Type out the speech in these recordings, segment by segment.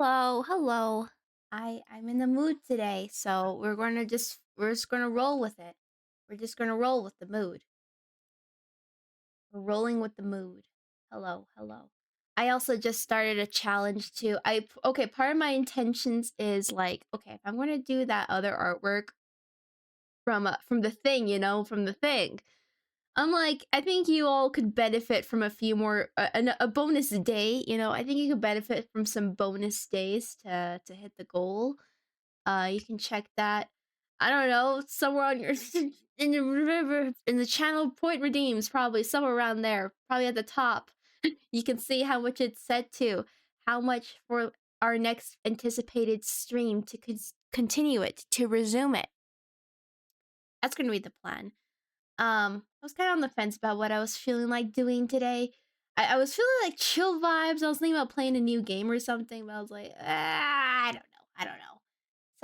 Hello, hello. I'm in the mood today, so we're just gonna roll with it. We're just gonna roll with the mood. We're rolling with the mood. Hello, hello. I also just started a challenge too. Okay, part of my intentions is like, okay, if I'm gonna do that other artwork from the thing, from the thing. I'm like, I think you all could benefit from a few more a bonus day, I think you could benefit from some bonus days to hit the goal. You can check that. I don't know, somewhere on your in the river in the channel point redeems, probably somewhere around there, probably at the top. You can see how much it's set to, how much for our next anticipated stream to continue it, to resume it. That's gonna be the plan. I was kind of on the fence about what I was feeling like doing today. I was feeling like chill vibes. I was thinking about playing a new game or something, but I was like, I don't know. I don't know.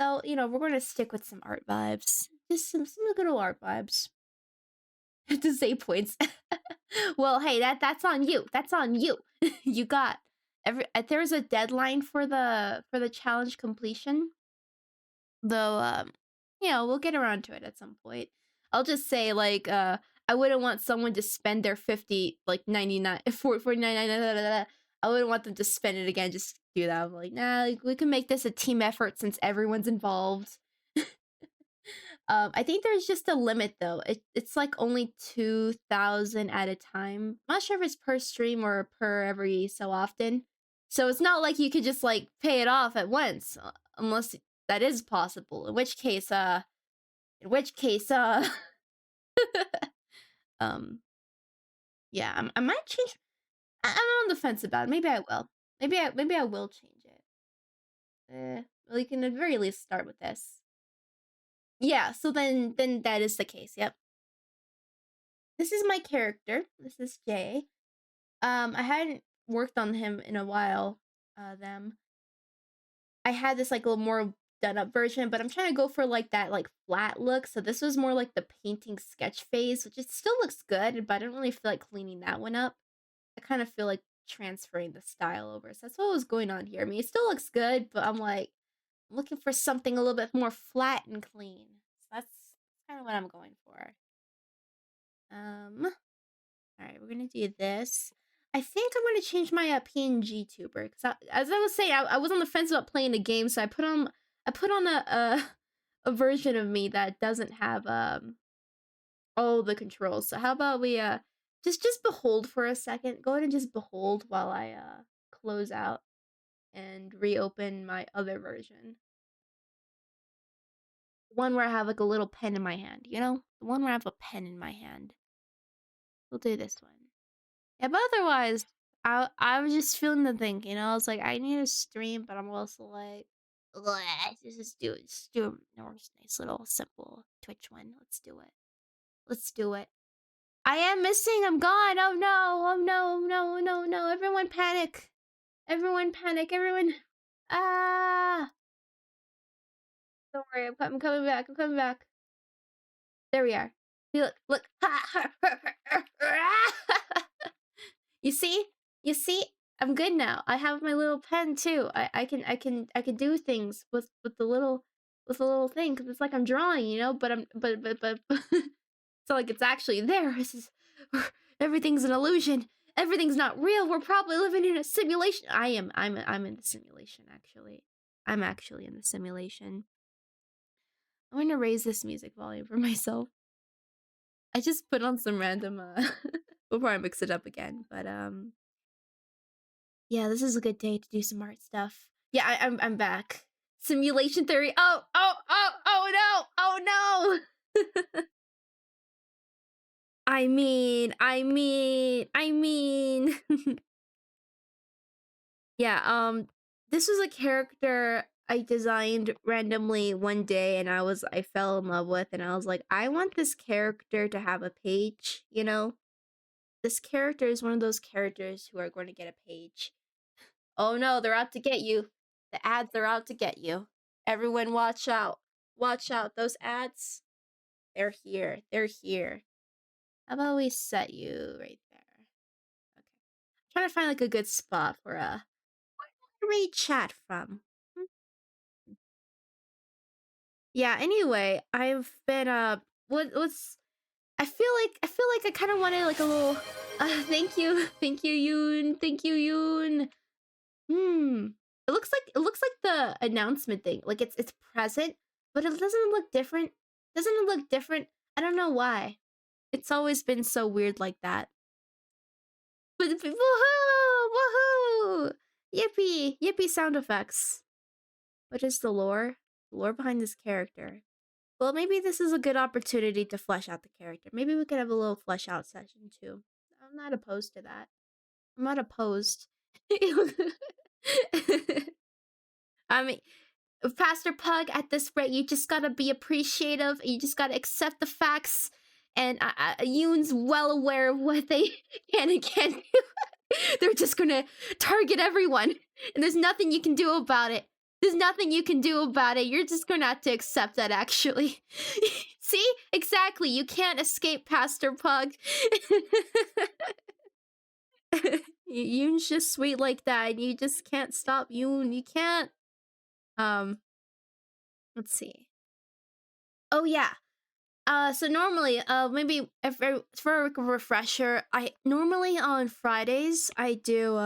So, we're going to stick with some art vibes. Just some good old art vibes. To save points. Well, hey, that's on you. That's on you. You got there's a deadline for the challenge completion. Though we'll get around to it at some point. I'll just say like I wouldn't want someone to spend their 50 like 99 49. I wouldn't want them to spend it again, just do that. I'm like, nah, like, we can make this a team effort since everyone's involved. I think there's just a limit though. It's like only 2,000 at a time. I'm not sure if it's per stream or per every so often. So it's not like you could just like pay it off at once, unless that is possible. In which case, um, yeah, I might change. I'm on the fence about it. Maybe I will. Maybe I will change it. Well, you can at the very least start with this. Yeah. So then that is the case. Yep. This is my character. This is Jay. I hadn't worked on him in a while. Them. I had this like a little more done up version, but I'm trying to go for like that like flat look. So this was more like the painting sketch phase, which it still looks good, but I don't really feel like cleaning that one up. I kind of feel like transferring the style over. So that's what was going on here. I mean, it still looks good, but I'm like looking for something a little bit more flat and clean. So that's kind of what I'm going for. All right, we're gonna do this. I think I'm gonna change my PNG tuber because, as I was saying, I was on the fence about playing the game, so I put on a version of me that doesn't have all the controls. So how about we just behold for a second? Go ahead and just behold while I close out and reopen my other version. The one where I have like a little pen in my hand, the one where I have a pen in my hand. We'll do this one. Yeah, but otherwise, I was just feeling the thing, I was like, I need a stream, but I'm also like, "Ugh, just do a nice little simple Twitch one. Let's do it. Let's do it. I am missing. I'm gone. Oh no. Oh no. Oh no. Oh no. No. Everyone panic. Everyone panic. Everyone. Ah. Don't worry. I'm coming back. I'm coming back. There we are. See, look. Look. You see? You see? I'm good now. I have my little pen too. I can do things with the little thing because it's like I'm drawing, but but it's not like it's actually there. This is everything's an illusion. Everything's not real. We're probably living in a simulation. I'm in the simulation actually. I'm actually in the simulation. I'm gonna raise this music volume for myself. I just put on some random before I mix it up again, but yeah, this is a good day to do some art stuff. Yeah, I'm back. Simulation theory. Oh no. I mean. Yeah, this was a character I designed randomly one day and I fell in love with, and I was like, I want this character to have a page, This character is one of those characters who are going to get a page. Oh no, they're out to get you. The ads are out to get you. Everyone watch out. Watch out. Those ads, they're here. They're here. How about we set you right there? Okay. I'm trying to find like a good spot for Great chat from. Hmm. Yeah, anyway, I've been what's I feel like I kind of wanted like a little thank you. Thank you, Yoon. Thank you, Yoon. Hmm. It looks like the announcement thing. Like it's present, but it doesn't look different. Doesn't it look different? I don't know why. It's always been so weird like that. But the people, woohoo, woohoo, yippee, yippee sound effects. What is the lore? The lore behind this character. Well, maybe this is a good opportunity to flesh out the character. Maybe we could have a little flesh out session too. I'm not opposed to that. I'm not opposed. I mean, Pastor Pug, at this rate, you just gotta be appreciative. You just gotta accept the facts. And Yoon's well aware of what they can and can't do. They're just gonna target everyone. And there's nothing you can do about it. There's nothing you can do about it. You're just gonna have to accept that, actually. See? Exactly. You can't escape Pastor Pug. Yoon's just sweet like that, and you just can't stop Yoon. You can't. Um, let's see. Oh yeah. So normally, maybe if for a refresher, I normally on Fridays I do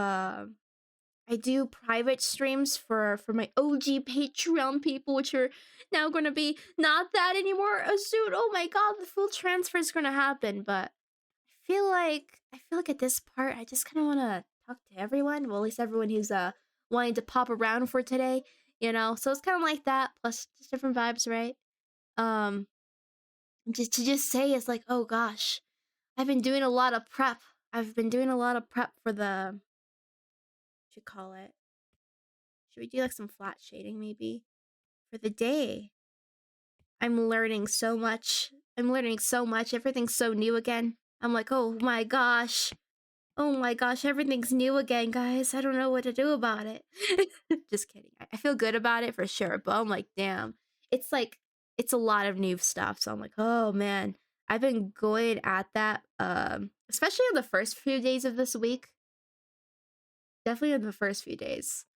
private streams for my OG Patreon people, which are now going to be not that anymore soon. Oh my god, the full transfer is going to happen, but I feel like at this part I just kind of want to talk to everyone. Well, at least everyone who's wanting to pop around for today, you know. So it's kind of like that plus just different vibes, right? Um just to just say it's like, "Oh gosh, I've been doing a lot of prep. I've been doing a lot of prep for the what you call it. Should we do like some flat shading maybe for the day? I'm learning so much. I'm learning so much. Everything's so new again. I'm like, oh my gosh. Oh my gosh, everything's new again, guys. I don't know what to do about it. Just kidding. I feel good about it for sure, but I'm like, damn. Like, it's a lot of new stuff. So I'm like, oh man. I've been going at that, especially in the first few days of this week. Definitely in the first few days.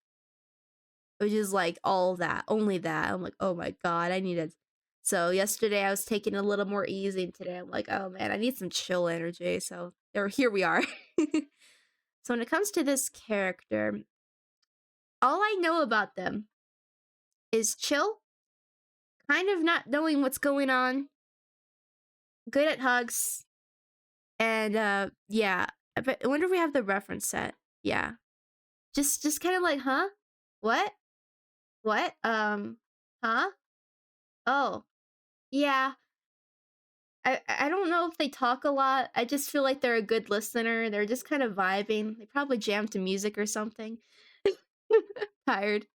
Which is like all that, only that. I'm like, oh my god, I need it. So yesterday I was taking it a little more easy, and today I'm like, oh man, I need some chill energy. So here we are. So when it comes to this character, all I know about them is chill, kind of not knowing what's going on, good at hugs, and yeah. I wonder if we have the reference set. Yeah. Just kind of like, huh? What? What? Huh? Oh. Yeah. I don't know if they talk a lot. I just feel like they're a good listener. They're just kind of vibing. They probably jam to music or something. Tired.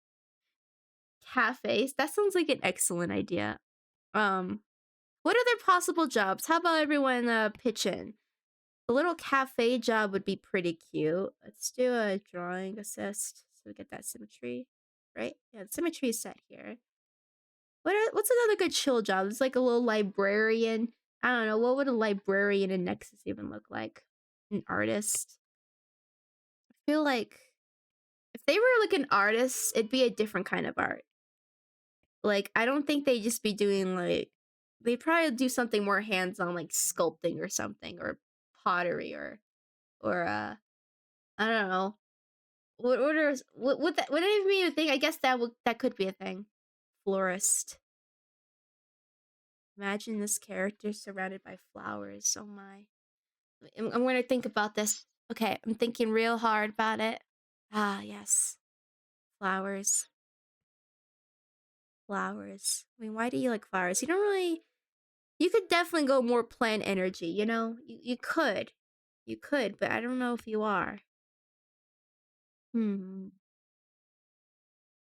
Cafes. That sounds like an excellent idea. Um, what other possible jobs? How about everyone pitch in? A little cafe job would be pretty cute. Let's do a drawing assist so we get that symmetry. Right? Yeah, the symmetry is set here. What's another good chill job? It's like a little librarian. I don't know. What would a librarian in Nexus even look like? An artist. I feel like if they were like an artist, it'd be a different kind of art. Like, I don't think they'd just be doing like they'd probably do something more hands-on, like sculpting or something, or pottery, or I don't know. What would be a thing? I guess that could be a thing. Florist. Imagine this character surrounded by flowers. Oh my. I'm gonna think about this. Okay, I'm thinking real hard about it. Ah, yes. Flowers. Flowers. I mean, why do you like flowers? You don't really. You could definitely go more plant energy, you know? You could. You could, but I don't know if you are. Hmm.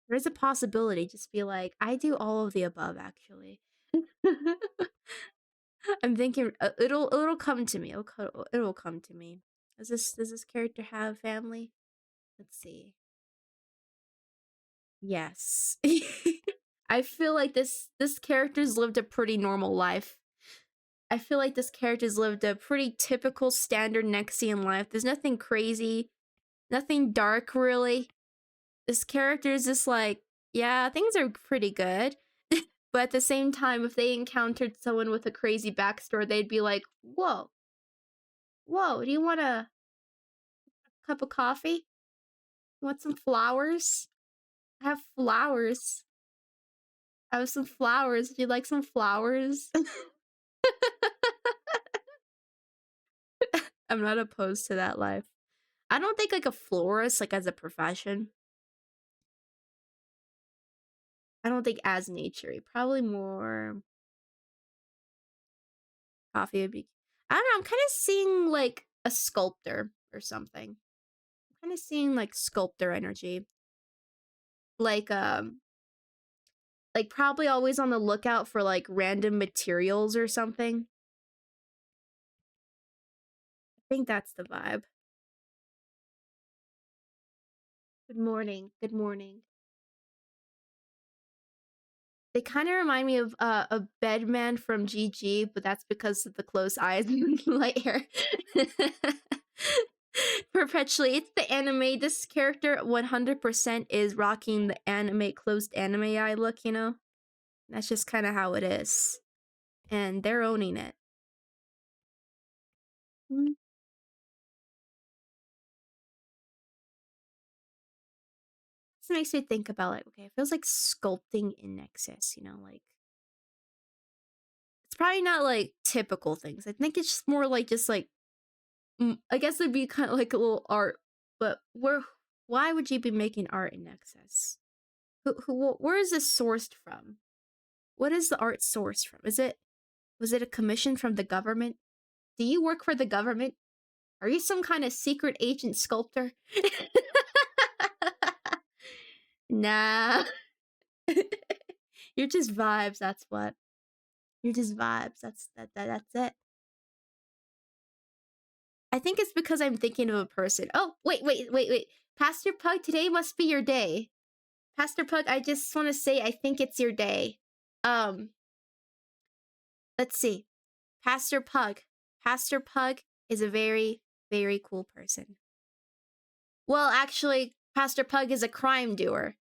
There's a possibility. Just be like, I do all of the above, actually. I'm thinking it'll come to me. It'll come to me. Does this character have family? Let's see. Yes. I feel like this character's lived a pretty normal life. I feel like this character's lived a pretty typical standard Nexian life. There's nothing crazy, nothing dark really. This character is just like, yeah, things are pretty good. But at the same time, if they encountered someone with a crazy backstory, they'd be like, whoa, whoa, do you want a cup of coffee? You want some flowers? I have flowers. I have some flowers. Do you like some flowers? I'm not opposed to that life. I don't think like a florist, like as a profession. I don't think as naturey. Probably more coffee would be. I don't know. I'm kind of seeing like a sculptor or something. I'm kind of seeing like sculptor energy. Like probably always on the lookout for like random materials or something. I think that's the vibe. Good morning. Good morning. They kind of remind me of a Bedman from GG, but that's because of the closed eyes and light hair. Perpetually, it's the anime. This character 100% is rocking the anime closed anime eye look, you know? That's just kind of how it is. And they're owning it. Mm. This makes me think about like, okay, it feels like sculpting in Nexus, you know, like it's probably not like typical things. I think it's just more like I guess it'd be kind of like a little art, but why would you be making art in Nexus? Where is this sourced from? What is the art sourced from? Was it a commission from the government? Do you work for the government? Are you some kind of secret agent sculptor? Nah. You're just vibes, that's what. You're just vibes. That's it. I think it's because I'm thinking of a person. Oh, wait. Pastor Pug, today must be your day. Pastor Pug, I just want to say I think it's your day. Um, let's see. Pastor Pug. Pastor Pug is a very, very cool person. Well, actually, Pastor Pug is a crime doer.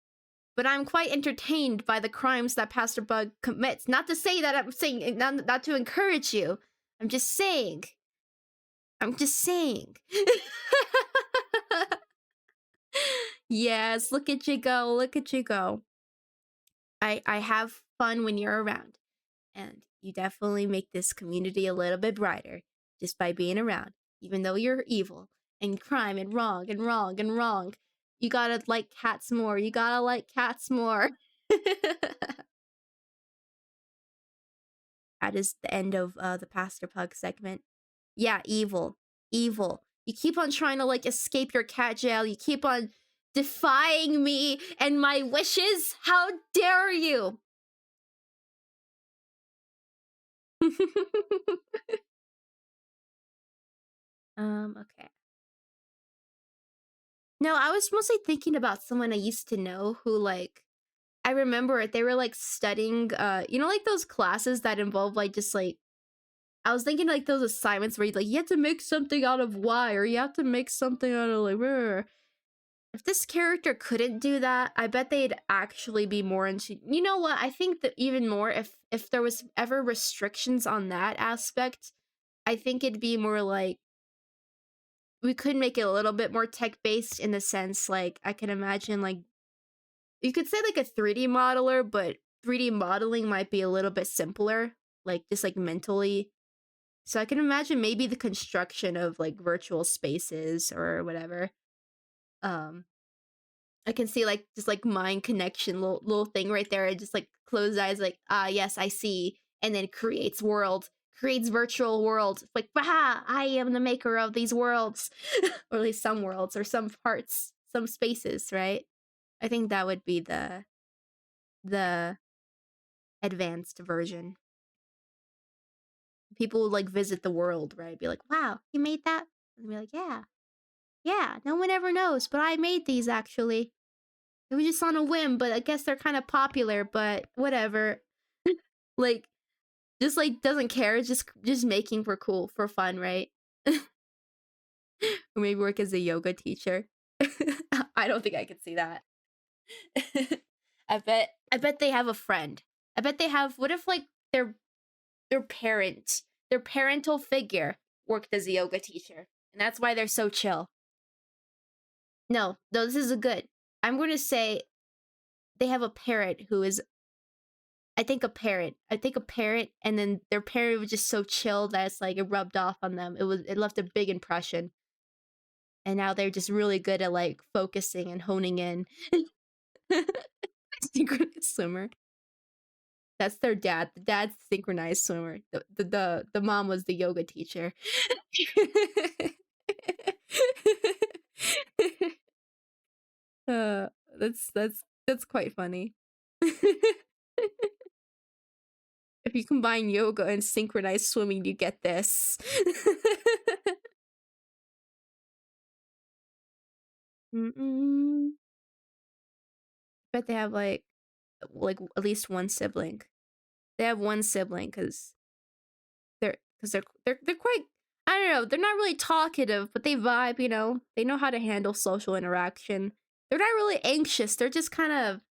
But I'm quite entertained by the crimes that Pastor Pug commits. Not to say that I'm saying, not to encourage you. I'm just saying. I'm just saying. Yes, look at you go. Look at you go. I have fun when you're around. And you definitely make this community a little bit brighter just by being around. Even though you're evil and crime and wrong and wrong and wrong. You gotta like cats more. You gotta like cats more. That is the end of the Pastor Pug segment. Yeah, evil. Evil. You keep on trying to like escape your cat jail. You keep on defying me and my wishes. How dare you? Okay. No, I was mostly thinking about someone I used to know who like I remember it. They were like studying you know like those classes that involve like just like I was thinking like those assignments where you have to make something out of Y or you have to make something out of like rrr. If this character couldn't do that, I bet they'd actually be more into. You know what? I think that even more if there was ever restrictions on that aspect, I think it'd be more like we could make it a little bit more tech based in the sense like I can imagine like you could say like a 3D modeler, but 3D modeling might be a little bit simpler, like just like mentally. So I can imagine maybe the construction of like virtual spaces or whatever. Um I can see like just like mind connection little thing right there. I just like close eyes like yes I see, and then creates virtual world. Like bah, I am the maker of these worlds, or at least some worlds or some parts, some spaces. Right? I think that would be the advanced version. People would like visit the world, right? Be like, wow, you made that, and be like, yeah, yeah. No one ever knows, but I made these actually. It was just on a whim, but I guess they're kind of popular, but whatever. Like, just like doesn't care, just making for cool, for fun, right? Or maybe work as a yoga teacher. I don't think I could see that. I bet they have a friend. I bet they have. What if like their their parent, their parental figure worked as a yoga teacher, and that's why they're so chill. No, no, this is a good. I'm going to say they have a parent who is, I think a parent. I think a parent, and then their parent was just so chill that it's like it rubbed off on them. It left a big impression, and now they're just really good at like focusing and honing in. Synchronized swimmer. That's their dad. The dad's synchronized swimmer. The mom was the yoga teacher. uh, that's quite funny. If you combine yoga and synchronized swimming, you get this. Mm-mm. Bet they have like at least one sibling. They have one sibling because they're quite, I don't know, they're not really talkative, but they vibe, you know. They know how to handle social interaction. They're not really anxious. They're just kind of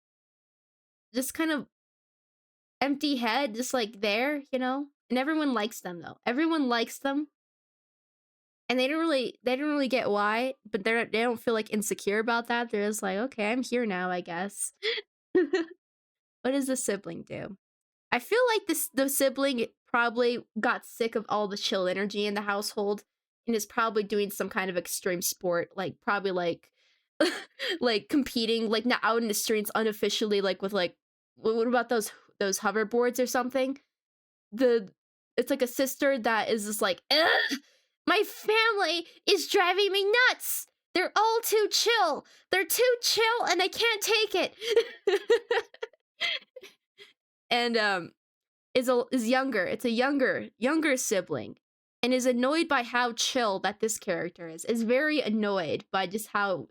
empty head, just like there, you know? And everyone likes them though. Everyone likes them. And they don't really get why, but they don't feel like insecure about that. They're just like, okay, I'm here now, I guess. What does the sibling do? I feel like the sibling probably got sick of all the chill energy in the household and is probably doing some kind of extreme sport, like probably like like competing, like not out in the streets unofficially, like with like what about those hoverboards or something? The It's like a sister that is just like, ugh, my family is driving me nuts. They're all too chill. They're too chill, and I can't take it. And is younger. It's a younger sibling, and is annoyed by how chill that this character is. Is very annoyed by just how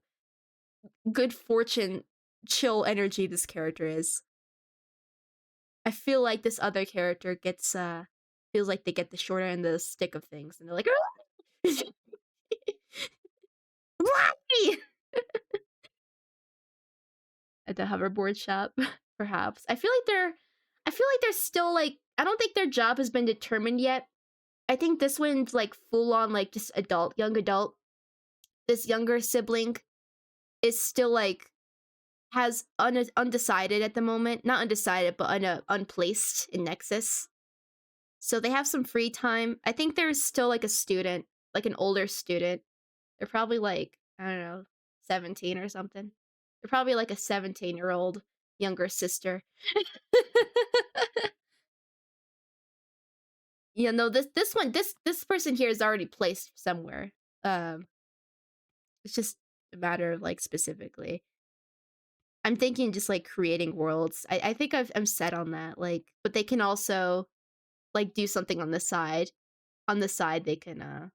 good fortune, chill energy this character is. I feel like this other character gets feels like they get the shorter end of the stick of things, and they're like, why? At the hoverboard shop, perhaps. I feel like they're still like, I don't think their job has been determined yet. I think this one's like full on like just adult, young adult. This younger sibling is still like has undecided at the moment. Not undecided, but unplaced in Nexus. So they have some free time. I think there's still like a student, like an older student. They're probably like, I don't know, 17 or something. They're probably like a 17-year-old younger sister. Yeah, no, this person here is already placed somewhere. Um, it's just a matter of like specifically. I'm thinking just like creating worlds. I think I'm set on that. Like, but they can also like do something on the side. On the side, they can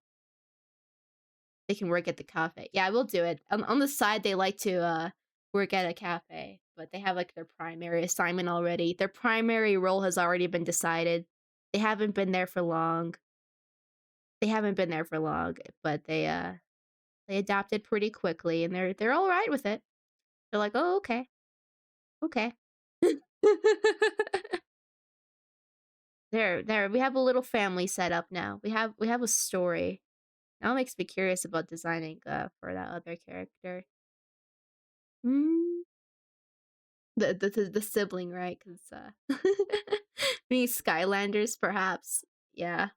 work at the cafe. Yeah, I will do it. On the side, they like to work at a cafe, but they have like their primary assignment already. Their primary role has already been decided. They haven't been there for long. They haven't been there for long, but they adapted pretty quickly, and they're all right with it. They're like, oh, okay, okay. There. We have a little family set up now. We have a story. Now it makes me curious about designing for that other character. Mm. The sibling, right? Because being Skylanders, perhaps. Yeah,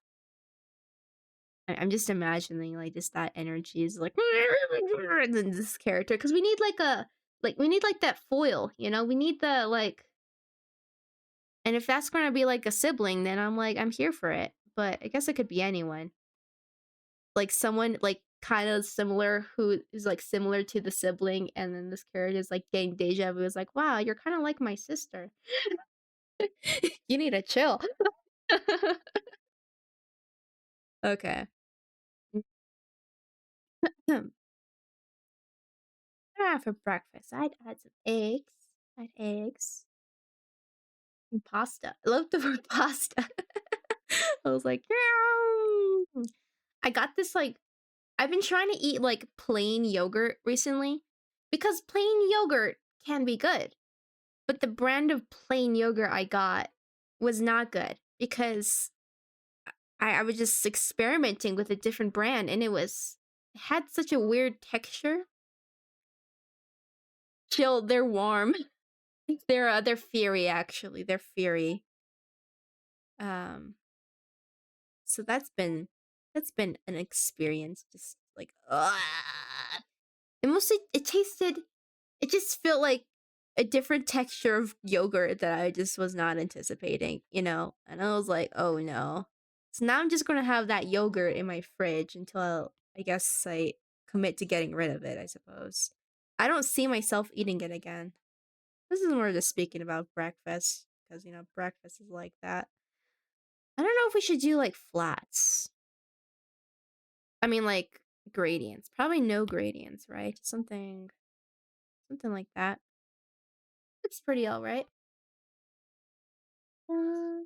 I'm just imagining like just that energy is like and then this character because we need like we need like that foil, you know. We need the like, and if that's gonna be like a sibling, then I'm like I'm here for it. But I guess it could be anyone, like someone like kind of similar who is like similar to the sibling, and then this character is like getting deja vu. Is like, wow, you're kind of like my sister. You need to chill. Okay. For breakfast, I'd add some eggs. I'd eggs and pasta. I love the word pasta. I was like, yeah. I got this like, I've been trying to eat like plain yogurt recently because plain yogurt can be good. But the brand of plain yogurt I got was not good because I was just experimenting with a different brand and it had such a weird texture. Chill, they're warm. They're fiery actually. They're fiery. Um so that's been an experience just like it mostly it just felt like a different texture of yogurt that I just was not anticipating, you know? And I was like, "Oh no." So now I'm just going to have that yogurt in my fridge until I guess I commit to getting rid of it, I suppose. I don't see myself eating it again. This is more just speaking about breakfast because, you know, breakfast is like that. I don't know if we should do like flats. I mean, like gradients. Probably no gradients, right? Something like that. It's pretty all right. Uh,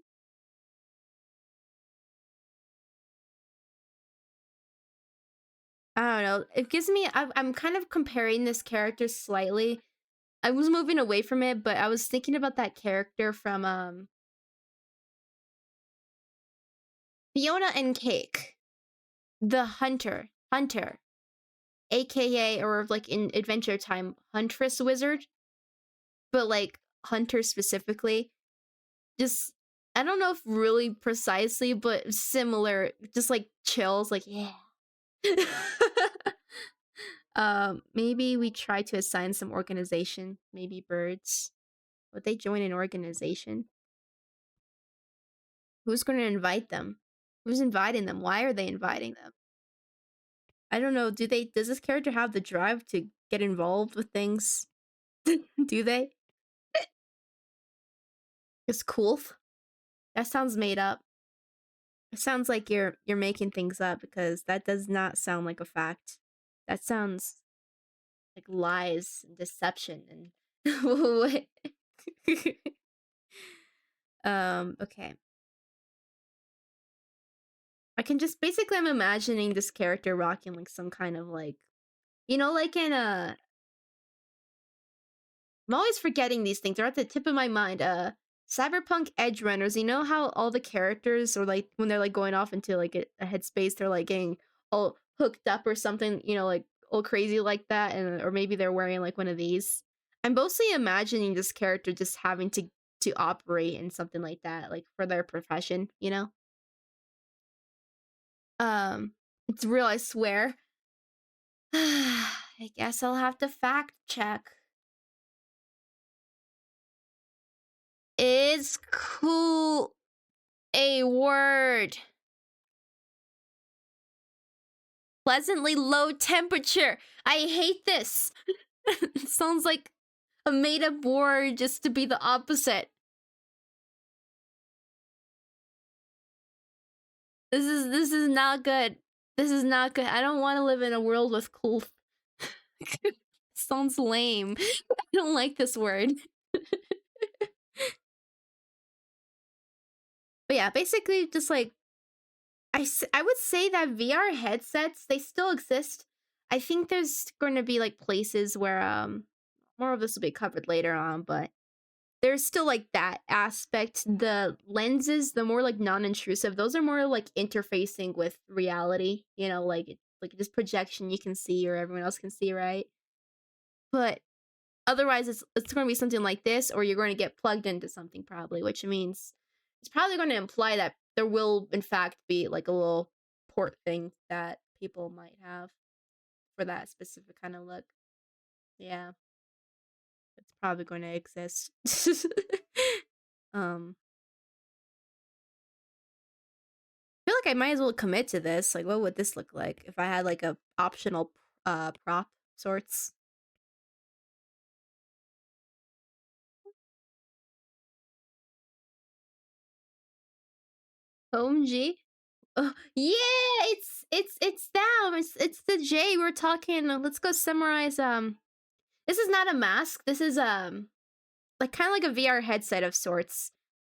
I don't know. It gives me. I'm kind of comparing this character slightly. I was moving away from it, but I was thinking about that character from Fiona and Cake, the hunter, aka or like in Adventure Time, Huntress Wizard, but like Hunter specifically. Just I don't know if really precisely, but similar. Just like chills, like yeah. Maybe we try to assign some organization. Maybe birds. Would they join an organization? Who's going to invite them? Who's inviting them? Why are they inviting them? I don't know. Does this character have the drive to get involved with things? Do they? It's cool. That sounds made up. It sounds like you're making things up because that does not sound like a fact. That sounds like lies and deception and what? Okay. I can just basically I'm imagining this character rocking like some kind of like you know like in I'm always forgetting these things. They're at the tip of my mind. Cyberpunk Edge Runners, you know how all the characters are like when they're like going off into like a headspace, they're like getting all hooked up or something, you know, like all crazy like that, and or maybe they're wearing like one of these. I'm mostly imagining this character just having to operate in something like that, like for their profession, you know? It's real, I swear. I guess I'll have to fact check. Is cool a word? Pleasantly low temperature. I hate this. It sounds like a made up word just to be the opposite. This is not good. This is not good. I don't want to live in a world with cool. Sounds lame. I don't like this word. But yeah, basically just like I would say that VR headsets, they still exist. I think there's going to be like places where more of this will be covered later on, but there's still like that aspect. The lenses, the more like non-intrusive, those are more like interfacing with reality, you know, like this projection you can see or everyone else can see, right? But otherwise it's going to be something like this or you're going to get plugged into something probably, which means it's probably going to imply that there will in fact be like a little port thing that people might have for that specific kind of look. Yeah, it's probably going to exist. um I feel like I might as well commit to this. Like what would this look like if I had like a optional prop sorts? Home G? Oh, yeah, it's them. It's the J we're talking. Let's go summarize. This is not a mask. This is like kind of like a VR headset of sorts.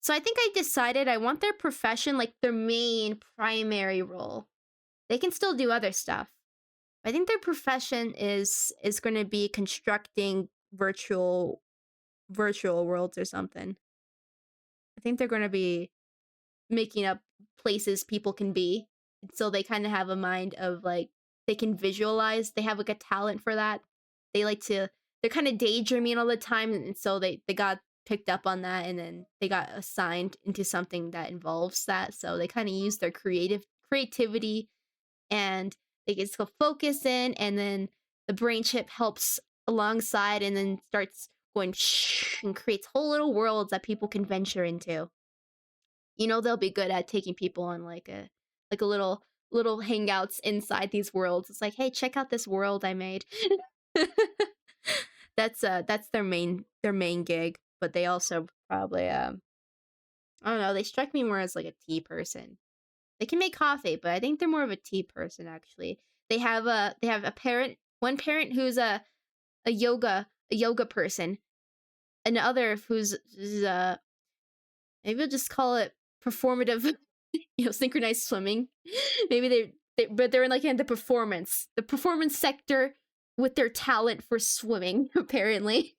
So I think I decided I want their profession like their main primary role. They can still do other stuff. I think their profession is going to be constructing virtual virtual worlds or something. I think they're gonna be making up places people can be. So they kind of have a mind of like they can visualize. They have like a talent for that. They like to they're kind of daydreaming all the time, and so they got picked up on that, and then they got assigned into something that involves that. So they kind of use their creativity, and they get to focus in, and then the brain chip helps alongside, and then starts going and creates whole little worlds that people can venture into. They'll be good at taking people on like a little hangouts inside these worlds. It's like, "Hey, check out this world I made." That's their main gig, but they also probably I don't know, they strike me more as like a tea person. They can make coffee, but I think they're more of a tea person actually. They have a parent, one parent who's a yoga person, and the other who's maybe we'll just call it performative, synchronized swimming. Maybe but they're in like in the performance sector with their talent for swimming, apparently.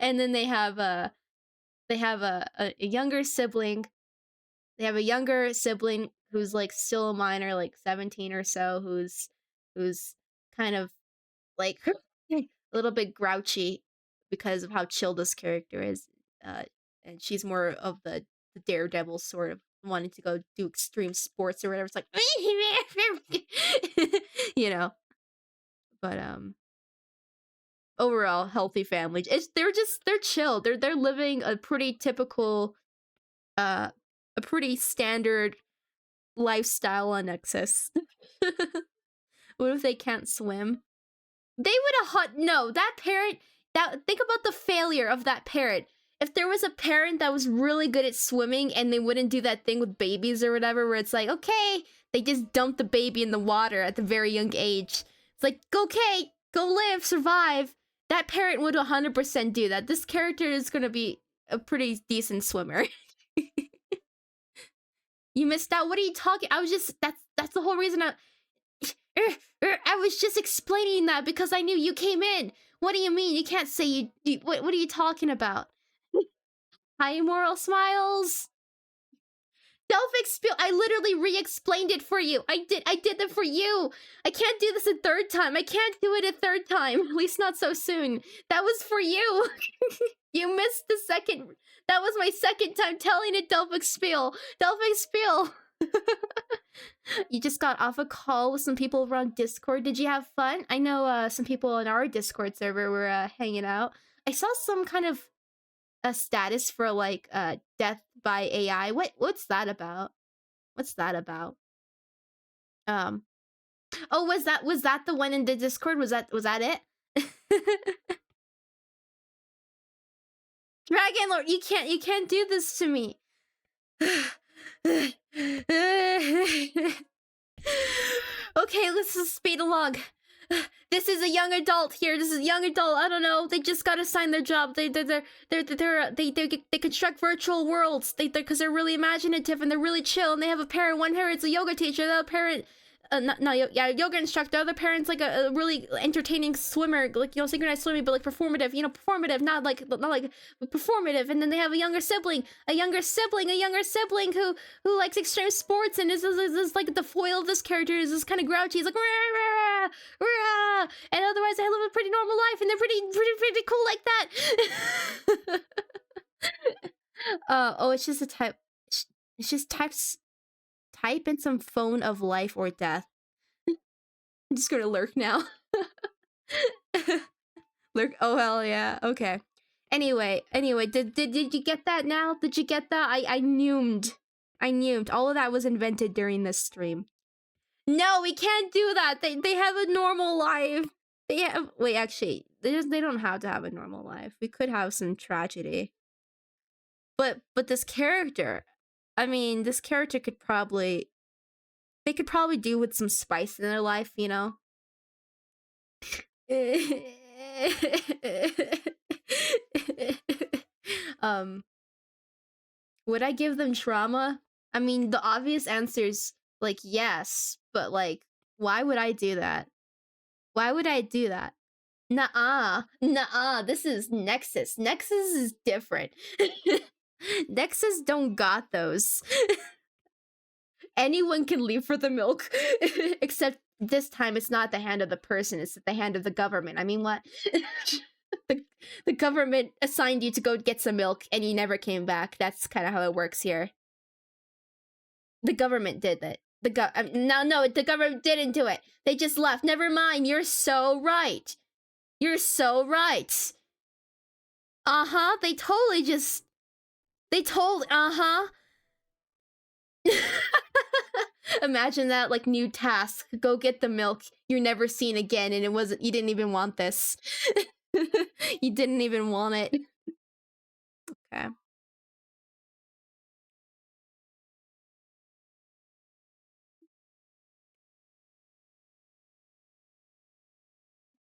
And then they have a younger sibling. They have a younger sibling who's like still a minor, like 17 or so, who's kind of like a little bit grouchy because of how chill this character is. Uh, and she's more of the daredevil sort of wanting to go do extreme sports or whatever. It's like, you know, but overall healthy family. They're chill. They're living a pretty typical, uh, a pretty standard lifestyle on Nexus. What if they can't swim? They would have no, that parent, that think about the failure of that parent. If there was a parent that was really good at swimming and they wouldn't do that thing with babies or whatever where it's like, okay, they just dump the baby in the water at the very young age. It's like, okay, go live, survive. That parent would 100% do that. This character is going to be a pretty decent swimmer. You missed out. What are you talking? I was just that's the whole reason I was just explaining that because I knew you came in. What do you mean? You can't say what are you talking about? High moral smiles. Self-explain. I literally re-explained it for you. I did that for you. I can't do this a third time. I can't do it a third time. At least not so soon. That was for you. You missed the second. That was my second time telling it, Delphic-Spiel. Delphic-Spiel. You just got off a call with some people over on Discord. Did you have fun? I know some people on our Discord server were hanging out. I saw some kind of a status for like death by AI. What's that about? What's that about? Um Oh, was that the one in the Discord? Was that it? Dragon Lord, you can't do this to me. Okay, let's just speed along. This is a young adult here. This is a young adult. I don't know. They just got assigned their job. They construct virtual worlds. Because they're really imaginative and they're really chill. And they have a parent. One parent's a yoga teacher. The other parent, yoga instructor. The other parent's like a really entertaining swimmer, like synchronized swimming, but like performative. Performative, not like performative. And then they have a younger sibling who likes extreme sports and is like the foil of this character is this kind of grouchy. He's like, rah, rah, rah. And otherwise they live a pretty normal life and they're pretty cool like that. Oh, it's just a type. It's just type in some phone of life or death. I'm just gonna lurk now. Lurk. Oh hell yeah. Okay. Anyway, did you get that now? Did you get that? I neumed. All of that was invented during this stream. No, we can't do that. They have a normal life. Wait, actually, they don't have to have a normal life. We could have some tragedy. But this character, I mean, this character could probably do with some spice in their life, Would I give them trauma? I mean, the obvious answer is like yes, but like why would I do that? Why would I do that? Nuh-uh. Nuh-uh. This is Nexus. Nexus is different. Nexus don't got those. Anyone can leave for the milk. Except this time it's not the hand of the person, it's at the hand of the government. I mean, what? the, the government assigned you to go get some milk and you never came back. That's kind of how it works here. The government did it. No, the government didn't do it. They just left. Never mind. You're so right. You're so right. Uh-huh. They told, uh-huh. Imagine that, like, new task. Go get the milk. You're never seen again, and you didn't even want this. You didn't even want it. Okay.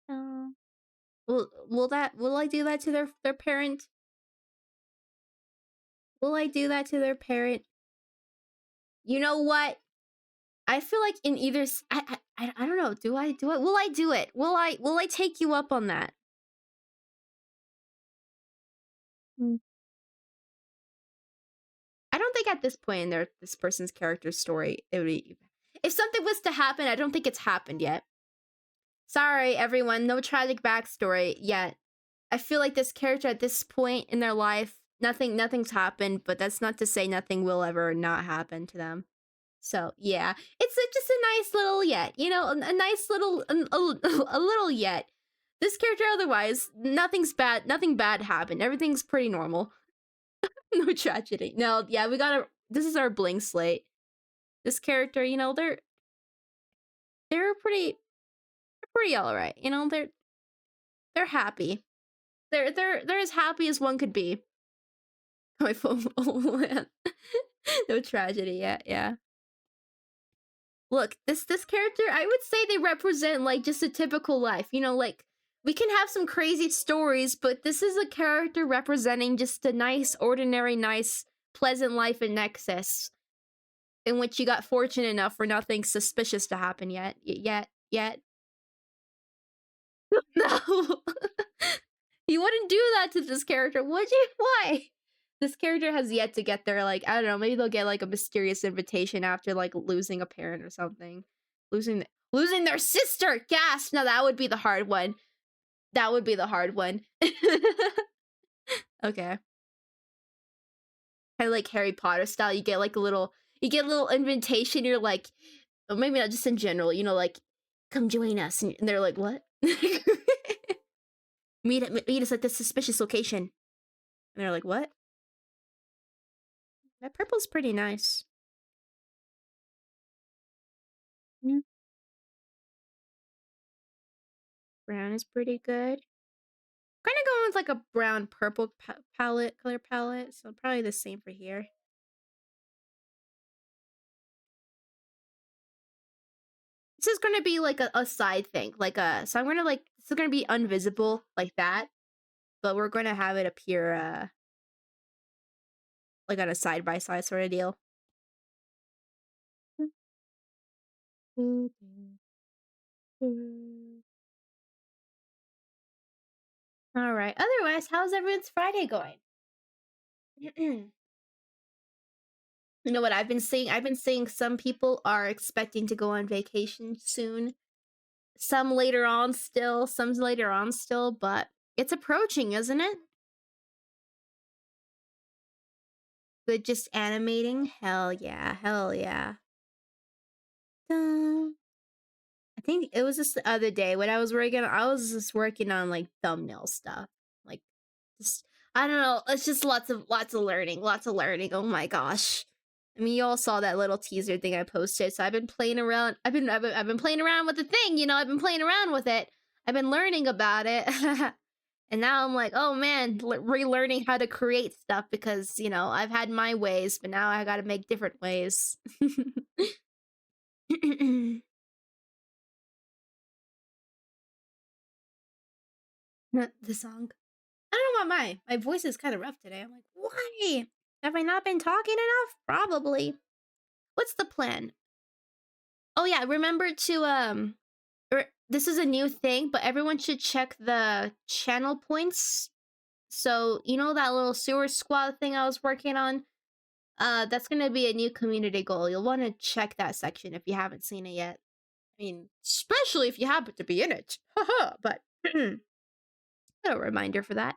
Oh. Will I do that to their parent? Will I do that to their parent? You know what? I feel like in either I don't know. Do I do it? Will I do it? Will I take you up on that? Mm. I don't think at this point in this person's character story it would be, if something was to happen, I don't think it's happened yet. Sorry, everyone. No tragic backstory yet. I feel like this character at this point in their life, nothing's happened, but that's not to say nothing will ever not happen to them. So yeah, it's just a nice little yet, you know, a nice little, a little yet. This character, otherwise, nothing bad happened. Everything's pretty normal. No tragedy. No, yeah, this is our blank slate. This character, you know, they're pretty all right. You know, they're happy. They're as happy as one could be. My phone, oh man. No tragedy yet, yeah. Look, this character, I would say they represent, like, just a typical life. You know, like, we can have some crazy stories, but this is a character representing just a nice, ordinary, nice, pleasant life in Nexus, in which you got fortunate enough for nothing suspicious to happen yet. Yet. No! You wouldn't do that to this character, would you? Why? This character has yet to get their, like, I don't know, maybe they'll get, like, a mysterious invitation after, like, losing a parent or something. Losing their sister! Gasp! No, that would be the hard one. That would be the hard one. Okay. Kinda like Harry Potter style, you get, like, a little invitation, you're like, or maybe not, just in general, you know, like, "Come join us," and they're like, "What?" Meet us at this suspicious location." And they're like, "What?" That purple's pretty nice. Mm. Brown is pretty good. Kinda going with, like, a brown-purple color palette, so probably the same for here. This is gonna be, like, a side thing, like, so I'm gonna, like, this is gonna be invisible like that, but we're gonna have it appear, like, on a side-by-side sorta deal. Alright, otherwise, how's everyone's Friday going? You know what I've been seeing? I've been seeing some people are expecting to go on vacation soon. Some later on still, some's later on still, but it's approaching, isn't it? But just animating? Hell yeah, hell yeah. Dun. I think it was just the other day when I was just working on, like, thumbnail stuff. Like, just, I don't know, it's just lots of learning, oh my gosh. I mean, you all saw that little teaser thing I posted, so I've been playing around. I've been playing around with the thing, you know. I've been playing around with it. I've been learning about it, and now I'm like, oh man, relearning how to create stuff because, you know, I've had my ways, but now I got to make different ways. The song. I don't know why my voice is kind of rough today. I'm like, why? Have I not been talking enough? Probably. What's the plan? Oh yeah, remember to This is a new thing, but everyone should check the channel points. So, you know that little sewer squad thing I was working on? That's gonna be a new community goal. You'll want to check that section if you haven't seen it yet. I mean, especially if you happen to be in it. Haha, but a reminder for that.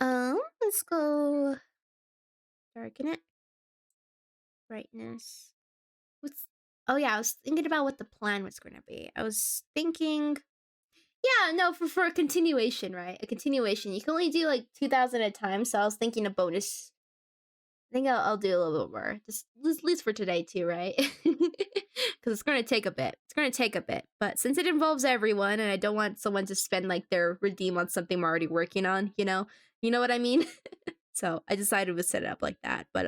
Let's go darken it. Brightness. What's Oh yeah, I was thinking about what the plan was gonna be. I was thinking yeah, no, for a continuation, right? A continuation. You can only do like 2,000 at a time, so I was thinking a bonus. I think I'll do a little bit more. Just at least for today too, right? Because it's gonna take a bit. It's gonna take a bit. But since it involves everyone and I don't want someone to spend like their redeem on something we're already working on, you know? You know what I mean? So I decided to set it up like that. But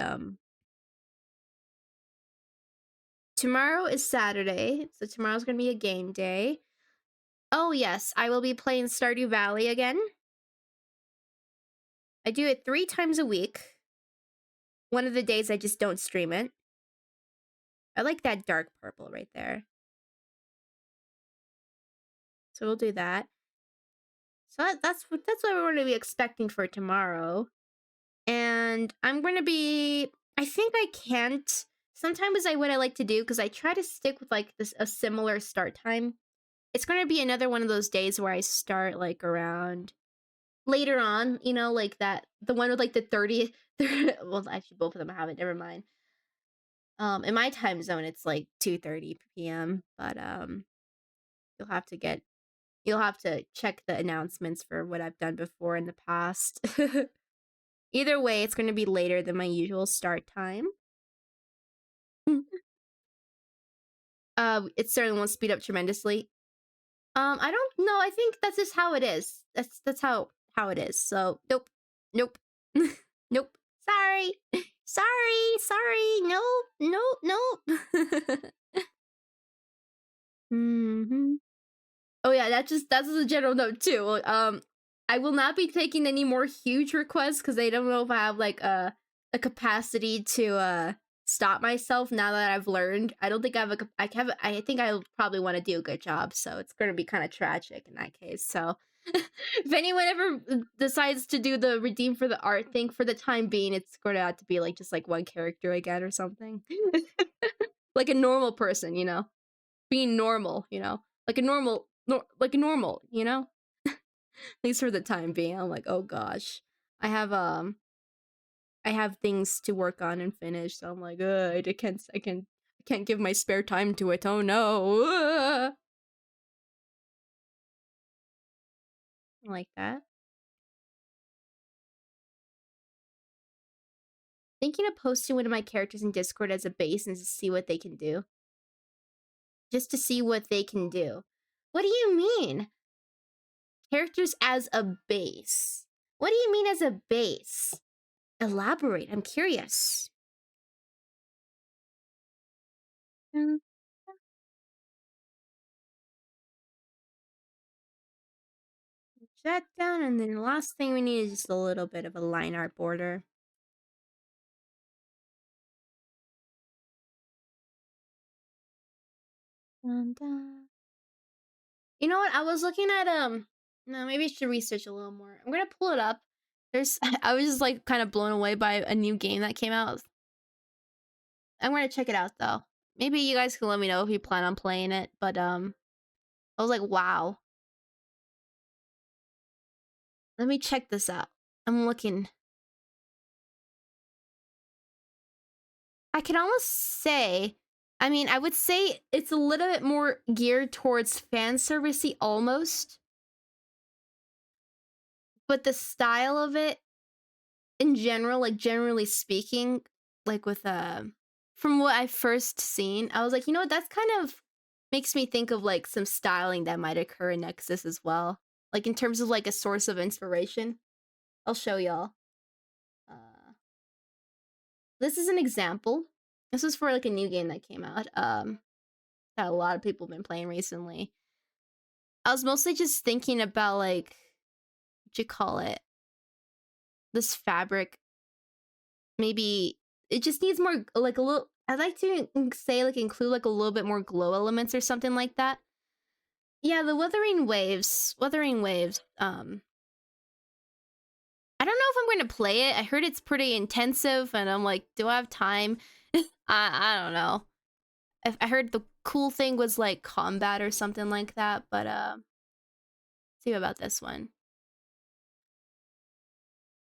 tomorrow is Saturday, so tomorrow's gonna be a game day. Oh yes, I will be playing Stardew Valley again. I do it 3 times a week. One of the days I just don't stream it. I like that dark purple right there. So we'll do that. So that's what we're going to be expecting for tomorrow. And I'm going to be I think I can't sometimes what I like to do because I try to stick with like a similar start time. It's going to be another one of those days where I start like around later on, you know, like that the one with like the 30th well actually both of them have it, never mind. In my time zone it's like 2:30 p.m. But you'll have to get you'll have to check the announcements for what I've done before in the past. Either way, it's going to be later than my usual start time. It certainly won't speed up tremendously. I don't know. I think that's just how it is. That's how it is. So nope, nope, nope. Sorry, sorry. Nope, nope. hmm Oh yeah, that's a general note too. I will not be taking any more huge requests because I don't know if I have like a capacity to stop myself now that I've learned. I don't think I have I think I probably want to do a good job, so it's going to be kind of tragic in that case. So if anyone ever decides to do the redeem for the art thing for the time being, it's going to have to be like just like one character again or something. Like a normal person, you know, being normal, you know, like a like a normal, you know. At least for the time being, I'm like, oh gosh, I have I have things to work on and finish, so I'm like, I can't give my spare time to it. Oh no, like that. Thinking of posting one of my characters in Discord as a base and to see what they can do. Just to see what they can do. What do you mean? Characters as a base. What do you mean as a base? Elaborate. I'm curious. Mm, That down, and then the last thing we need is just a little bit of a line art border. Dun, dun. You know what? I was looking at no, maybe I should research a little more. I'm gonna pull it up. There's I was just like kind of blown away by a new game that came out. I'm gonna check it out though. Maybe you guys can let me know if you plan on playing it. But I was like, wow. Let me check this out. I'm looking. I can almost say, I mean, I would say it's a little bit more geared towards fan servicey almost, but the style of it in general, like generally speaking, like with from what I've first seen, I was like, you know what, that's kind of makes me think of like some styling that might occur in Nexus as well. Like in terms of like a source of inspiration. I'll show y'all. Uh this is an example. This is for like a new game that came out. That a lot of people have been playing recently. I was mostly just thinking about like what you call it. This fabric maybe it just needs more like a little I'd like to say like include like a little bit more glow elements or something like that. Yeah, the Wuthering Waves. Wuthering Waves. I don't know if I'm going to play it. I heard it's pretty intensive, and I'm like, do I have time? I don't know. I heard the cool thing was like combat or something like that, but see about this one.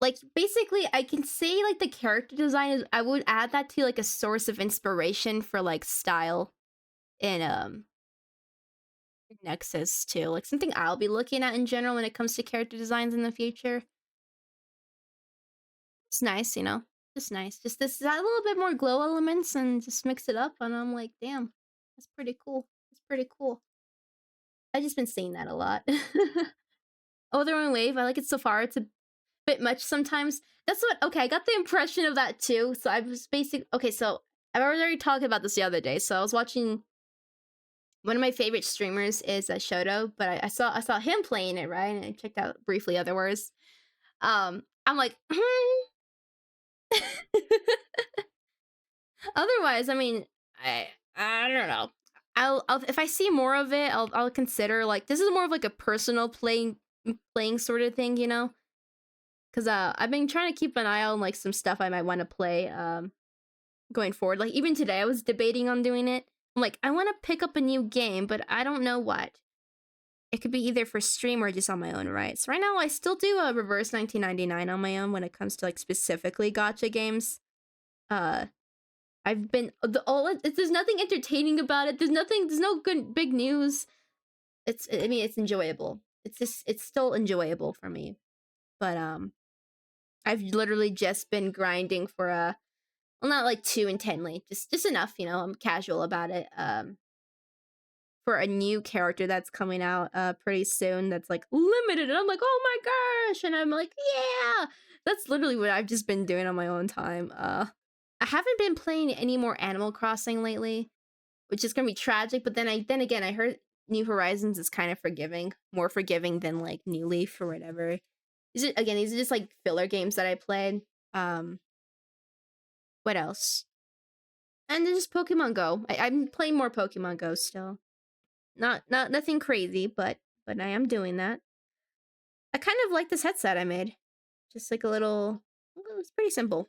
Like basically, I can say like the character design is. I would add that to like a source of inspiration for like style in Nexus too. Like something I'll be looking at in general when it comes to character designs in the future. It's nice, you know. Just nice. Just this add a little bit more glow elements and just mix it up, and I'm like, damn, that's pretty cool. That's pretty cool. I just been seeing that a lot. Oh, the wrong wave. I like it so far. It's a bit much sometimes. That's what. Okay, I got the impression of that too. So I was basic. Okay, so I was already talking about this the other day. So I was watching one of my favorite streamers is Shoto, but I saw him playing it, right, and I checked out briefly otherwise. I'm like, otherwise, I mean, I don't know. I'll if I see more of it, I'll consider like this is more of like a personal playing sort of thing, you know? Cause I've been trying to keep an eye on like some stuff I might want to play going forward. Like even today, I was debating on doing it. I'm like, I want to pick up a new game, but I don't know what. It could be either for stream or just on my own right. So right now, I still do a reverse 1999 on my own when it comes to like specifically gotcha games. Uh, I've been there's nothing entertaining about it. There's no good big news. I mean it's enjoyable. It's still enjoyable for me. But I've literally just been grinding for well not like too intently, just enough, you know. I'm casual about it. For a new character that's coming out pretty soon that's like limited, and I'm like, oh my gosh, and I'm like, yeah, that's literally what I've just been doing on my own time. I haven't been playing any more Animal Crossing lately, which is gonna be tragic. But then again, I heard New Horizons is kind of forgiving, more forgiving than like New Leaf or whatever. These are just like filler games that I played. Um, what else? And there's just Pokemon Go. I'm playing more Pokemon Go still. Not nothing crazy, but I am doing that. I kind of like this headset I made. Just like a little. Well, it's pretty simple.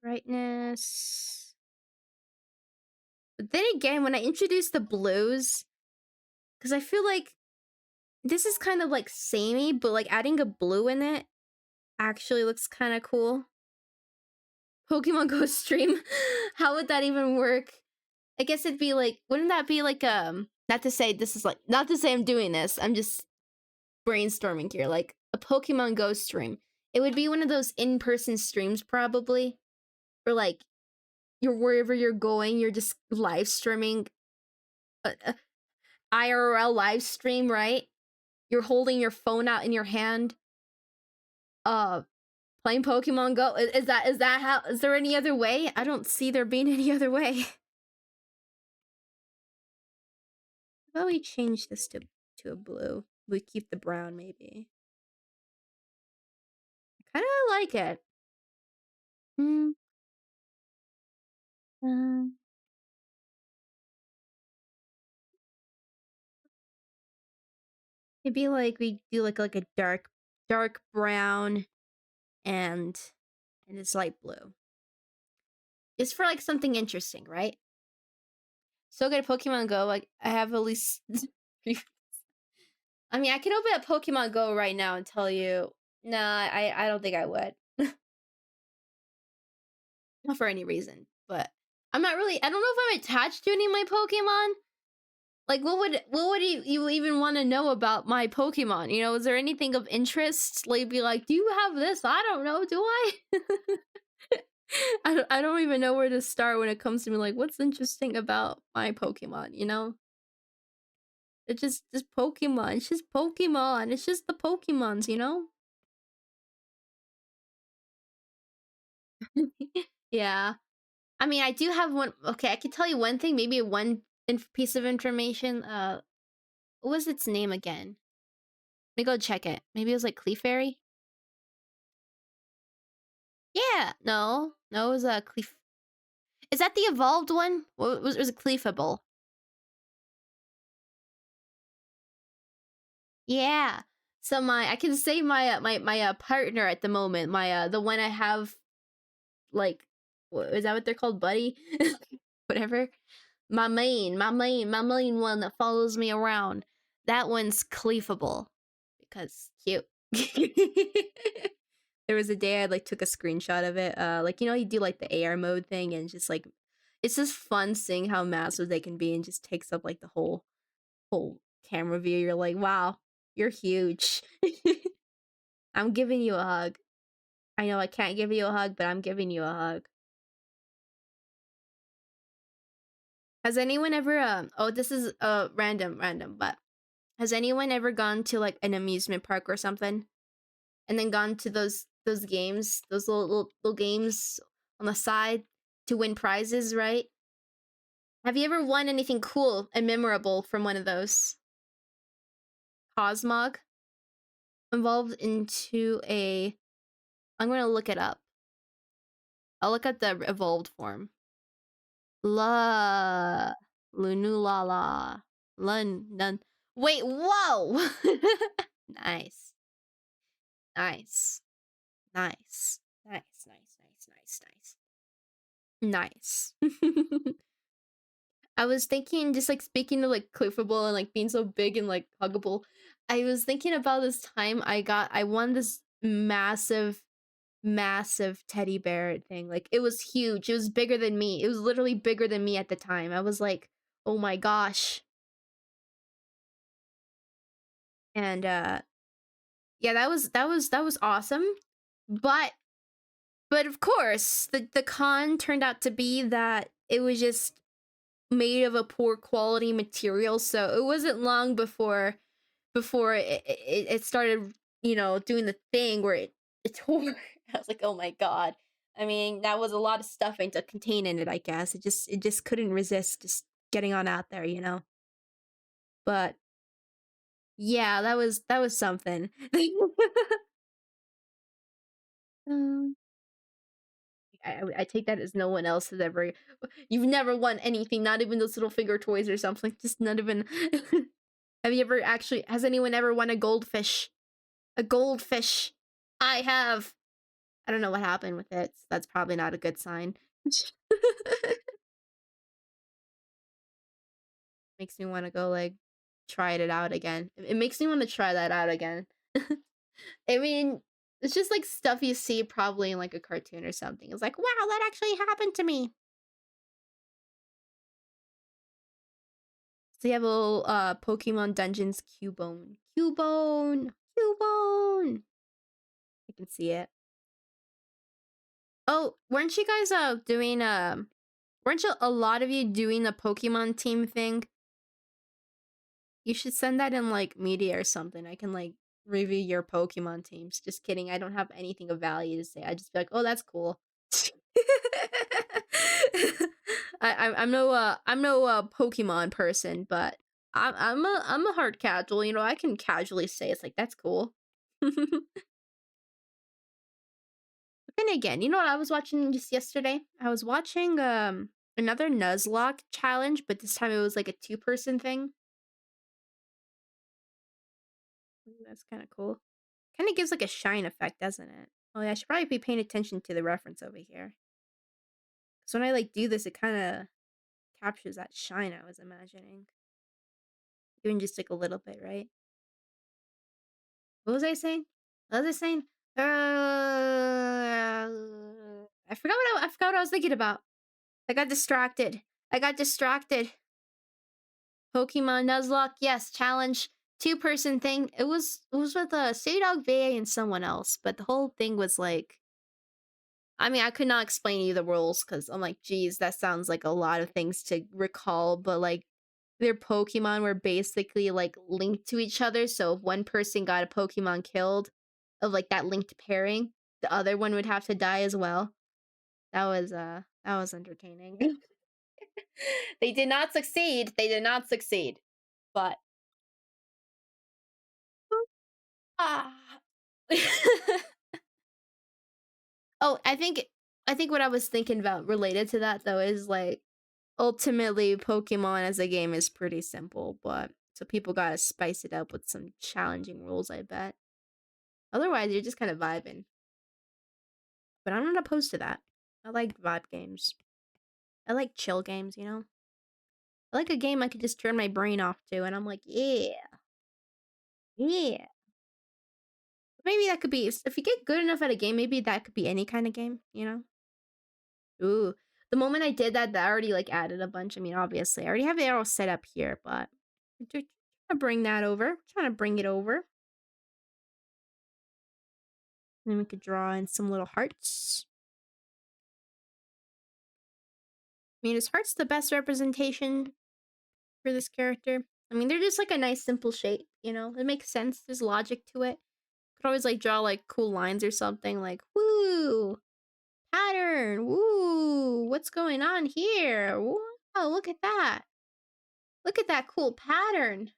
Brightness. But then again, when I introduce the blues, because I feel like this is kind of like samey, but like adding a blue in it actually looks kind of cool. Pokemon Go stream. How would that even work? I guess it'd be like, wouldn't that be like not to say this is like not to say I'm doing this. I'm just brainstorming here. Like a Pokemon Go stream. It would be one of those in-person streams probably. Or like you're wherever you're going, you're just live streaming a IRL live stream, right? You're holding your phone out in your hand, uh, playing Pokemon Go. Is that how? Is there any other way? I don't see there being any other way. How about we change this to a blue? We keep the brown maybe. I kind of like it. Hmm. Um, maybe like we do like a dark brown and it's light blue. It's for like something interesting, right? So good at Pokemon Go. Like I have at least I mean, I can open up Pokemon Go right now and tell you, nah, I don't think I would. Not for any reason, but I'm not really. I don't know if I'm attached to any of my Pokemon. Like, what would you even want to know about my Pokemon? You know, is there anything of interest? Like, be like, do you have this? I don't know. Do I? I don't even know where to start when it comes to me. Like, what's interesting about my Pokemon? You know, it's just Pokemon. It's just Pokemon. It's just the Pokemons. You know. Yeah. I mean, I do have one. Okay, I can tell you one thing. Maybe one piece of information. What was its name again? Let me go check it. Maybe it was like Clefairy. Yeah. No. No, it was a Clef. Is that the evolved one? Was it Cleafable? Yeah. So I can say my partner at the moment, the one I have, like, is that what they're called, buddy? Whatever. My main one that follows me around. That one's Cleafable because cute. There was a day I like took a screenshot of it. Like, you do like the AR mode thing, and just like it's just fun seeing how massive they can be, and just takes up like the whole camera view. You're like, wow, you're huge. I'm giving you a hug. I know I can't give you a hug, but I'm giving you a hug. Has anyone ever oh, this is random, but has anyone ever gone to like an amusement park or something and then gone to those games, those little games on the side to win prizes, right? Have you ever won anything cool and memorable from one of those? Cosmog involved into a I'm going to look it up. I'll look at the evolved form. La Lunulala. Lun Nun. Wait, whoa! Nice. Nice. Nice. Nice, nice, nice, nice, nice. Nice. I was thinking, just like speaking of like cliffable and like being so big and like huggable, I was thinking about this time I won this massive teddy bear thing. Like it was huge. It was bigger than me. It was literally bigger than me at the time. I was like, "Oh my gosh." And yeah, that was awesome. But of course, the con turned out to be that it was just made of a poor quality material, so it wasn't long before it started, doing the thing where it tore. I was like, "Oh my god." I mean, that was a lot of stuffing to contain in it, I guess. It just couldn't resist just getting on out there, you know? But yeah, that was something. Um, I take that as no one else has ever you've never won anything, not even those little finger toys or something, just not even Have you ever actually has anyone ever won a goldfish? A goldfish. I have. I don't know what happened with it. That's probably not a good sign. Makes me want to go like try it out again. It makes me want to try that out again. I mean, it's just like stuff you see probably in like a cartoon or something. It's like, wow, that actually happened to me. So you have a little Pokemon Dungeons Cubone. Cubone! Cubone! I can see it. Oh, weren't you guys doing weren't you a lot of you doing the Pokemon team thing? You should send that in like media or something. I can like review your Pokemon teams. Just kidding. I don't have anything of value to say. I just be like, oh, that's cool. I'm no Pokemon person, but I'm a hard casual. I can casually say it's like that's cool. Then again, you know what I was watching just yesterday? I was watching another Nuzlocke challenge, but this time it was like a two-person thing. That's kind of cool. Kind of gives like a shine effect, doesn't it? Oh yeah, I should probably be paying attention to the reference over here. Because when I like do this, it kind of captures that shine I was imagining. Even just like a little bit, right? What was I saying? What was I saying? I forgot what I was thinking about. I got distracted. I got distracted. Pokemon Nuzlocke, yes, challenge, two-person thing. It was with Saydog VA and someone else, but the whole thing was like I mean, I could not explain you the rules because I'm like, geez, that sounds like a lot of things to recall, but like their Pokemon were basically like linked to each other. So if one person got a Pokemon killed of like that linked pairing, the other one would have to die as well. That was entertaining. They did not succeed. They did not succeed. But ah. Oh, I think I think what I was thinking about related to that though is like ultimately Pokemon as a game is pretty simple, but so people gotta spice it up with some challenging rules, I bet. Otherwise, you're just kind of vibing. But I'm not opposed to that. I like vibe games. I like chill games, you know? I like a game I could just turn my brain off to, and I'm like, yeah, yeah. Maybe that could be, if you get good enough at a game, maybe that could be any kind of game, you know? Ooh. The moment I did that, that already like added a bunch. I mean, obviously, I already have the arrow set up here, but I'm trying to bring that over. Trying to bring it over. And then we could draw in some little hearts. I mean, is hearts the best representation for this character? I mean, they're just like a nice, simple shape, you know? It makes sense. There's logic to it. Could always like draw like cool lines or something like, woo, pattern, woo, what's going on here? Wow, look at that. Look at that cool pattern.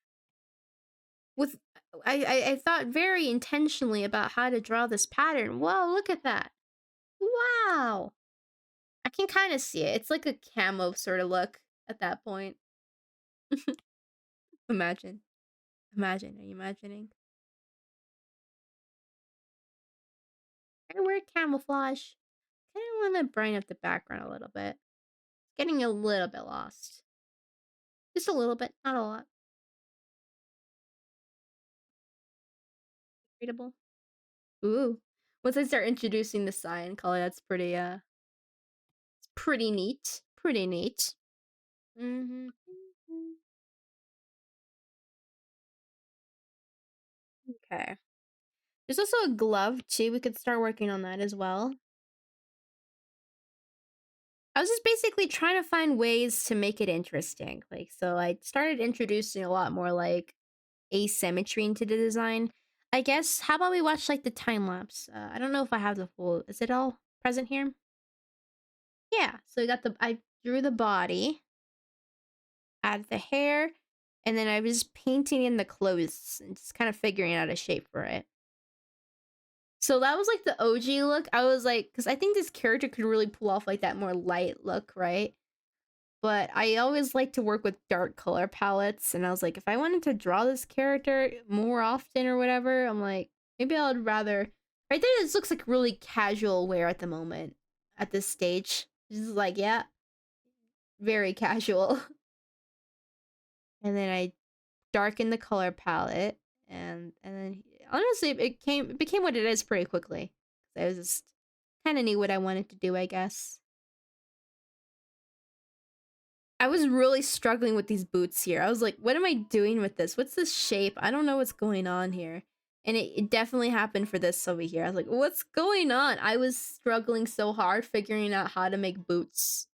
With I thought very intentionally about how to draw this pattern. Whoa, look at that. Wow. I can kind of see it. It's like a camo sort of look at that point. Imagine. Imagine. Are you imagining? I wear camouflage. Kind of want to brighten up the background a little bit. It's getting a little bit lost. Just a little bit, not a lot. Readable. Ooh. Once I start introducing the cyan color, that's pretty neat. Pretty neat. Mm-hmm. Okay. There's also a glove too. We could start working on that as well. I was just basically trying to find ways to make it interesting. Like, so I started introducing a lot more like asymmetry into the design. I guess, how about we watch like the time lapse? I don't know if I have the full, is it all present here? Yeah. So I drew the body, added the hair, and then I was painting in the clothes and just kind of figuring out a shape for it. So that was like the OG look. I was like, because I think this character could really pull off like that more light look, right? But I always like to work with dark color palettes. And I was like, if I wanted to draw this character more often or whatever, I'm like, maybe I would rather. Right there, this looks like really casual wear at the moment at this stage. This is like, yeah, very casual. And then I darkened the color palette, and then honestly, it became what it is pretty quickly. I was just kind of knew what I wanted to do, I guess. I was really struggling with these boots here. I was like, what am I doing with this? What's this shape? I don't know what's going on here. And it definitely happened for this over here. I was like, what's going on? I was struggling so hard figuring out how to make boots.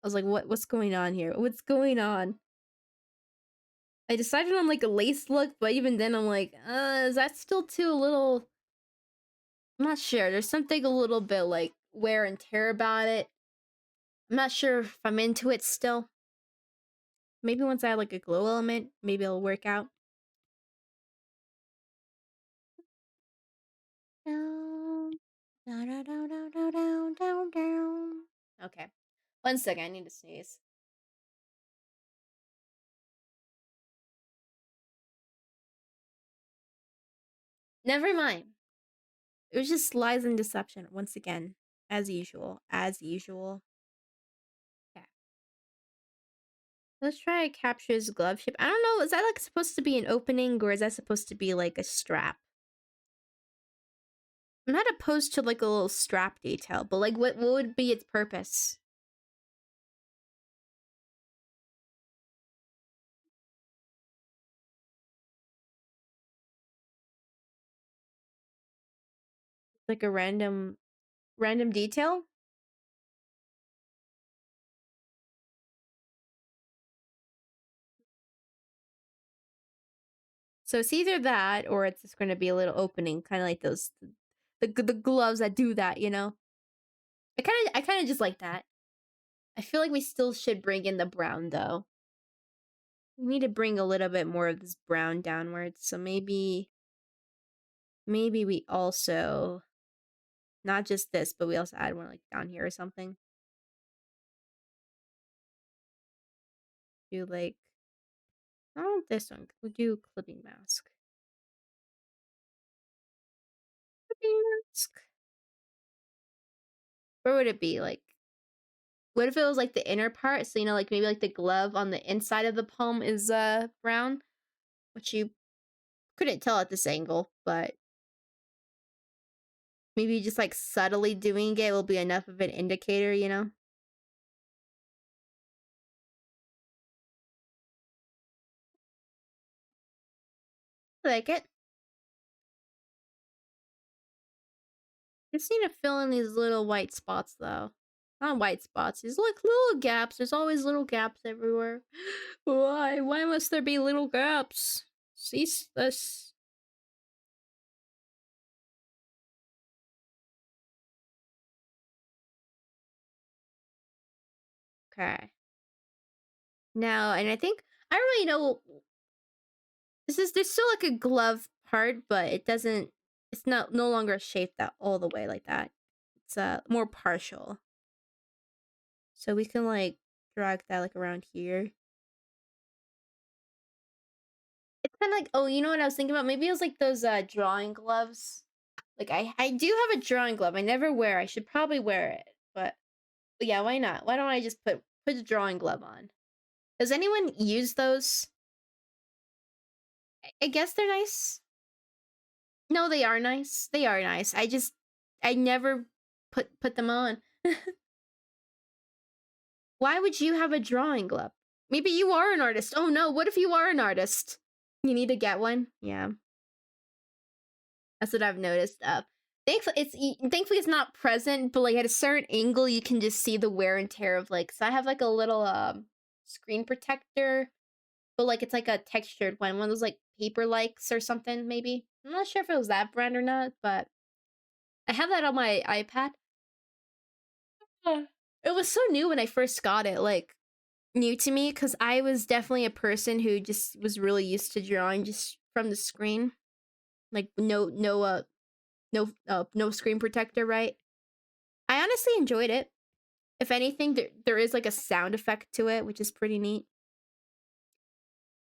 I was like, what's going on here? What's going on? I decided on like a lace look, but even then I'm like, is that still too a little, I'm not sure. There's something a little bit like wear and tear about it. I'm not sure if I'm into it still. Maybe once I have like a glow element, maybe it'll work out. Down, down, down, down, down, down, down, down. Okay. 1 second, I need to sneeze. Never mind. It was just lies and deception once again. As usual. As usual. Okay. Let's try to capture his glove shape. I don't know, is that like supposed to be an opening or is that supposed to be like a strap? I'm not opposed to like a little strap detail, but like what would be its purpose? Like a random detail? So it's either that or it's just going to be a little opening, kind of like those the gloves that do that, you know. I kind of just like that. I feel like we still should bring in the brown though. We need to bring a little bit more of this brown downwards. So maybe we also Not just this, but we also add one, like, down here or something. Do, like oh, this one. We'll do clipping mask. Clipping mask. Where would it be? Like, what if it was, like, the inner part? So, like, maybe, like, the glove on the inside of the palm is, brown? Which you couldn't tell at this angle, but maybe just, like, subtly doing it will be enough of an indicator, you know? I like it. Just need to fill in these little white spots, though. Not white spots. These like little gaps. There's always little gaps everywhere. Why? Why must there be little gaps? Cease this. Okay. Now, and I think I don't really know. There's still like a glove part, but it doesn't. It's not no longer shaped that all the way like that. It's more partial. So we can like drag that like around here. It's kind of like, oh, you know what I was thinking about? Maybe it was like those drawing gloves. Like I do have a drawing glove. I never wear. I should probably wear it. But yeah, why not? Why don't I just put a drawing glove on? Does anyone use those? I guess they're nice. No, they are nice. They are nice. I never put them on. Why would you have a drawing glove? Maybe you are an artist. Oh no, what if you are an artist? You need to get one? Yeah. That's what I've noticed. Thankfully it's not present, but like at a certain angle, you can just see the wear and tear of like. So I have like a little screen protector, but like it's like a textured one of those like paper likes or something. Maybe I'm not sure if it was that brand or not, but I have that on my iPad. Yeah. It was so new when I first got it, like new to me, because I was definitely a person who just was really used to drawing just from the screen, like no screen protector, right? I honestly enjoyed it. If anything, there is like a sound effect to it, which is pretty neat.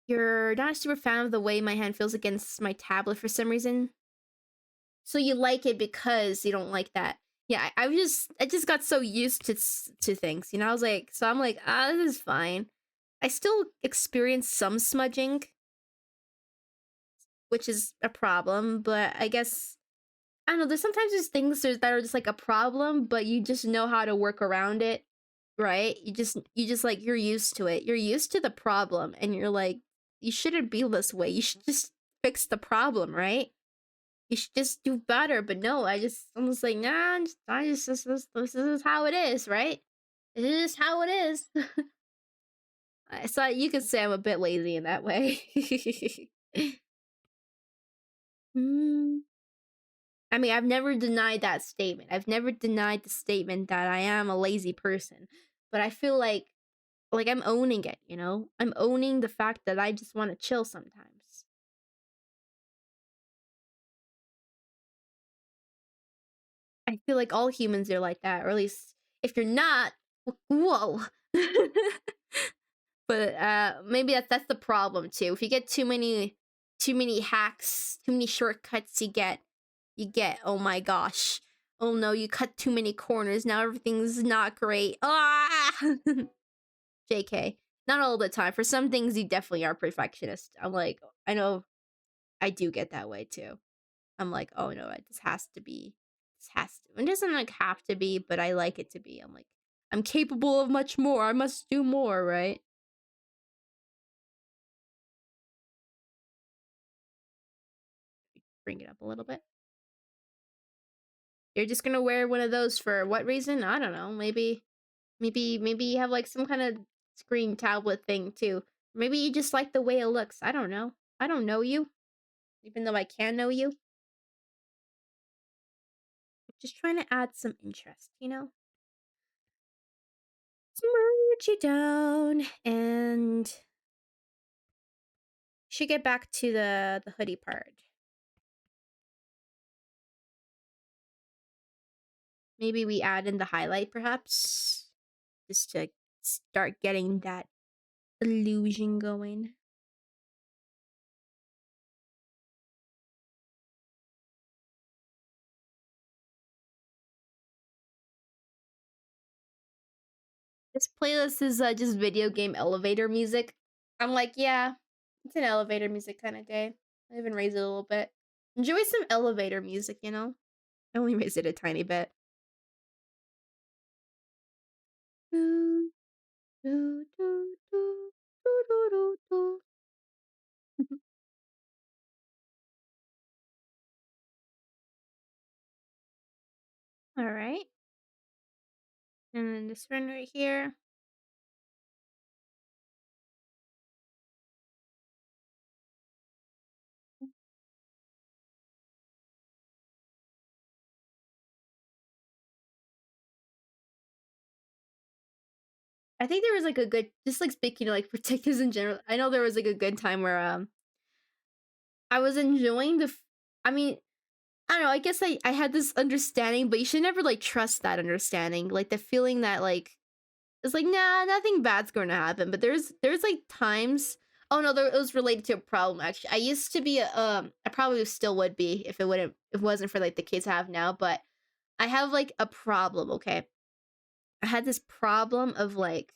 You're not a super fan of the way my hand feels against my tablet for some reason. So you like it because you don't like that. Yeah, I just got so used to things, you know. I was like, so I'm like, this is fine. I still experience some smudging, which is a problem, but I guess I don't know. There's things that are just like a problem, but you just know how to work around it, right? You just like you're used to it. You're used to the problem, and you're like, you shouldn't be this way. You should just fix the problem, right? You should just do better. But no, I'm just like, nah. This is how it is, right? This is how it is. So you could say I'm a bit lazy in that way. Mm. I mean, I've never denied that statement. I've never denied the statement that I am a lazy person. But I feel like I'm owning it, you know? I'm owning the fact that I just want to chill sometimes. I feel like all humans are like that, or at least if you're not, whoa. But maybe that's the problem too. If you get too many hacks, too many shortcuts, you get oh my gosh. Oh no, you cut too many corners. Now everything's not great. Ah! JK. Not all the time. For some things you definitely are perfectionist. I'm like, I know I do get that way too. I'm like, oh no, this has to be. This has to. It doesn't like have to be, but I like it to be. I'm like, I'm capable of much more. I must do more, right? Bring it up a little bit. You're just gonna wear one of those for what reason? I don't know. Maybe you have like some kind of screen tablet thing too. Maybe you just like the way it looks. I don't know. I don't know you, even though I can know you. Just trying to add some interest, you know? Smooch you down and should get back to the hoodie part. Maybe we add in the highlight, perhaps, just to start getting that illusion going. This playlist is just video game elevator music. I'm like, yeah, it's an elevator music kind of day. I even raise it a little bit. Enjoy some elevator music, you know? I only raise it a tiny bit. Doo, doo, doo, doo, doo, doo, doo, doo. All right. And then this one right here. I think there was like a good, just like speaking of like protectives in general. I know there was like a good time where I was enjoying I mean, I don't know. I guess I had this understanding, but you should never like trust that understanding. Like the feeling that like it's like nah, nothing bad's going to happen. But there's like times. Oh no, it was related to a problem actually. I used to be I probably still would be if it wasn't for like the kids I have now. But I have like a problem. Okay, I had this problem of like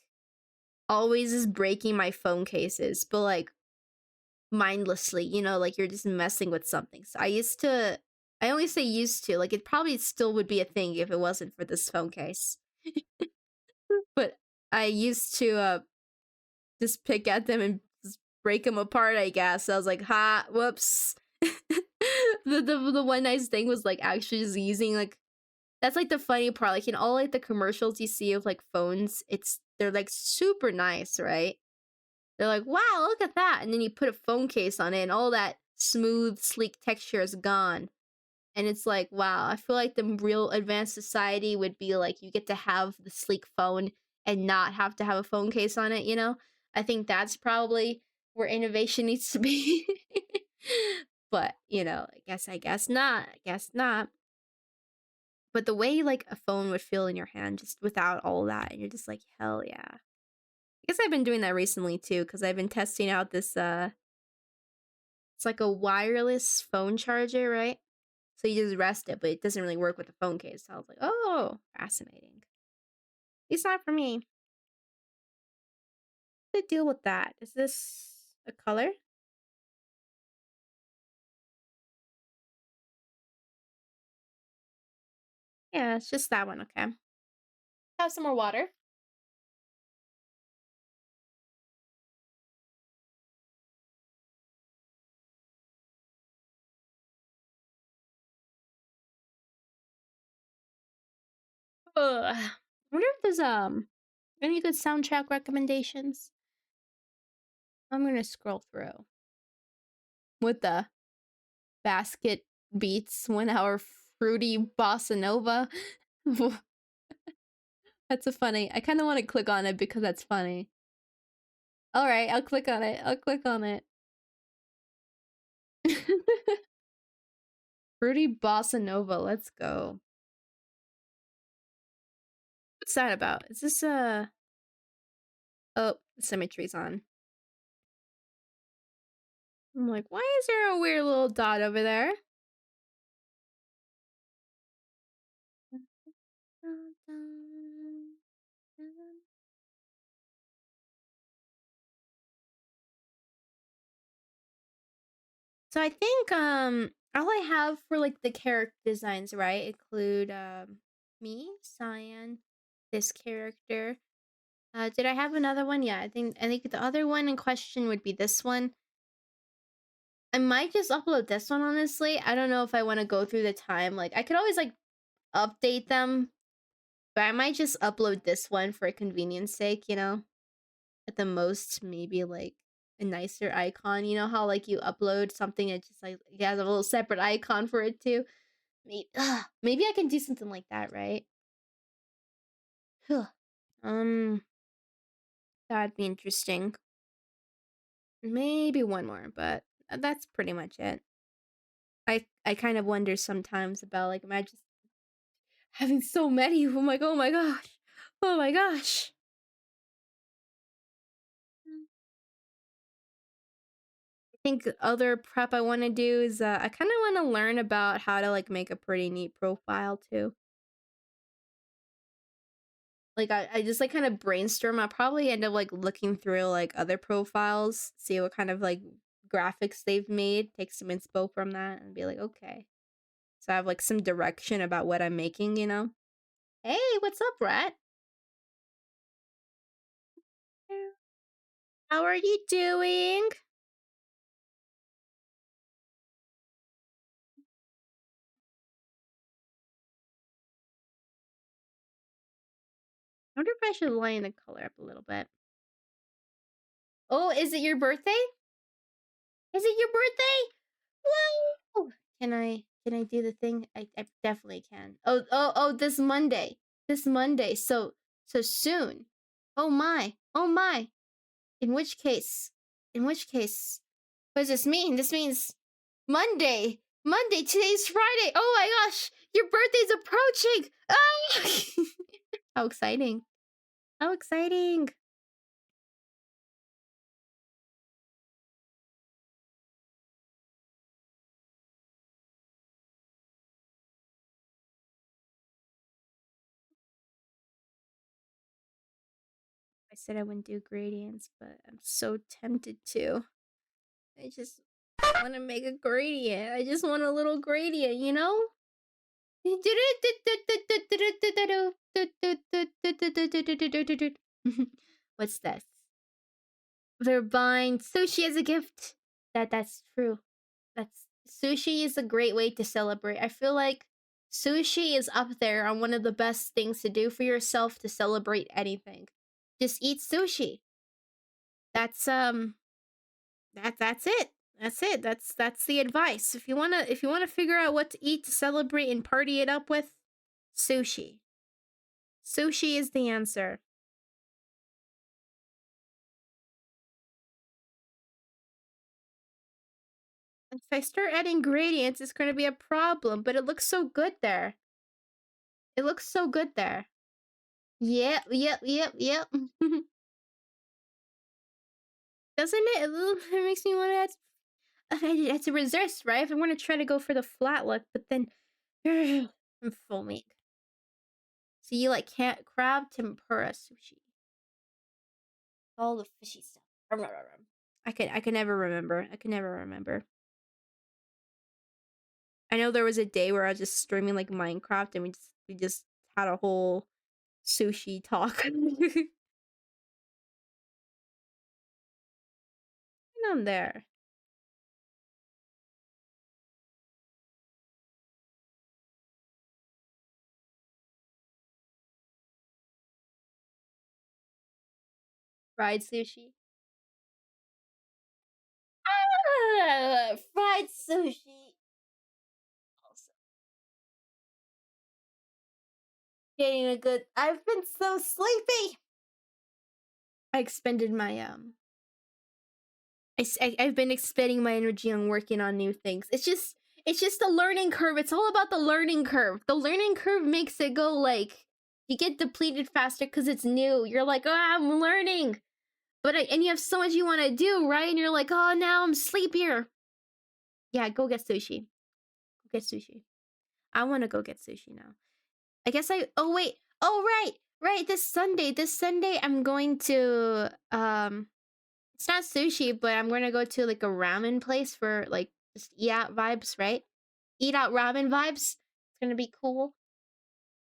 always just breaking my phone cases, but like mindlessly, you know, like you're just messing with something. So I only say used to, like it probably still would be a thing if it wasn't for this phone case. But I used to just pick at them and just break them apart, I guess. I was like, ha, whoops. The one nice thing was like actually just using like that's like the funny part. Like in all like the commercials you see of like phones, they're like super nice, right? They're like, wow, look at that. And then you put a phone case on it and all that smooth, sleek texture is gone. And it's like, wow, I feel like the real advanced society would be like you get to have the sleek phone and not have to have a phone case on it, you know? I think that's probably where innovation needs to be. But, you know, I guess not. I guess not. But the way like a phone would feel in your hand just without all that, and you're just like, hell yeah. I guess I've been doing that recently too, because I've been testing out this it's like a wireless phone charger, right? So you just rest it, but it doesn't really work with the phone case. So I was like, oh, fascinating. It's not for me. What's the deal with that? Is this a color? Yeah, it's just that one, okay. Have some more water. Ugh. I wonder if there's any good soundtrack recommendations. I'm gonna scroll through. With the basket beats 1 hour fruity bossa nova. That's a funny. I kind of want to click on it because that's funny. All right, I'll click on it. I'll click on it. Fruity bossa nova. Let's go. What's that about? Is this a? Oh, the symmetry's on. I'm like, why is there a weird little dot over there? So I think all I have for like the character designs, right, include me, Cyan, this character. Did I have another one? Yeah, I think the other one in question would be this one. I might just upload this one honestly. I don't know if I want to go through the time. Like I could always like update them, but I might just upload this one for convenience sake, you know? At the most, maybe like a nicer icon. You know how like you upload something and just like it has a little separate icon for it too? Maybe I can do something like that, right? Huh. Um, that'd be interesting. Maybe one more, but that's pretty much it. I kind of wonder sometimes about like imagine Having so many. I'm like, oh my gosh. Oh my gosh. I think the other prep I want to do is I kind of want to learn about how to like make a pretty neat profile too. Like I just like kind of brainstorm. I'll probably end up like looking through like other profiles, see what kind of like graphics they've made, take some inspo from that, and be like, okay. So I have like some direction about what I'm making, you know? Hey, what's up, Rat? How are you doing? I wonder if I should line the color up a little bit. Oh, is it your birthday? Is it your birthday? Whoa! Can I do the thing? I definitely can. Oh, this Monday. This Monday. So soon. Oh my. Oh my. In which case? In which case? What does this mean? This means Monday. Monday. Today's Friday. Oh my gosh. Your birthday's approaching. Ah! How exciting. How exciting. I said I wouldn't do gradients, but I'm so tempted to. I just want to make a gradient. I just want a little gradient, you know? What's this? They're buying sushi as a gift. That's true. That's sushi is a great way to celebrate. I feel like sushi is up there on one of the best things to do for yourself to celebrate anything. Just eat sushi. That's that's it. That's it. That's the advice. If you wanna figure out what to eat to celebrate and party it up with, sushi. Sushi is the answer. If I start adding gradients, it's gonna be a problem, but it looks so good there. It looks so good there. Yep. Doesn't it? It makes me want to add. It's a resist, right? If I want to try to go for the flat look, but then I'm foaming. So you like can't crab tempura sushi. All the fishy stuff. I can never remember. I can never remember. I know there was a day where I was just streaming like Minecraft and we just had a whole sushi talk. And I'm there. Fried sushi. Fried sushi. Also getting a good. I've been so sleepy. I expended my I've been expending my energy on working on new things. It's just the learning curve. It's all about the learning curve. The learning curve makes it go like you get depleted faster because it's new. You're like, oh, I'm learning, and you have so much you want to do, right? And you're like, oh, now I'm sleepier. Yeah, go get sushi. Go get sushi. I want to go get sushi now. I guess I. Oh wait. Oh right. This Sunday, I'm going to It's not sushi, but I'm gonna go to like a ramen place for like just eat out vibes, right? Eat out ramen vibes. It's gonna be cool.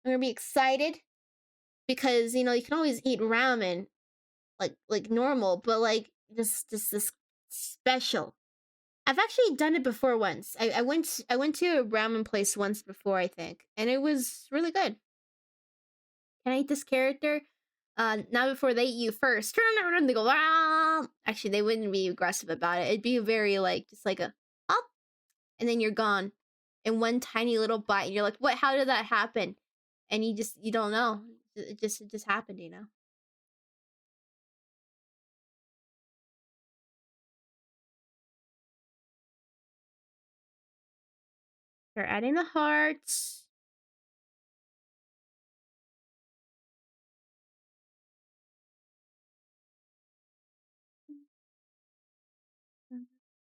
I'm gonna be excited because you can always eat ramen like normal, but like just this special. I've actually done it before once. I went to a ramen place once before, I think, and it was really good. Can I eat this character? Not before they eat you first. They go, ah. Actually, they wouldn't be aggressive about it. It'd be very like just like a up, and then you're gone in one tiny little bite. And you're like, what? How did that happen? And you don't know. It just happened, you know. They're adding the hearts.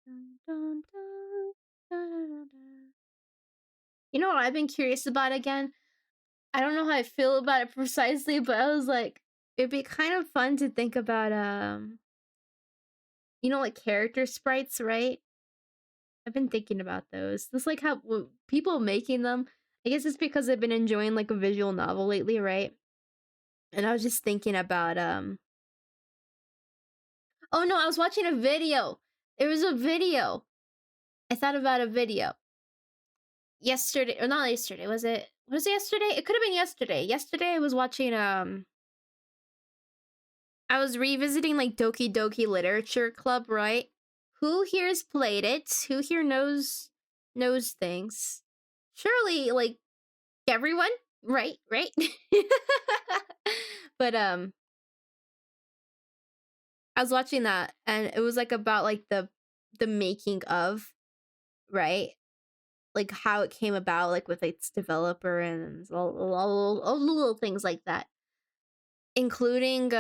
Dun, dun, dun, dun, dun, dun. You know what I've been curious about again? I don't know how I feel about it precisely, but I was like, it'd be kind of fun to think about, like character sprites, right? I've been thinking about those. It's like how people making them. I guess it's because I've been enjoying like a visual novel lately, right? And I was just thinking about oh no, I was watching a video. There was a video. I thought about a video yesterday, or not yesterday. Was it yesterday? It could have been yesterday. Yesterday I was watching I was revisiting like Doki Doki Literature Club, right? Who here's played it? Who here knows things? Surely like everyone, right? Right? But I was watching that and it was like about like the making of, right? Like how it came about like with its developer and all the little things like that. Including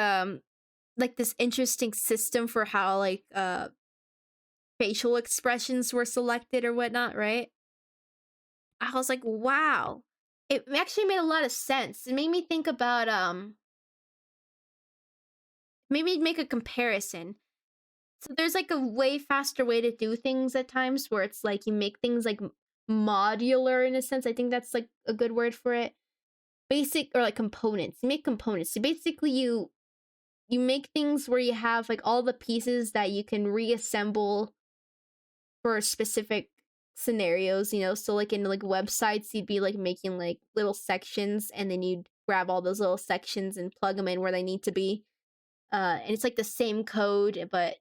like this interesting system for how like facial expressions were selected or whatnot, right? I was like, wow. It actually made a lot of sense. It made me think about made me make a comparison. So there's like a way faster way to do things at times where it's like you make things like modular in a sense. I think that's like a good word for it. Basic or like components. You make components. So basically you make things where you have like all the pieces that you can reassemble for specific scenarios, so like in like websites you'd be like making like little sections and then you'd grab all those little sections and plug them in where they need to be. And it's like the same code but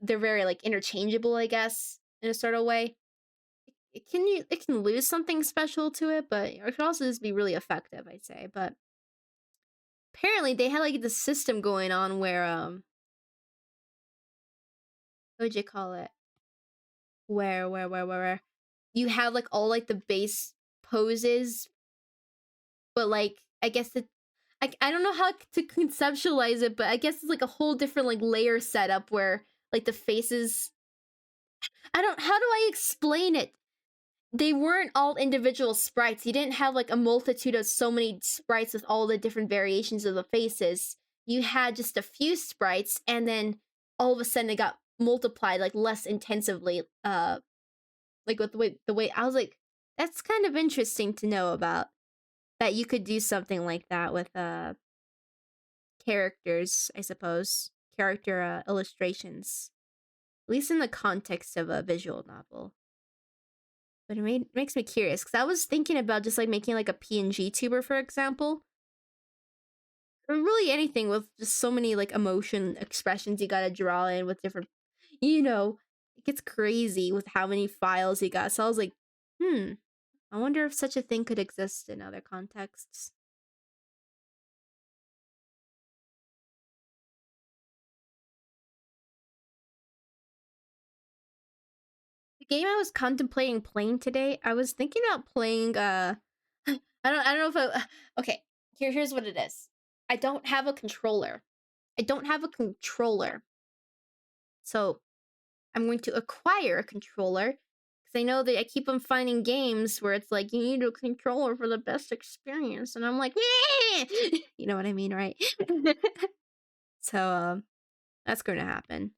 they're very like interchangeable, I guess, in a sort of way. It can lose something special to it, but it could also just be really effective, I'd say. But apparently they had like the system going on where what would you call it? Where you have like all like the base poses, but like I guess I don't know how to conceptualize it, but I guess it's like a whole different like layer setup where like the faces. I don't. How do I explain it? They weren't all individual sprites. You didn't have like a multitude of so many sprites with all the different variations of the faces. You had just a few sprites, and then all of a sudden it got multiplied like less intensively. Like with the way I was like, that's kind of interesting to know about that you could do something like that with characters, I suppose, character illustrations, at least in the context of a visual novel. But makes me curious because I was thinking about just like making like a PNG tuber, for example, or really anything with just so many like emotion expressions you gotta draw in with different, it gets crazy with how many files you got. So I was like, I wonder if such a thing could exist in other contexts. The game I was contemplating playing today, I was thinking about playing I don't know if okay, here's what it is. I don't have a controller. I don't have a controller. So I'm going to acquire a controller because I know that I keep on finding games where it's like you need a controller for the best experience, and I'm like, you know what I mean, right? So that's going to happen.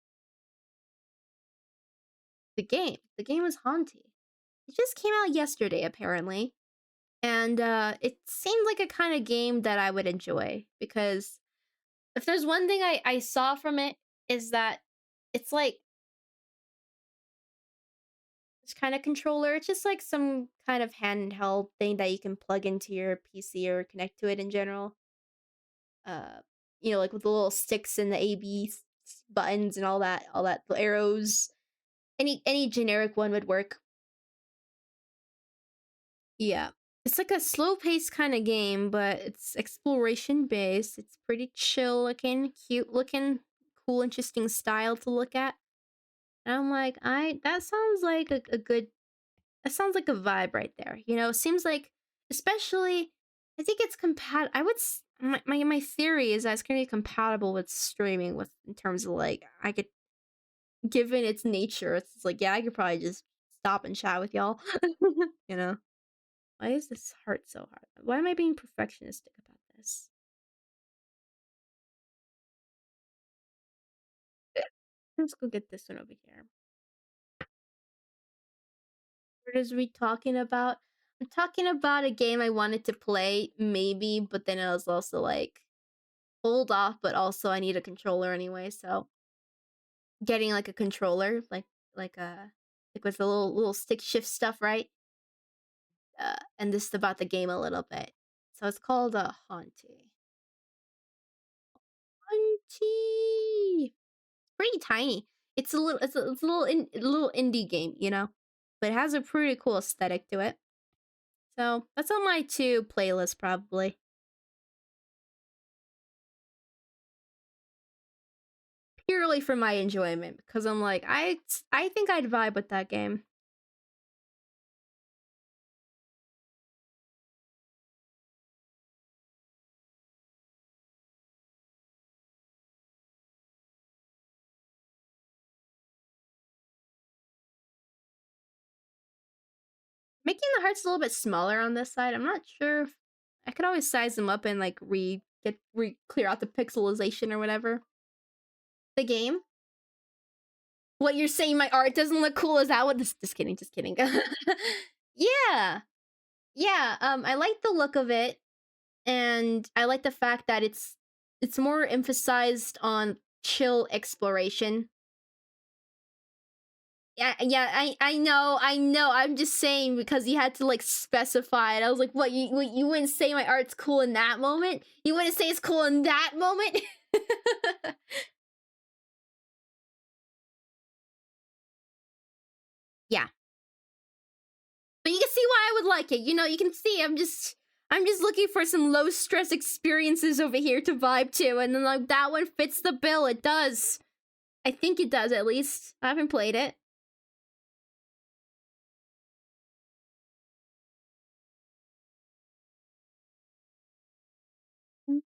The game was Haunty. It just came out yesterday, apparently, and it seemed like a kind of game that I would enjoy because if there's one thing I saw from it is that it's like this kind of controller. It's just like some kind of handheld thing that you can plug into your PC or connect to it in general. Uh, like with the little sticks and the buttons and all that, the arrows. Any generic one would work. Yeah. It's like a slow paced kind of game, but it's exploration based. It's pretty chill looking, cute looking, cool, interesting style to look at. And I'm like, that sounds like a good that sounds like a vibe right there. Seems like, especially, I think it's compatible. My theory is that it's gonna be compatible with streaming with in terms of like I could given its nature, it's like, yeah, I could probably just stop and chat with y'all. You know? Why is this heart so hard? Why am I being perfectionistic about this? Let's go get this one over here. What is we talking about? I'm talking about a game I wanted to play, maybe, but then I was also like, hold off, but also I need a controller anyway, so getting like a controller, like a like with the little stick shift stuff, right? And this is about the game a little bit. So it's called Haunty. Haunty. Pretty tiny. It's a little indie game, you know, but it has a pretty cool aesthetic to it. So that's on my two playlists probably. Purely for my enjoyment because I'm like I think I'd vibe with that game. Making the hearts a little bit smaller on this side. I'm not sure if I could always size them up and like clear out the pixelization or whatever. The game. What you're saying my art doesn't look cool, is that what this just kidding, just kidding. Yeah. Yeah, I like the look of it, and I like the fact that it's more emphasized on chill exploration. Yeah, I know. I'm just saying because you had to like specify it. I was like, what you wouldn't say my art's cool in that moment? You wouldn't say it's cool in that moment? Yeah. But you can see why I would like it. You know, you can see I'm just looking for some low stress experiences over here to vibe to, and then like that one fits the bill. It does. I think it does at least. I haven't played it. Mm.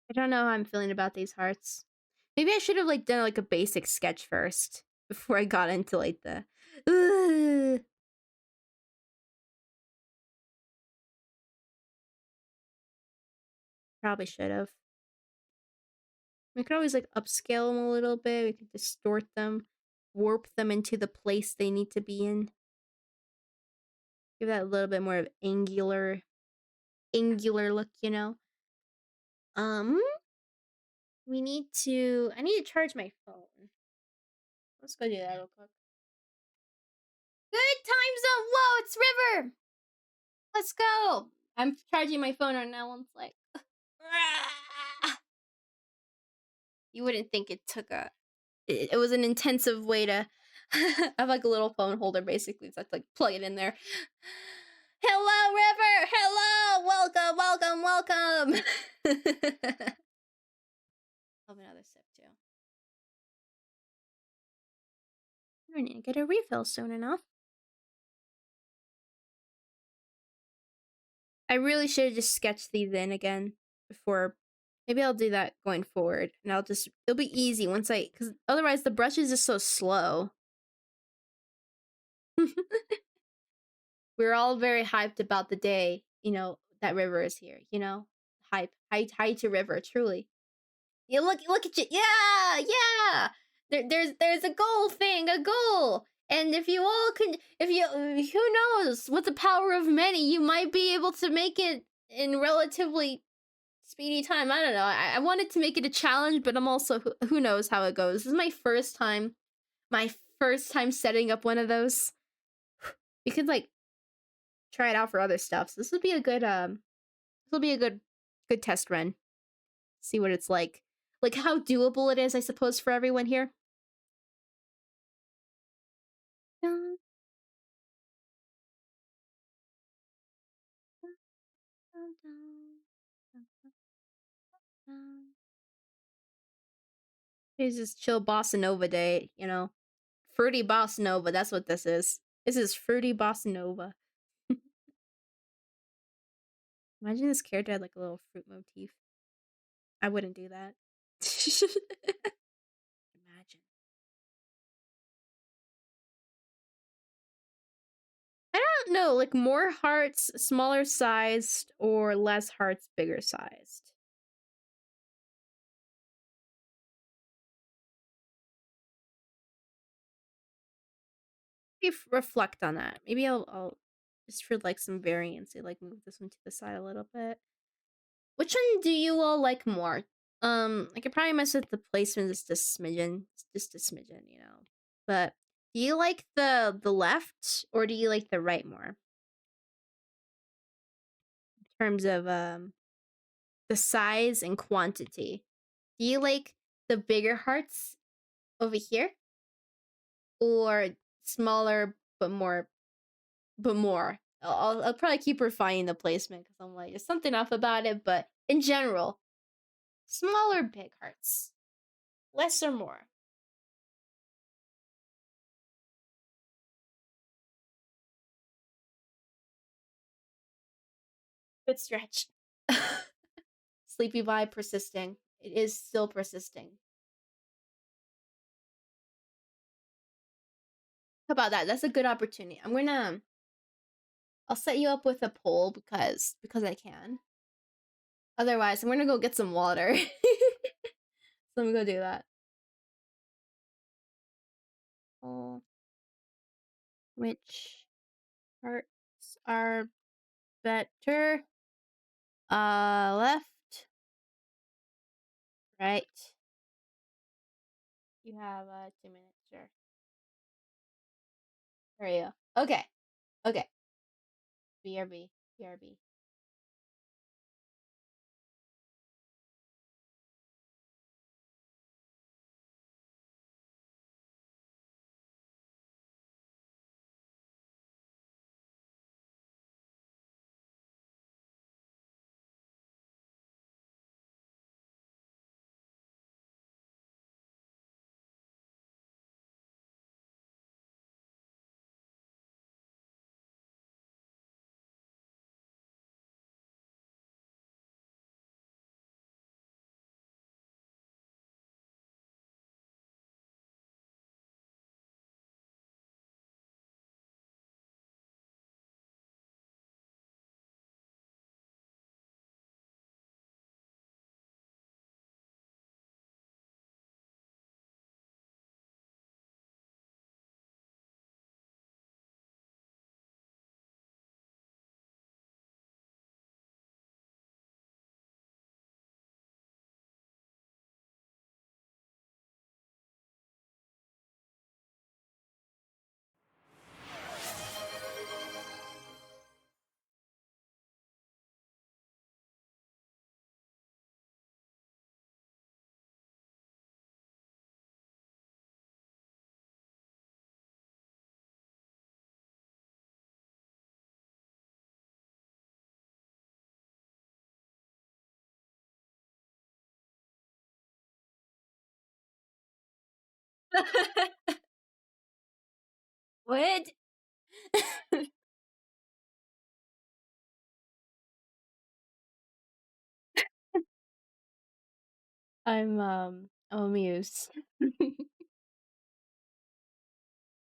I don't know how I'm feeling about these hearts. Maybe I should have like done like a basic sketch first before I got into like the. Ugh. Probably should have. We could always like upscale them a little bit. We could distort them, warp them into the place they need to be in. Give that a little bit more of angular look, you know. Um, I need to charge my phone. Let's go do that real quick. Good time zone. Whoa, it's River. Let's go. I'm charging my phone right now. It's like, you wouldn't think it took it was an intensive way to I have like a little phone holder basically, so I have to like plug it in there. Hello, River. Hello. Welcome. Have another sip too. I need to get a refill soon enough. I really should have just sketched these in again before. Maybe I'll do that going forward, and it'll be easy once because otherwise the brush is just so slow. We're all very hyped about the day, you know, that River is here, you know? Hi to River, truly. Yeah, look at you. Yeah, yeah. There's a goal thing, a goal. And if you all can, if you, who knows, with the power of many, you might be able to make it in relatively speedy time. I don't know. I wanted to make it a challenge, but I'm also, who knows how it goes. This is my first time setting up one of those. You could like try it out for other stuff. So this would be a good, this will be a good test run. See what it's like how doable it is, I suppose, for everyone here. It's just chill bossa nova day, you know. Fruity bossa nova, that's what this is. This is fruity bossa nova. Imagine this character had like a little fruit motif. I wouldn't do that. Imagine. I don't know, like more hearts, smaller sized, or less hearts, bigger sized. Maybe reflect on that. Maybe I'll just for like some variance, like move this one to the side a little bit. Which one do you all like more? I could probably mess with the placement just a smidgen, just a smidgen, you know. But do you like the left or do you like the right more in terms of the size and quantity? Do you like the bigger hearts over here or smaller but more? I'll probably keep refining the placement because I'm like, there's something off about it, but in general, smaller big hearts, less or more. Good stretch. Sleepy vibe persisting. It is still persisting. How about that? That's a good opportunity. I'll set you up with a poll because I can. Otherwise, I'm gonna go get some water. So let me go do that. Oh, which parts are better? Left, right. You have 2 minutes, sure. There you go. Okay. Okay. BRB. BRB. What? I'm amused.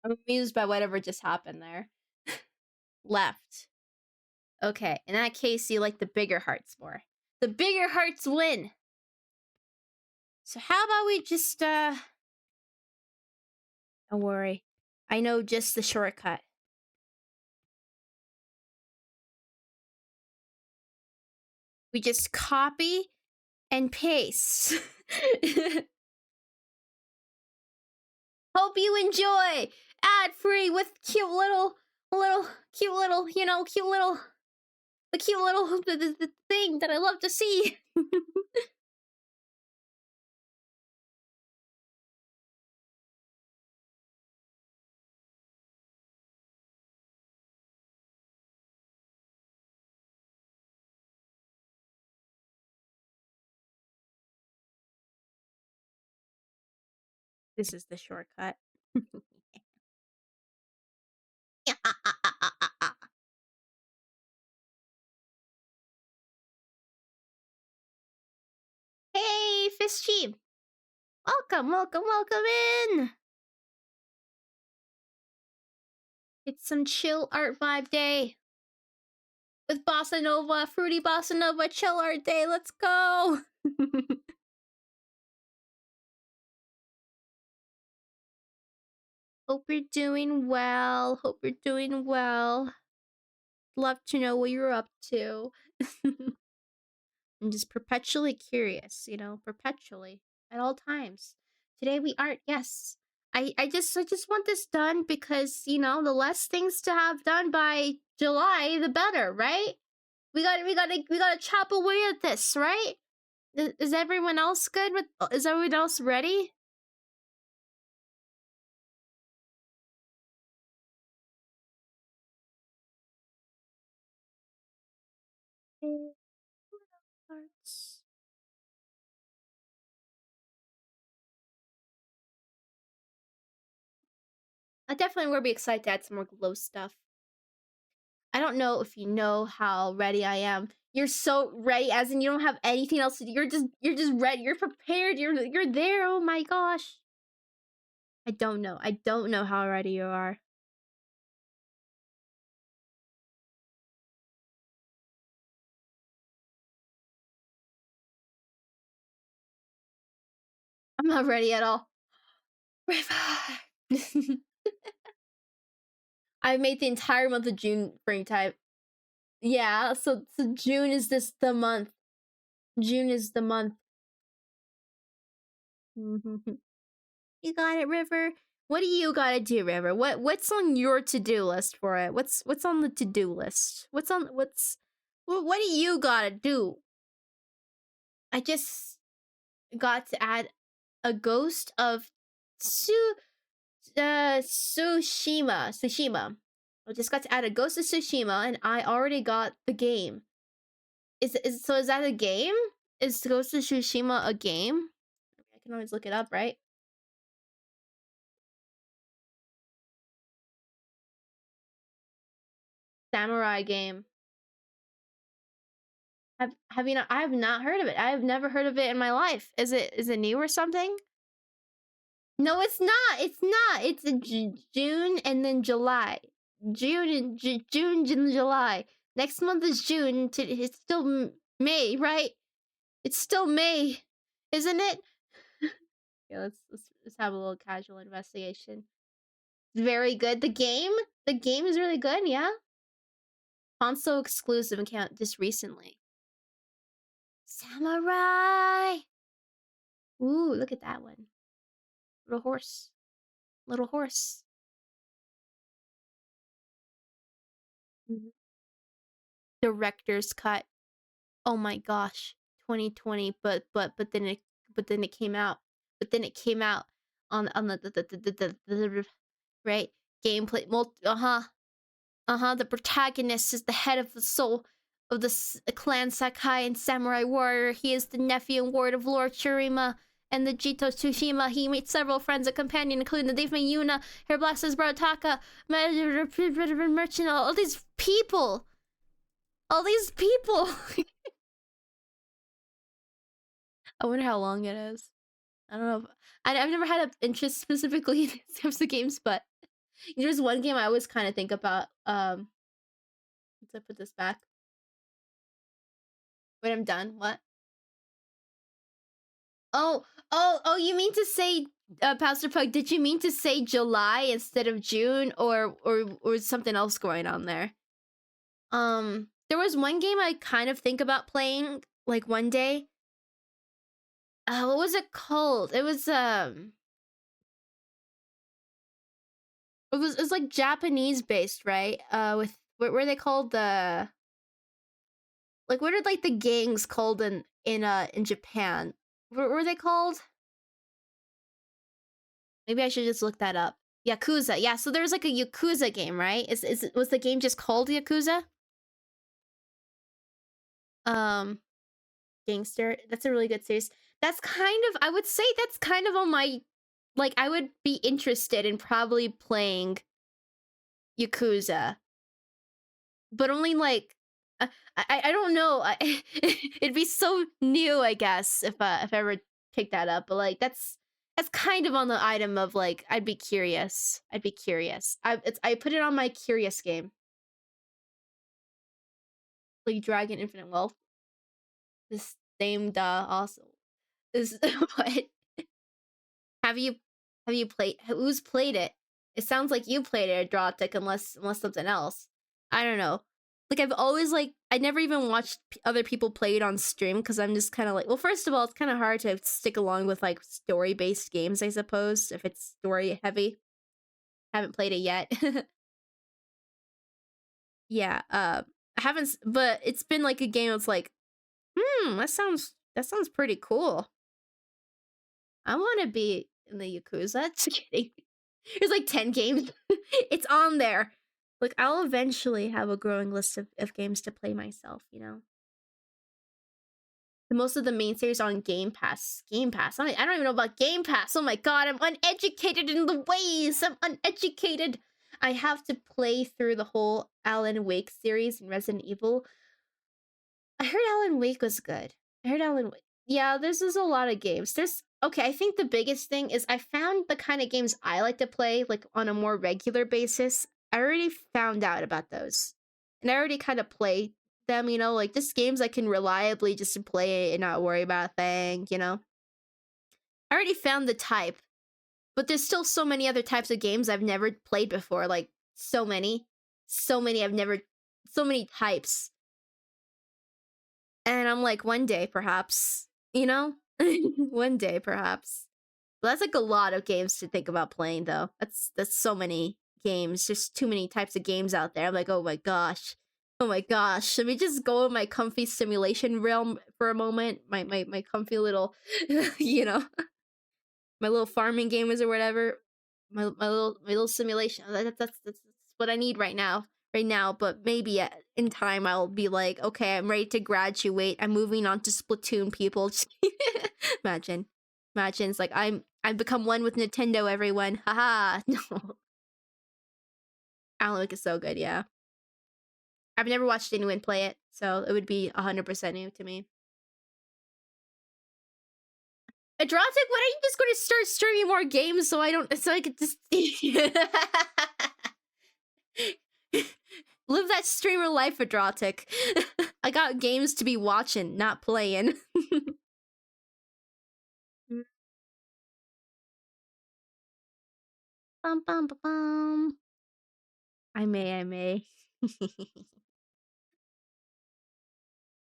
I'm amused by whatever just happened there. Left. Okay, in that case, you like the bigger hearts more. The bigger hearts win. So how about we just don't worry. I know just the shortcut. We just copy and paste. Hope you enjoy ad free with cute little, you know, the cute little the thing that I love to see. This is the shortcut. Fishy. Welcome, welcome, welcome in. It's some chill art vibe day. With Bossa Nova, fruity Bossa Nova, chill art day. Let's go. Hope you're doing well. Hope you're doing well. Love to know what you're up to. I'm just perpetually curious, you know, perpetually at all times. Today we art, yes. I just want this done because, you know, the less things to have done by July, the better, right? We gotta chop away at this, right? Is everyone else good with? Is everyone else ready? Hearts. I definitely will be excited to add some more glow stuff. I don't know if you know how ready I am. You're so ready, as in you don't have anything else to do. You're just ready. You're prepared. You're there. Oh my gosh. I don't know. I don't know how ready you are. I'm not ready at all. I made the entire month of June frame type. Yeah, so June is the month. June is the month. You got it, River. What do you gotta do, River? What's on your to-do list for it? What's on the to-do list? What do you gotta do? I just got to add a ghost of Tsushima. I just got to add a ghost of Tsushima, and I already got the game. Is that a game? Is Ghost of Tsushima a game? I can always look it up, right? Samurai game. Have you not? I have not heard of it. I have never heard of it in my life. Is it new or something? No, it's not. It's not. It's a June and then July. June and July. Next month is June. It's still May, right? It's still May, isn't it? Yeah, let's have a little casual investigation. Very good. The game is really good. Yeah, console exclusive and came out just recently. Samurai. Ooh, look at that one. Little horse. Little horse. Mhm. Director's cut. Oh my gosh. 2020, but then it came out. But then it came out on the right gameplay. The protagonist is the head of the soul of the clan Sakai and samurai warrior. He is the nephew and ward of Lord Shurima and the Jito Tsushima. He meets several friends and companions, including the Deifman Yuna, her blasters Barataka, merchant, all these people. All these people. I wonder how long it is. I don't know. I've never had an interest specifically in these types of games, but there's one game I always kind of think about. Once I put this back. When I'm done, what? Oh, you mean to say, Pastor Pug, did you mean to say July instead of June, or something else going on there? There was one game I kind of think about playing, like, one day. What was it called? It was like Japanese based, right? With what were they called? What are like the gangs called in Japan? What were they called? Maybe I should just look that up. Yakuza. Yeah, so there's like a Yakuza game, right? Was the game just called Yakuza? Um, Gangster. That's a really good series. That's kind of, I would say that's kind of on my, like, I would be interested in probably playing Yakuza, but only like, I don't know. It'd be so new, I guess, if I ever pick that up, but like that's kind of on the item of like I'd be curious. I'd be curious. I put it on my curious game. Like Dragon Infinite Wealth. This named also is what have you played who's played it? It sounds like you played it, Adrotic, unless something else. I don't know. Like I've always like I never even watched other people play it on stream because I'm just kind of like, well, first of all, it's kind of hard to stick along with like story-based games, I suppose, if it's story heavy. Haven't played it yet. Yeah, I haven't, but it's been like a game that's like, that sounds pretty cool. I want to be in the Yakuza. Just kidding. There's like 10 games. It's on there. Like, I'll eventually have a growing list of games to play myself, you know? Most of the main series on Game Pass. Game Pass. I don't even know about Game Pass. Oh my god, I'm uneducated in the ways. I'm uneducated. I have to play through the whole Alan Wake series in Resident Evil. I heard Alan Wake was good. I heard Alan Wake. Yeah, there's a lot of games. There's okay, I think the biggest thing is I found the kind of games I like to play like on a more regular basis. I already found out about those. And I already kind of play them, you know, like just games I can reliably just play and not worry about a thing, you know. I already found the type, but there's still so many other types of games I've never played before, like so many. So many I've never so many types. And I'm like, one day, perhaps, you know? One day, perhaps. But that's like a lot of games to think about playing, though. That's so many games. There's too many types of games out there. I'm like, oh my gosh. Oh my gosh. Let me just go in my comfy simulation realm for a moment. My comfy little, you know, my little farming gamers or whatever. My little simulation. That's what I need right now. Right now, but maybe in time I'll be like, okay, I'm ready to graduate. I'm moving on to Splatoon, people. Imagine, imagine it's like I've become one with Nintendo. Everyone, haha. No, Alan Wake is so good. Yeah, I've never watched anyone play it, so it would be 100% new to me. Adrotic, why are you just going to start streaming more games so I could just live that streamer life, Adrotic. I got games to be watching, not playing. Bum, bum, bum, bum. I may, I may.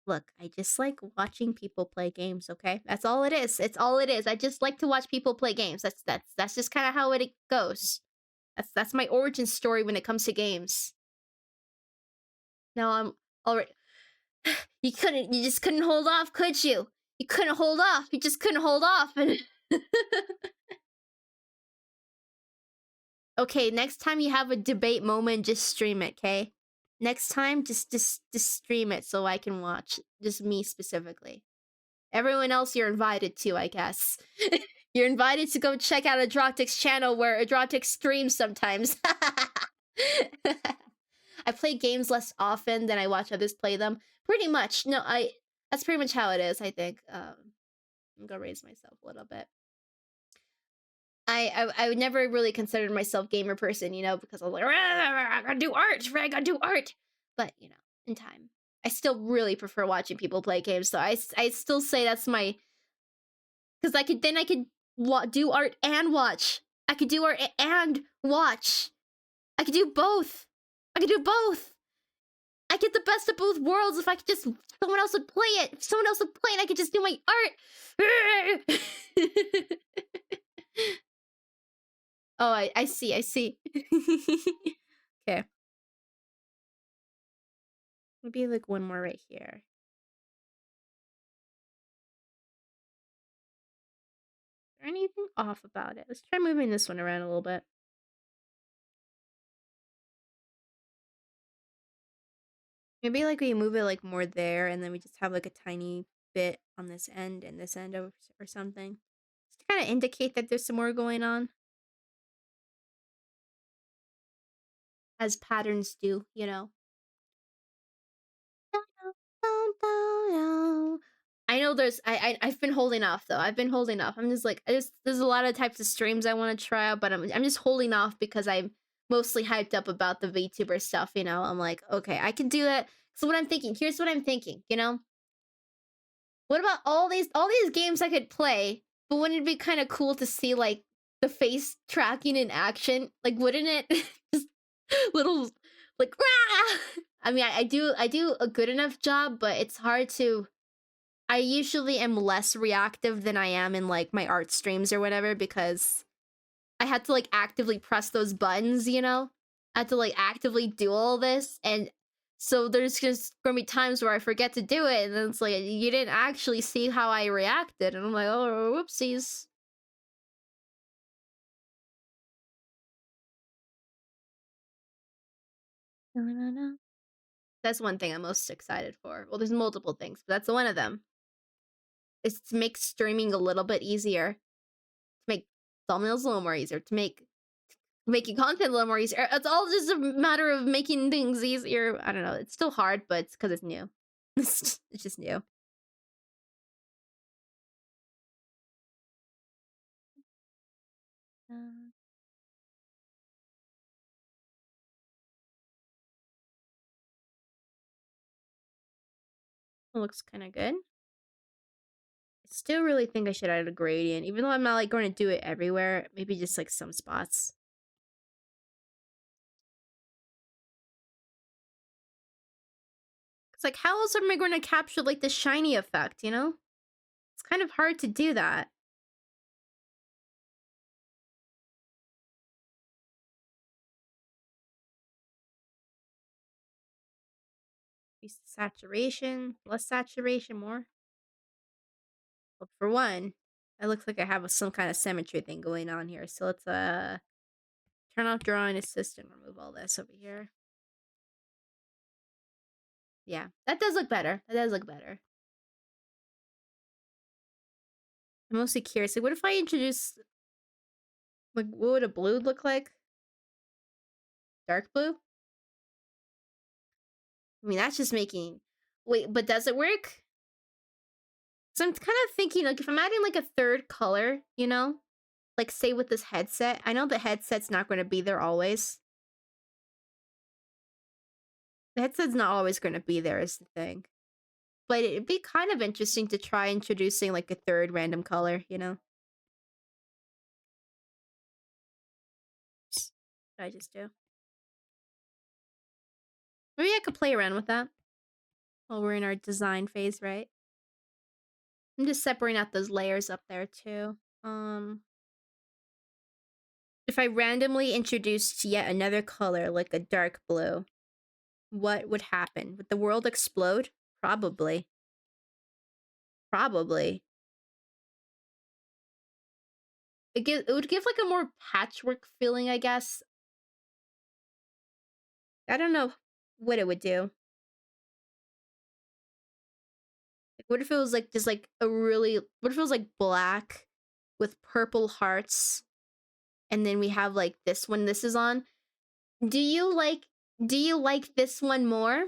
Look, I just like watching people play games, okay? That's all it is. It's all it is. I just like to watch people play games. That's just kind of how it goes. That's my origin story when it comes to games. Now I'm already you just couldn't hold off, could you? You couldn't hold off. You just couldn't hold off. Okay, next time you have a debate moment, just stream it, okay? Next time, just stream it so I can watch. Just me specifically. Everyone else you're invited to, I guess. You're invited to go check out Adrotic's channel where Adrotic streams sometimes. I play games less often than I watch others play them. Pretty much. No, that's pretty much how it is, I think. I'm gonna raise myself a little bit. I would never really considered myself gamer person, you know, because I was like, I gotta do art, I gotta do art. But you know, in time, I still really prefer watching people play games. So I still say that's my because I could do art and watch. I could do art and watch. I could do both. I could do both. I get the best of both worlds if I could just someone else would play it. If someone else would play it, I could just do my art. Oh, I see, I see. Okay. Maybe like one more right here. Is there anything off about it? Let's try moving this one around a little bit. Maybe like we move it like more there and then we just have like a tiny bit on this end and this end or something. Just to kind of indicate that there's some more going on. As patterns do, you know. I know I've been holding off though. I've been holding off. I'm just like there's a lot of types of streams I want to try out, but I'm just holding off because I'm mostly hyped up about the VTuber stuff. I'm like, okay, I can do that. So what I'm thinking, here's what I'm thinking. What about all these games I could play? But wouldn't it be kind of cool to see like the face tracking in action? Like, wouldn't it just little like rah! I mean, I do a good enough job, but it's hard to. I usually am less reactive than I am in like my art streams or whatever because I had to like actively press those buttons. I had to like actively do all this, and so there's just gonna be times where I forget to do it, and then it's like you didn't actually see how I reacted, and I'm like, oh, whoopsies. Na-na-na. That's one thing I'm most excited for. Well, there's multiple things, but that's one of them. Is to make streaming a little bit easier, to make thumbnails a little more easier, to making content a little more easier. It's all just a matter of making things easier. I don't know. It's still hard, but it's because it's new. It's just new. Uh, it looks kind of good. I still really think I should add a gradient, even though I'm not like going to do it everywhere. Maybe just like some spots. It's like, how else am I going to capture like the shiny effect? It's kind of hard to do that. Increase the saturation, less saturation, more. Well, for one, it looks like I have some kind of symmetry thing going on here. So let's turn off drawing assist and remove all this over here. Yeah, that does look better. That does look better. I'm mostly curious. Like, what if I introduce, like, what would a blue look like? Dark blue? I mean, that's just making. Wait, but does it work? So I'm kind of thinking, like, if I'm adding like a third color, like say with this headset. I know the headset's not going to be there always. The headset's not always going to be there, is the thing. But it'd be kind of interesting to try introducing like a third random color. What did I just do? Maybe I could play around with that while we're in our design phase, right? I'm just separating out those layers up there too. If I randomly introduced yet another color, like a dark blue, what would happen? Would the world explode? Probably. Probably. It would give like a more patchwork feeling, I guess. I don't know what it would do. Like, what if it was like just like a really what if it was like black with purple hearts, and then we have like this one this is on? Do you like do you like this one more?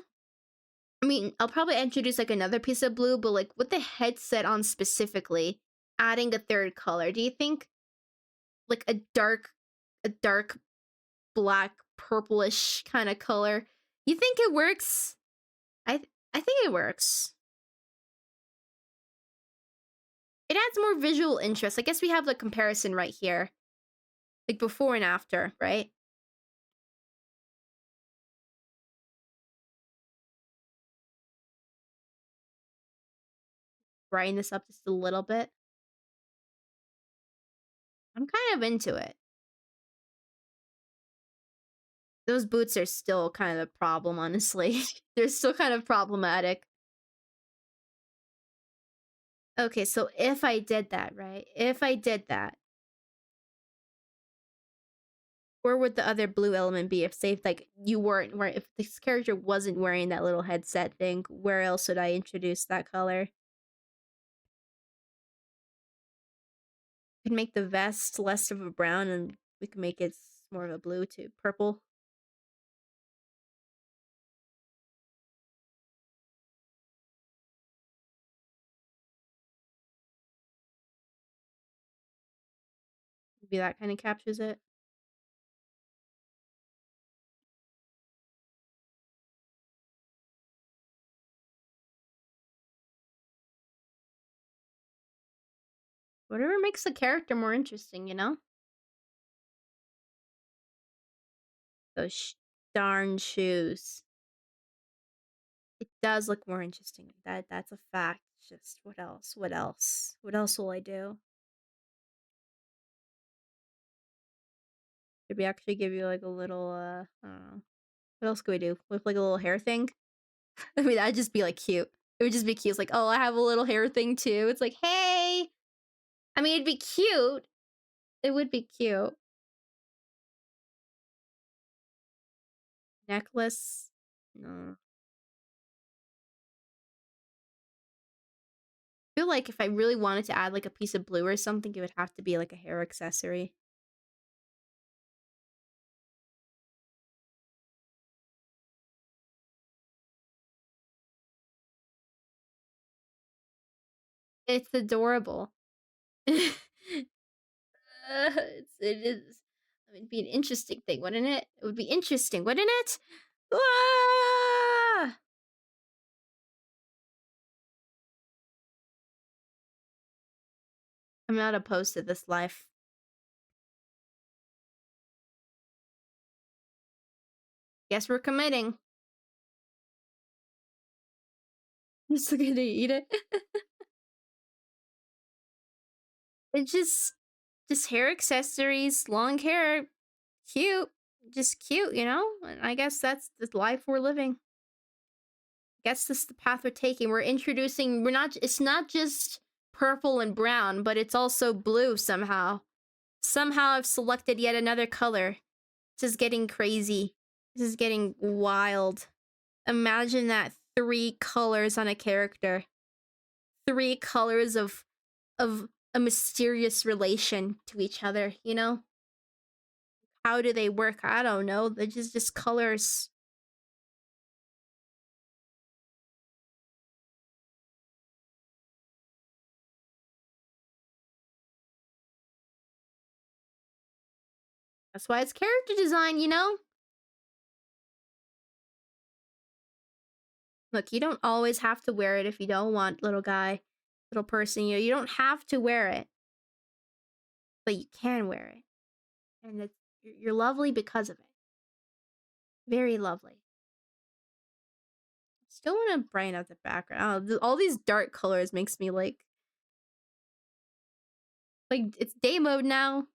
I mean, I'll probably introduce like another piece of blue, but like with the headset on specifically, adding a third color, do you think like a dark black purplish kind of color? You think it works? I think it works. It adds more visual interest. I guess we have the comparison right here. Like before and after, right? Brighten this up just a little bit. I'm kind of into it. Those boots are still kind of a problem, honestly. They're still kind of problematic. Okay, so if I did that, right? If I did that, where would the other blue element be? If say like you weren't wearing, if this character wasn't wearing that little headset thing, where else would I introduce that color? Could make the vest less of a brown, and we can make it more of a blue to purple. Maybe that kind of captures it. Whatever makes the character more interesting, you know? Those darn shoes. It does look more interesting. That's a fact. Just what else? What else? What else will I do? Did we actually give you like a little I don't know. What else could we do? With like a little hair thing? I mean, that'd just be like cute. It would just be cute. It's like, oh, I have a little hair thing too. It's like, hey. I mean, it'd be cute. It would be cute. Necklace. No. I feel like if I really wanted to add like a piece of blue or something, it would have to be like a hair accessory. It's adorable. It is. I mean, it'd be an interesting thing, wouldn't it? It would be interesting, wouldn't it? Ah! I'm not opposed to this life. Guess we're committing. I'm still gonna eat it. It's just hair accessories, long hair, cute, just cute, you know. And I guess that's the life we're living. Guess this is the path we're taking. We're introducing. We're not. It's not just purple and brown, but it's also blue somehow. Somehow I've selected yet another color. This is getting crazy. This is getting wild. Imagine that 3 colors on a character. 3 colors of a mysterious relation to each other, you know? How do they work? I don't know. They're just colors. That's why it's character design, you know? Look, you don't always have to wear it if you don't want, little guy, little person. You don't have to wear it, but you can wear it. And you're lovely because of it. Very lovely. Still want to brighten up the background. I don't know, all these dark colors makes me like it's day mode now.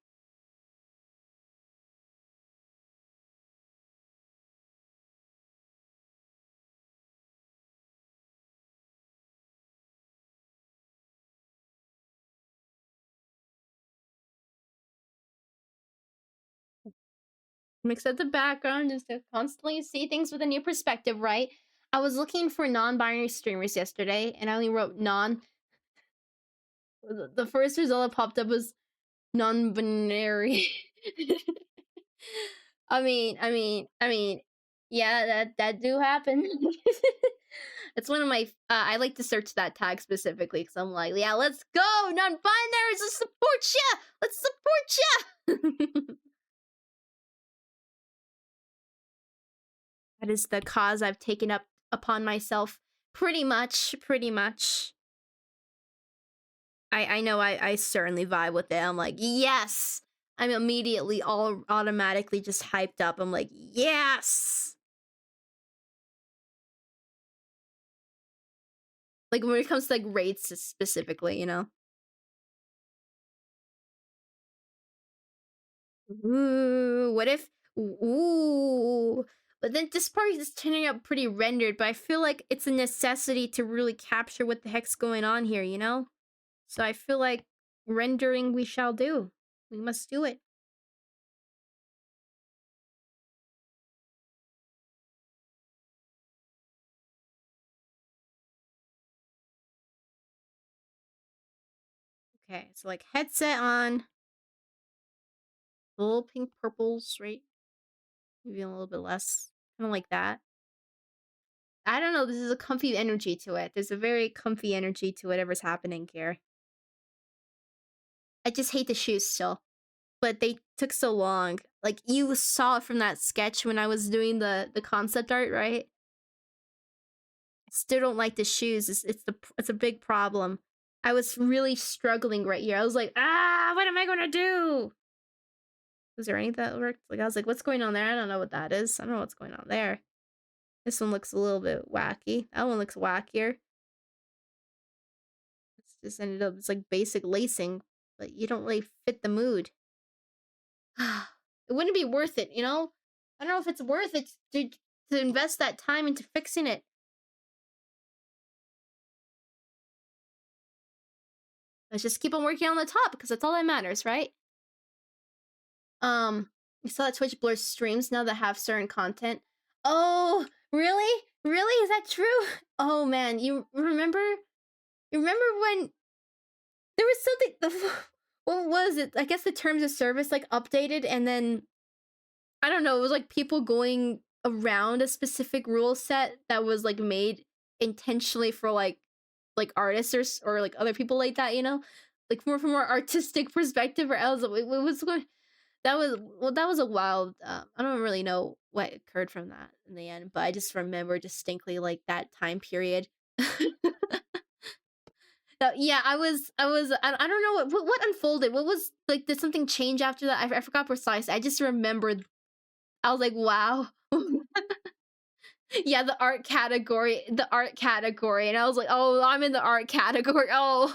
Mix up the background just to constantly see things with a new perspective, right? I was looking for non-binary streamers yesterday, and I only wrote non. The first result that popped up was non-binary. I mean, yeah, that do happen. It's one of my. I like to search that tag specifically because I'm like, yeah, let's go, non-binaries, let's support ya, let's support ya. That is the cause I've taken up upon myself. Pretty much, pretty much. I know I certainly vibe with it. I'm like, yes. I'm immediately all automatically just hyped up. I'm like, yes. Like when it comes to like rates specifically, you know. Ooh, what if ooh. But then this part is turning out pretty rendered, but I feel like it's a necessity to really capture what the heck's going on here, you know? So I feel like rendering we shall do. We must do it. Okay, so like headset on, little pink purples, right? Maybe a little bit less. Kind of like that. I don't know. This is a comfy energy to it. There's a very comfy energy to whatever's happening here. I just hate the shoes still. but they took so long. Like, you saw it from that sketch when I was doing the concept art, right? I still don't like the shoes. It's a big problem. I was really struggling right here. I was like, "Ah, what am I gonna do?" Was there any that worked? Like, I was like, "What's going on there? I don't know what that is. I don't know what's going on there." This one looks a little bit wacky. That one looks wackier. It's just ended up it's like basic lacing, but you don't really fit the mood. It wouldn't be worth it, you know? I don't know if it's worth it to invest that time into fixing it. Let's just keep on working on the top because that's all that matters, right? You saw that Twitch blurs streams now that have certain content. Oh, really? Really? Is that true? Oh man, you remember? You remember when there was something? What was it? I guess the terms of service like updated, and then I don't know. It was like people going around a specific rule set that was like made intentionally for like artists or like other people like that. You know, like more from a more artistic perspective. Or else what was going that was well, that was a wild. I don't really know what occurred from that in the end, but I just remember distinctly like that time period. Yeah, I don't know what unfolded. What was like? Did something change after that? I forgot precisely. I just remembered. I was like, wow. Yeah, the art category, and I was like, oh, I'm in the art category. Oh,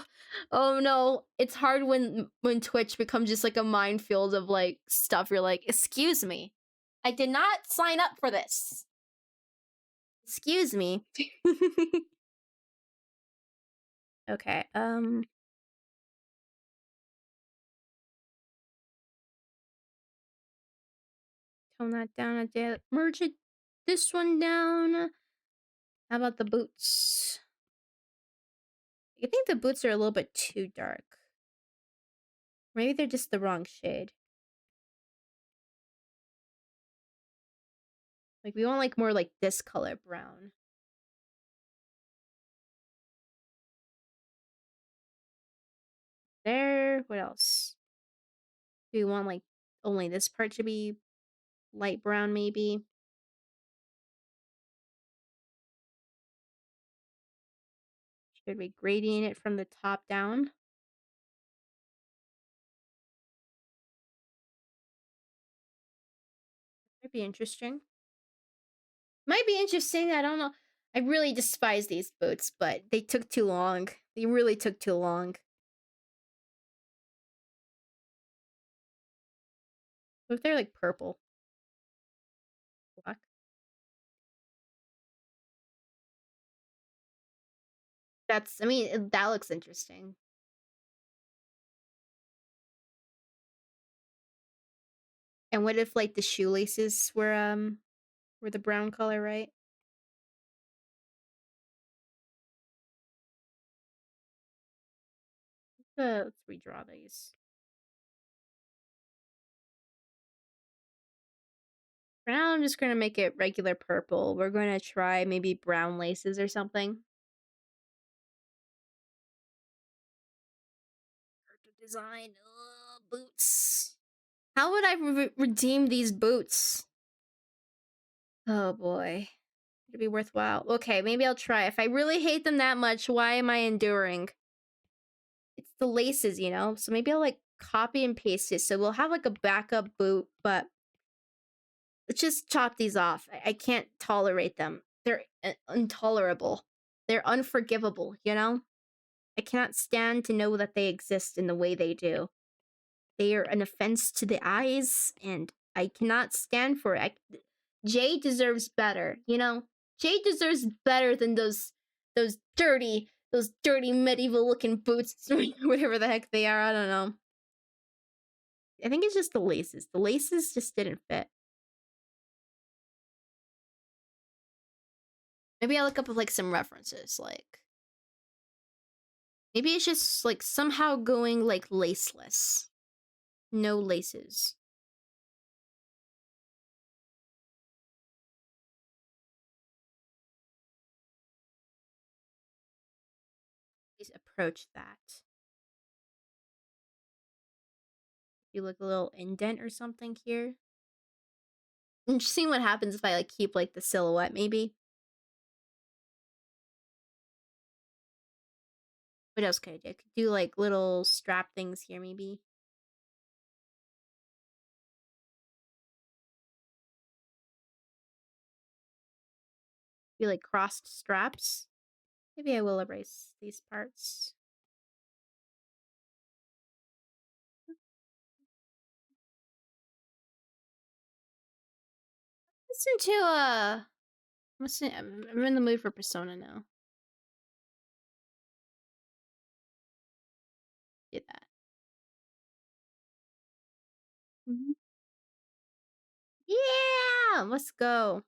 oh no, it's hard when Twitch becomes just like a minefield of like stuff. You're like, excuse me, I did not sign up for this. Excuse me. Okay, tone that down a bit. Merge it, this one down. How about the boots? I think the boots are a little bit too dark. Maybe they're just the wrong shade. Like we want like more like this color brown. There. What else? Do we want like only this part to be light brown maybe? Should we gradient it from the top down? Might be interesting. Might be interesting. I don't know. I really despise these boots, but they took too long. They really took too long. What if they're like purple? Black? I mean, that looks interesting. And what if like the shoelaces were the brown color, right? Let's redraw these. For now, I'm just gonna make it regular purple. We're gonna try maybe brown laces or something. Design boots. How would I redeem these boots? Oh boy. It'd be worthwhile. Okay, maybe I'll try. If I really hate them that much, why am I enduring? It's the laces, you know? So maybe I'll like copy and paste it. So we'll have like a backup boot, but let's just chop these off. I can't tolerate them. They're intolerable. They're unforgivable, you know? I cannot stand to know that they exist in the way they do. They are an offense to the eyes, and I cannot stand for it. Jay deserves better, you know? Jay deserves better than those dirty medieval looking boots, whatever the heck they are. I don't know. I think it's just the laces. The laces just didn't fit. Maybe I'll look up like some references, like maybe it's just like somehow going like laceless. No laces. Please approach that. do like a little indent or something here. And just seeing what happens if I like keep like the silhouette maybe. What else could I do? I could do like little strap things here maybe. Be like crossed straps. Maybe I will erase these parts. Listen to I'm in the mood for Persona now. Do that. Mhm. Yeah, let's go.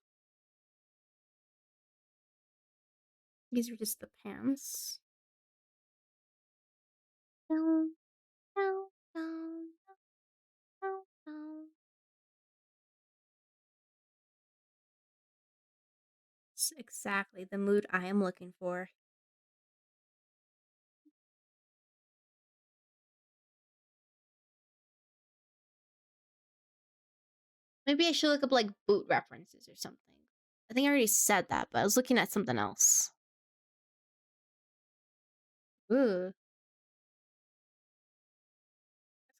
These are just the pants. Dun, dun, dun, dun, dun. It's exactly the mood I am looking for. Maybe I should look up like boot references or something. I think I already said that, but I was looking at something else. Ooh, that's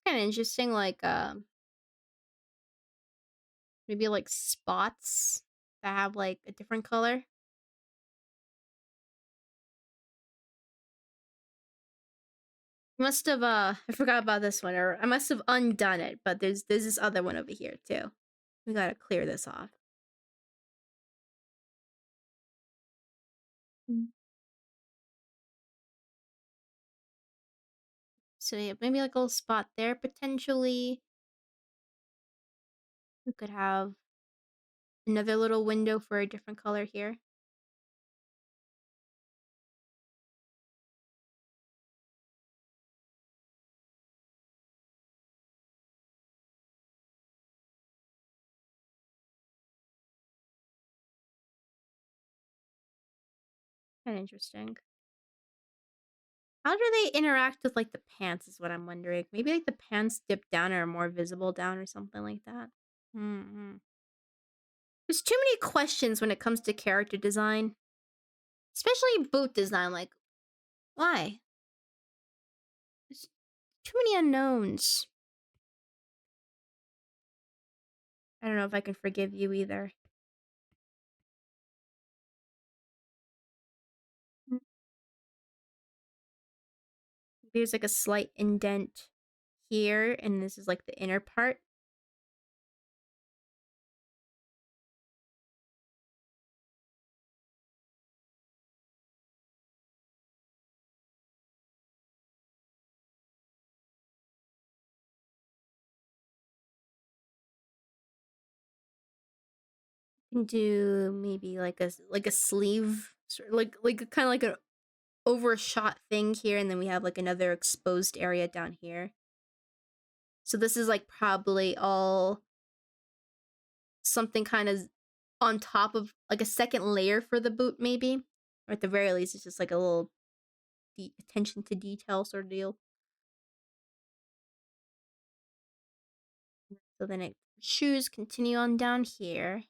kind of interesting. Like, maybe like spots that have like a different color. Must have I forgot about this one, or I must have undone it, but there's this other one over here too. We gotta clear this off. Mm. So yeah, maybe like a little spot there potentially. We could have another little window for a different color here. Kind of interesting. How do they interact with like the pants is what I'm wondering. Maybe like the pants dip down or are more visible down or something like that. Mm-hmm. There's too many questions when it comes to character design, especially boot design. Like, why? There's too many unknowns. I don't know if I can forgive you either. Mm. There's like a slight indent here, and this is like the inner part. Can do maybe like a sleeve, like kind of like an overshot thing here, and then we have like another exposed area down here. So this is like probably all something kind of on top of like a second layer for the boot, maybe, or at the very least, it's just like a little attention to detail sort of deal. So then it shoes continue on down here.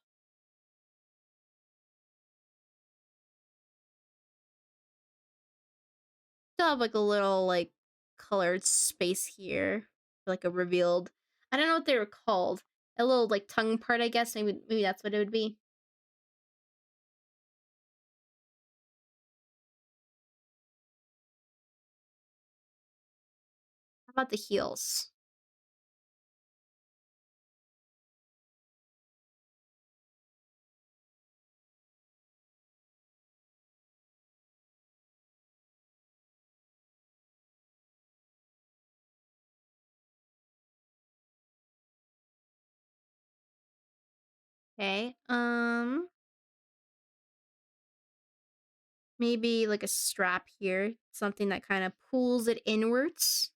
Still have like a little like colored space here, like a revealed. I don't know what they were called. A little like tongue part, I guess. Maybe that's what it would be. How about the heels? Okay. Maybe like a strap here, something that kind of pulls it inwards.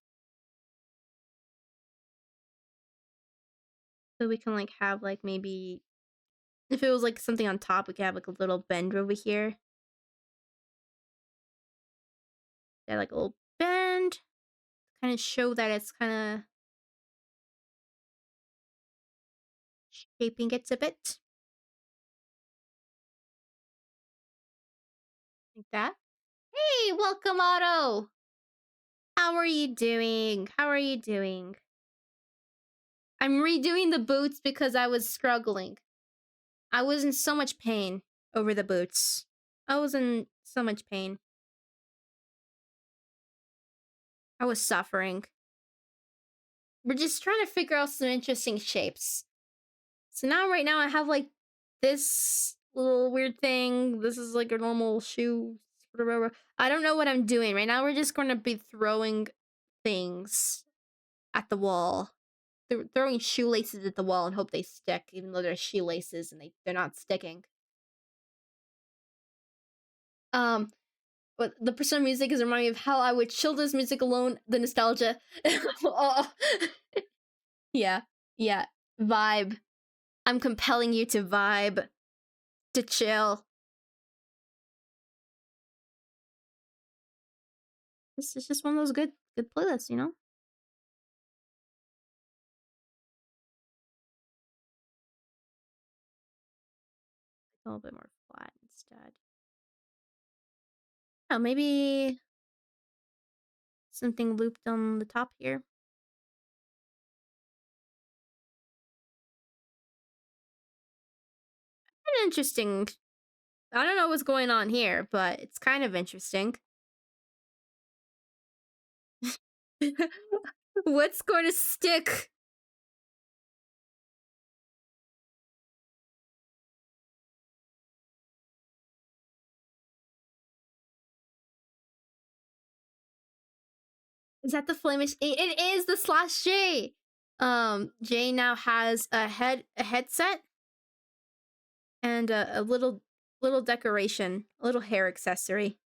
So we can like have like maybe if it was like something on top, we could have like a little bend over here. Yeah, like a little bend. Kind of show that it's kind of Shaping it a bit. Like that. Hey, welcome, Otto! How are you doing? How are you doing? I'm redoing the boots because I was struggling. I was in so much pain over the boots. I was in so much pain. I was suffering. We're just trying to figure out some interesting shapes. So now, right now, I have like this little weird thing. This is like a normal shoe. I don't know what I'm doing. Right now, we're just going to be throwing things at the wall. They're throwing shoelaces at the wall and hope they stick, even though they're shoelaces and they're not sticking. But the persona music is reminding me of how I would chill this music alone, the nostalgia. Oh. Yeah, yeah. Vibe. I'm compelling you to vibe, to chill. This is just one of those good playlists, you know? A little bit more flat instead. Oh, maybe something looped on the top here. Interesting. I don't know what's going on here, but it's kind of interesting. What's going to stick? Is that the Flemish? It is the slash J. Jay now has a headset and a little decoration, a little hair accessory.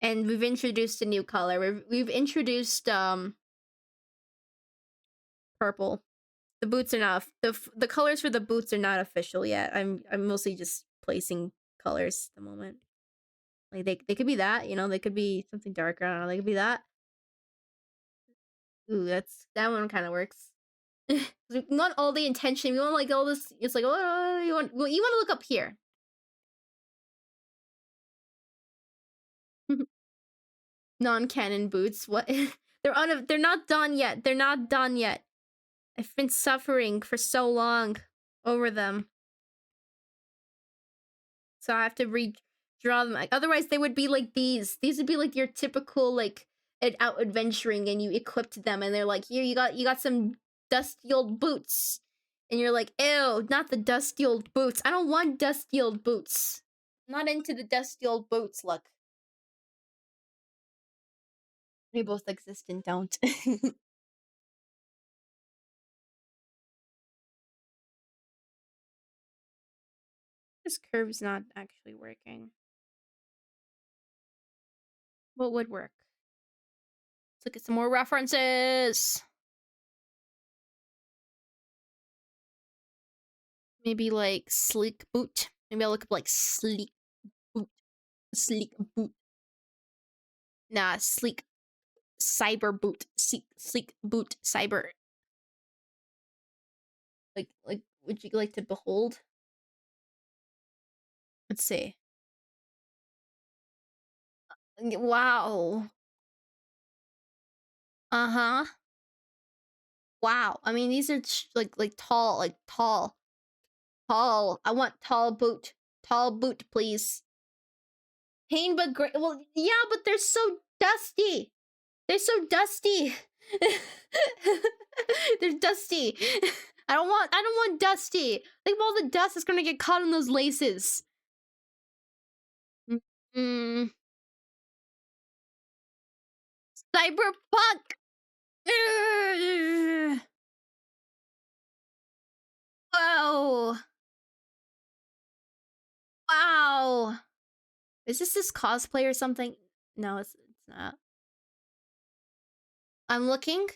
And we've introduced a new color. We've introduced purple. The boots are not the colors for the boots are not official yet. I'm mostly just placing colors at the moment. Like they could be that, you know, they could be something darker. I don't know, they could be that. Ooh, that one kind of works. We want all the intention. We want like all this. It's like, oh, you want to look up here. Non-canon boots. What? They're not done yet. They're not done yet. I've been suffering for so long over them. So I have to redraw them. Like, otherwise, they would be like these. These would be like your typical like out adventuring, and you equipped them, and they're like, here you got some dusty old boots, and you're like, ew, not the dusty old boots. I don't want dusty old boots. I'm not into the dusty old boots. Look, they both exist and don't. This curve's not actually working. What would work? Let's look at some more references. Maybe like sleek boot. Maybe I'll look up like sleek boot. Sleek boot. Nah, sleek cyber boot. Sleek boot cyber. Like would you like to behold? Let's see. Wow. Uh-huh. Wow. I mean, these are like tall, tall. I want tall boot. Tall boot, please. Pain but great. Well, yeah, but they're so dusty. They're so dusty. They're dusty. I don't want dusty. Think of all the dust that's gonna get caught in those laces. Mm. Cyberpunk. Whoa. Wow. Is this cosplay or something? No, it's not. I'm looking.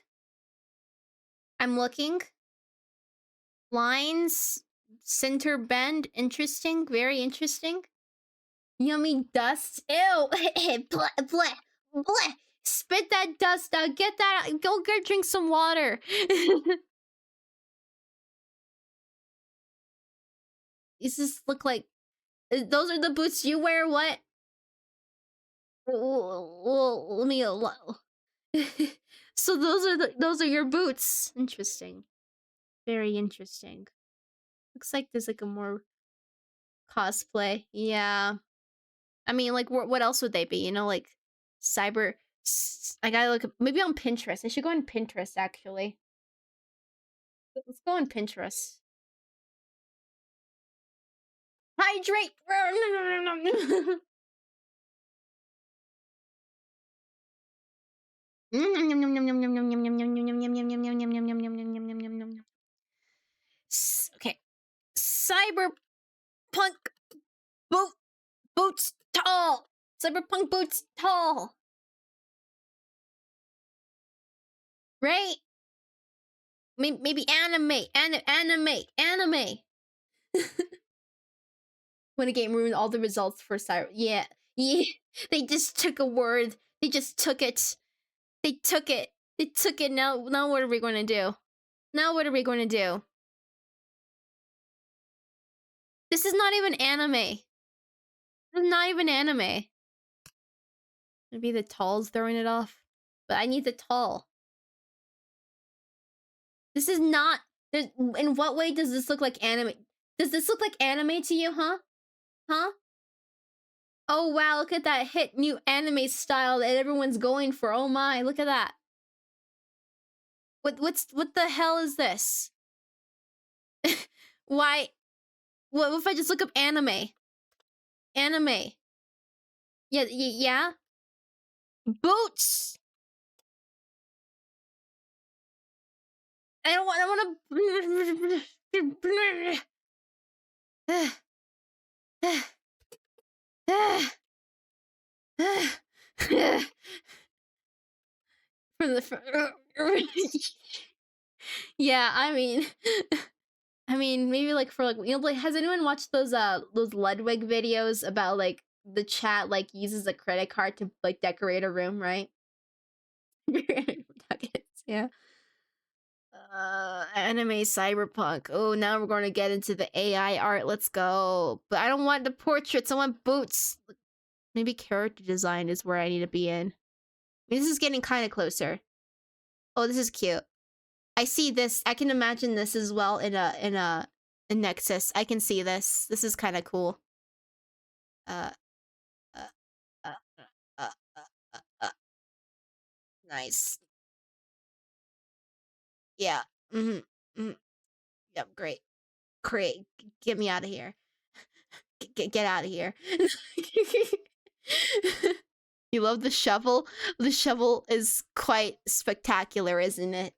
I'm looking. Lines, center bend, interesting, very interesting. Yummy dust. Ew. Blah, blah, blah. Spit that dust out. Get that. Go drink some water. These just look like. Those are the boots you wear. What? Well, let me. So those are your boots. Interesting. Very interesting. Looks like there's like a more cosplay. Yeah. I mean, like, what else would they be? You know, like cyber. I gotta look. Maybe on Pinterest. I should go on Pinterest actually. Let's go on Pinterest. Hydrate. Okay. Cyberpunk boots tall. Cyberpunk boots tall. Right? Maybe anime. Anime. When a game ruined all the results for Cyber. Yeah. They just took a word. They just took it. They took it. Now what are we going to do? This is not even anime. Maybe the tall's throwing it off. But I need the tall. This is not... In what way does this look like anime? Does this look like anime to you, huh? Huh? Oh wow, look at that hit new anime style that everyone's going for. Oh my, look at that. What the hell is this? Why? What if I just look up anime? Anime. Yeah? Boots! I don't want to... Yeah, I mean... maybe like for like, you know, like, has anyone watched those Ludwig videos about like the chat like uses a credit card to like decorate a room, right? Yeah. Anime cyberpunk. Oh, now we're going to get into the AI art. Let's go. But I don't want the portraits. I want boots. Maybe character design is where I need to be in. This is getting kind of closer. Oh, this is cute. I see this. I can imagine this as well in Nexus. I can see this. This is kind of cool. Uh, uh, uh, uh, nice. Yeah. Yep. Great. Get me out of here. Get out of here. You love the shovel? The shovel is quite spectacular, isn't it?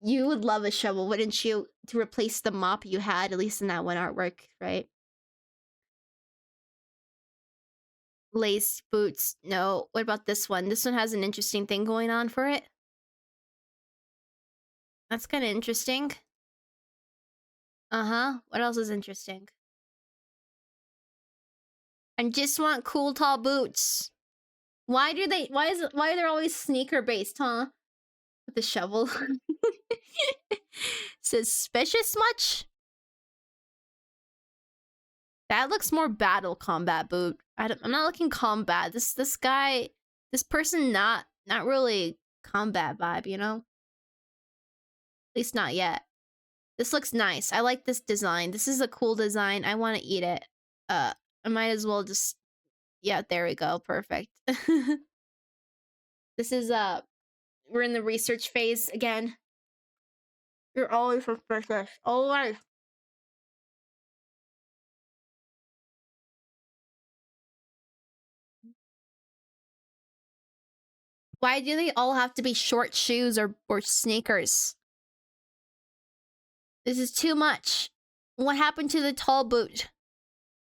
You would love a shovel, wouldn't you? To replace the mop you had, at least in that one artwork, right? Lace boots. No. What about this one? This one has an interesting thing going on for it. That's kind of interesting. Uh-huh. What else is interesting? I just want cool tall boots. Why are they always sneaker based, huh? With the shovel. Suspicious much? That looks more battle combat boot. I'm not looking combat. This person not really combat vibe, you know? At least not yet. This looks nice. I like this design. This is a cool design. I want to eat it. I might as well just... Yeah, there we go. Perfect. This is, we're in the research phase again. You're always suspicious. Always. Why do they all have to be short shoes or sneakers? This is too much. What happened to the tall boot?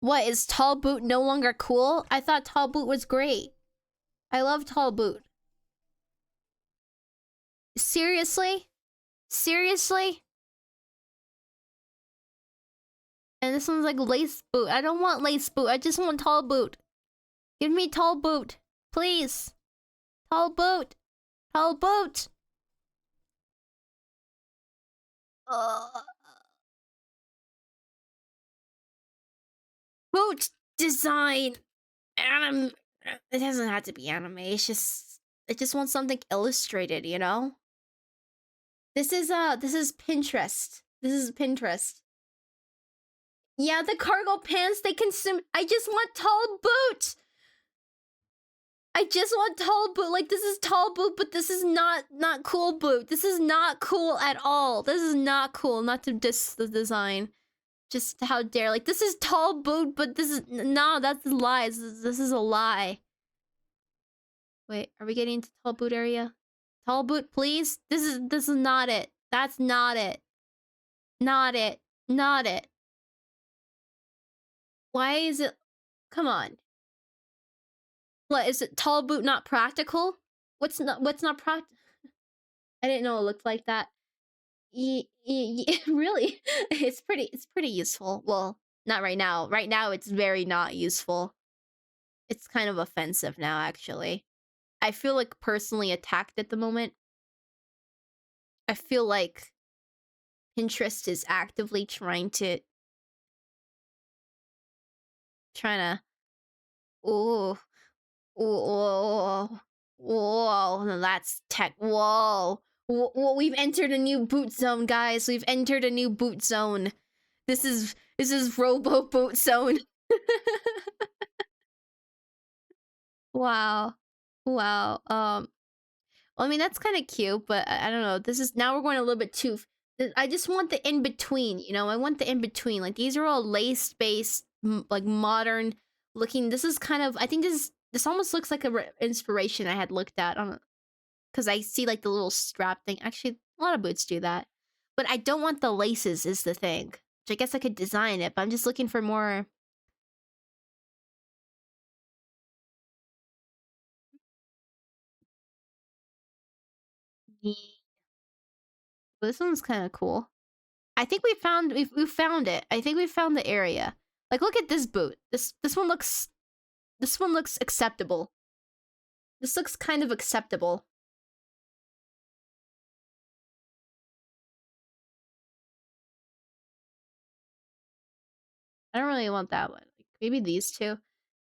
What, is tall boot no longer cool? I thought tall boot was great. I love tall boot. Seriously? Seriously? And this one's like lace boot. I don't want lace boot. I just want tall boot. Give me tall boot. Please. Tall boot! Tall boot! Boot design! It doesn't have to be anime, it's just... I just want something illustrated, you know? This is Pinterest. This is Pinterest. Yeah, the cargo pants, they consume... I just want tall boot! I just want tall boot. Like, this is tall boot, but this is not cool boot. This is not cool at all. This is not cool. Not to diss the design. Just how dare. Like, this is tall boot, but this is... No, that's lies. This is a lie. Wait, are we getting into tall boot area? Tall boot, please? This is not it. That's not it. Not it. Not it. Why is it... Come on. What, is it tall boot not practical? What's not practical? I didn't know it looked like that. Really? It's pretty useful. Well, not right now. Right now, it's very not useful. It's kind of offensive now, actually. I feel like personally attacked at the moment. I feel like Pinterest is actively trying to... Ooh. Whoa. Whoa. That's tech. Whoa. We've entered a new boot zone, guys. We've entered a new boot zone. This is Robo Boot Zone. Wow. Wow. I mean, that's kind of cute, but I don't know. This is... Now we're going a little bit too... I just want the in-between, you know? I want the in-between. Like, these are all lace-based, like, modern looking... This is kind of... I think this almost looks like a inspiration I had looked at on... Because I see, like, the little strap thing. Actually, a lot of boots do that. But I don't want the laces, is the thing. Which I guess I could design it, but I'm just looking for more... This one's kind of cool. I think we found it. I think we found the area. Like, look at this boot. This one looks acceptable. This looks kind of acceptable. I don't really want that one. Like, maybe these two.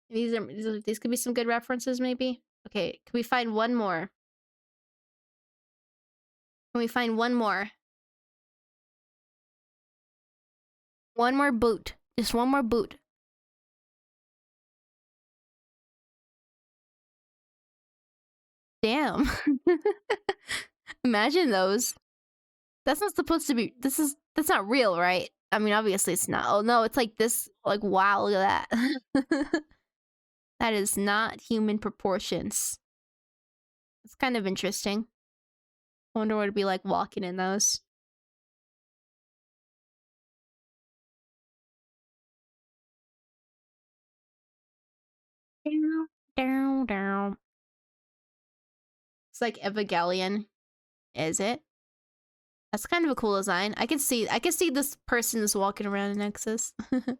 These could be some good references, maybe. Okay, can we find one more? Can we find one more? One more boot. Just one more boot. Damn. Imagine those. That's not supposed to be... That's not real, right? I mean, obviously it's not. Oh no, it's like this. Like, wow, look at that. That is not human proportions. It's kind of interesting. I wonder what it'd be like walking in those. Down, down. It's like Evangelion. Is it? That's kind of a cool design. I can see this person is walking around in Nexus. I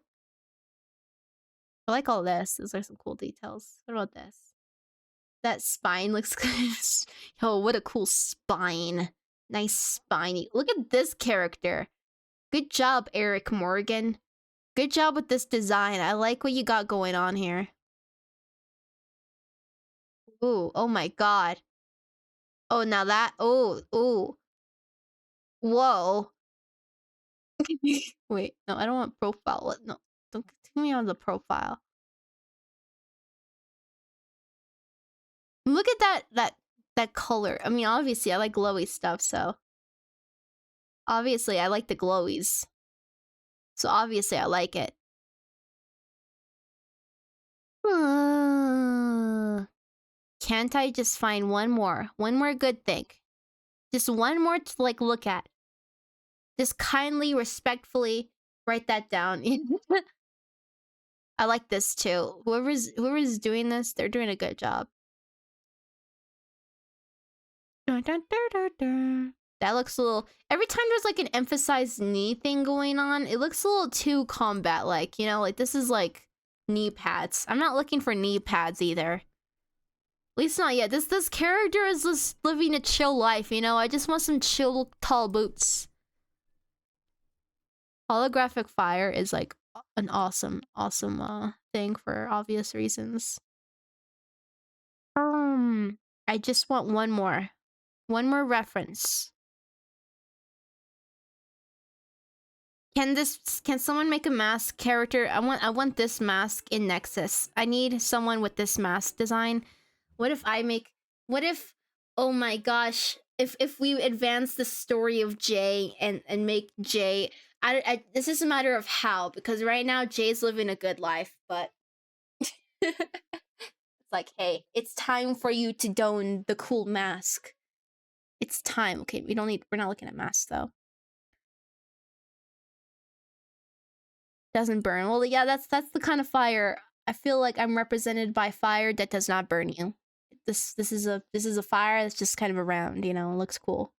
like all this. Those are some cool details. What about this? That spine looks good. Yo, what a cool spine. Nice spiny. Look at this character. Good job, Eric Morgan. Good job with this design. I like what you got going on here. Ooh, oh my god. Oh, now that... Oh, ooh. Whoa. Wait, no, I don't want profile. No, don't take me on the profile. Look at that color. I mean, obviously, I like glowy stuff, so... Obviously, I like the glowies. So obviously, I like it. Can't I just find one more? One more good thing. Just one more to, like, look at. Just kindly, respectfully write that down. I like this too. Whoever's doing this, they're doing a good job. That looks a little... Every time there's like an emphasized knee thing going on, it looks a little too combat-like, you know? Like, this is like knee pads. I'm not looking for knee pads either. least not yet. This character is just living a chill life, you know? I just want some chill, tall boots. Holographic fire is like an awesome thing for obvious reasons. I just want one more reference. Can someone make a mask character? I want this mask in Nexus. I need someone with this mask design. What if, oh my gosh, if we advance the story of Jay and make Jay, this is a matter of how, because right now Jay's living a good life, but it's like, hey, it's time for you to don the cool mask. It's time. Okay, we're not looking at masks though. Doesn't burn. Well, yeah, that's the kind of fire. I feel like I'm represented by fire that does not burn you. This is a fire that's just kind of around, you know, it looks cool.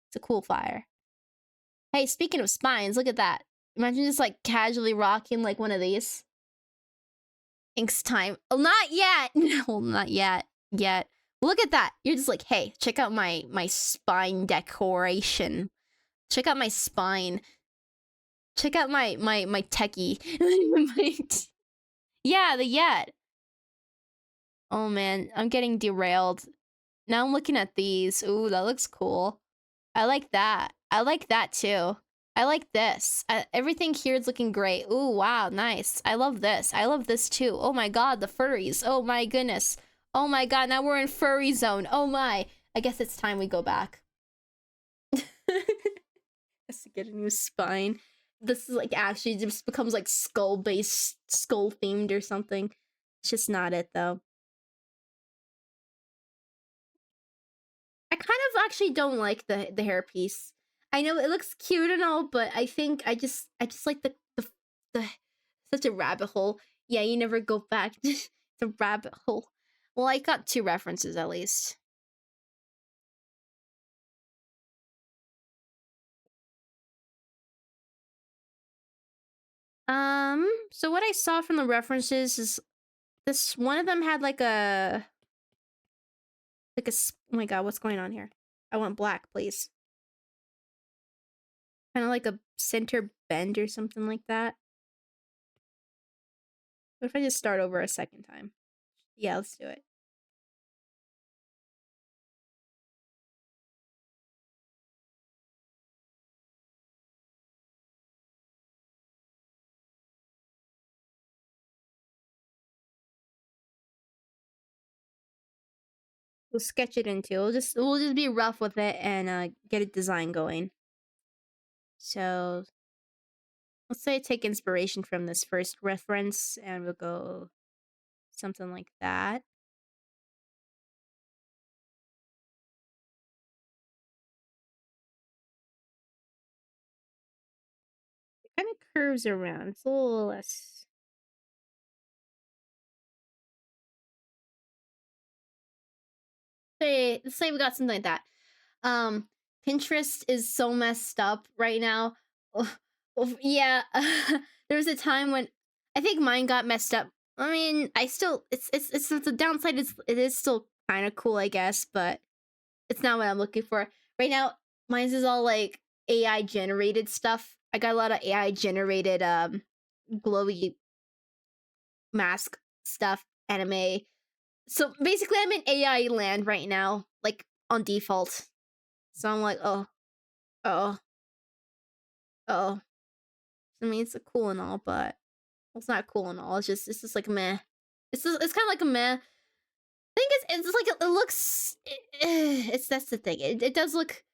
It's a cool fire. Hey, speaking of spines, look at that. Imagine just like casually rocking like one of these. Ink's time. Oh, not yet. No, not yet. Look at that. You're just like, hey, check out my spine decoration. Check out my spine. Check out my techie. Yeah, the yet. Oh man, I'm getting derailed. Now I'm looking at these. Ooh, that looks cool. I like that. I like that too. I like this. Everything here is looking great. Ooh, wow, nice. I love this. I love this too. Oh my god, the furries. Oh my goodness. Oh my god, now we're in furry zone. Oh my. I guess it's time we go back. Has to get a new spine. This is like actually just becomes like skull-based, skull-themed or something. It's just not it though. I kind of actually don't like the hairpiece. I know it looks cute and all, but I think I just like the such a rabbit hole. Yeah, you never go back. It's a rabbit hole. Well, I got 2 references at least. So what I saw from the references is this one of them had like a oh my god, what's going on here? I want black, please. Kind of like a center bend or something like that. What if I just start over a second time? Yeah, let's do it. We'll sketch it into. We'll just be rough with it and get a design going. So let's say I take inspiration from this first reference and we'll go something like that. It kind of curves around. It's a little less. Let's say we got something like that. Pinterest is so messed up right now. Yeah, there was a time when I think mine got messed up. I mean, I still it's the downside is it is still kind of cool, I guess, but it's not what I'm looking for right now. Mine is all like AI generated stuff. I got a lot of AI generated glowy mask stuff, anime. So basically, I'm in AI land right now, like on default. So I'm like, oh. I mean, it's cool and all, but it's not cool and all. It's just like meh. It's kind of like a meh. I think it's like it looks. It's that's the thing. It does look.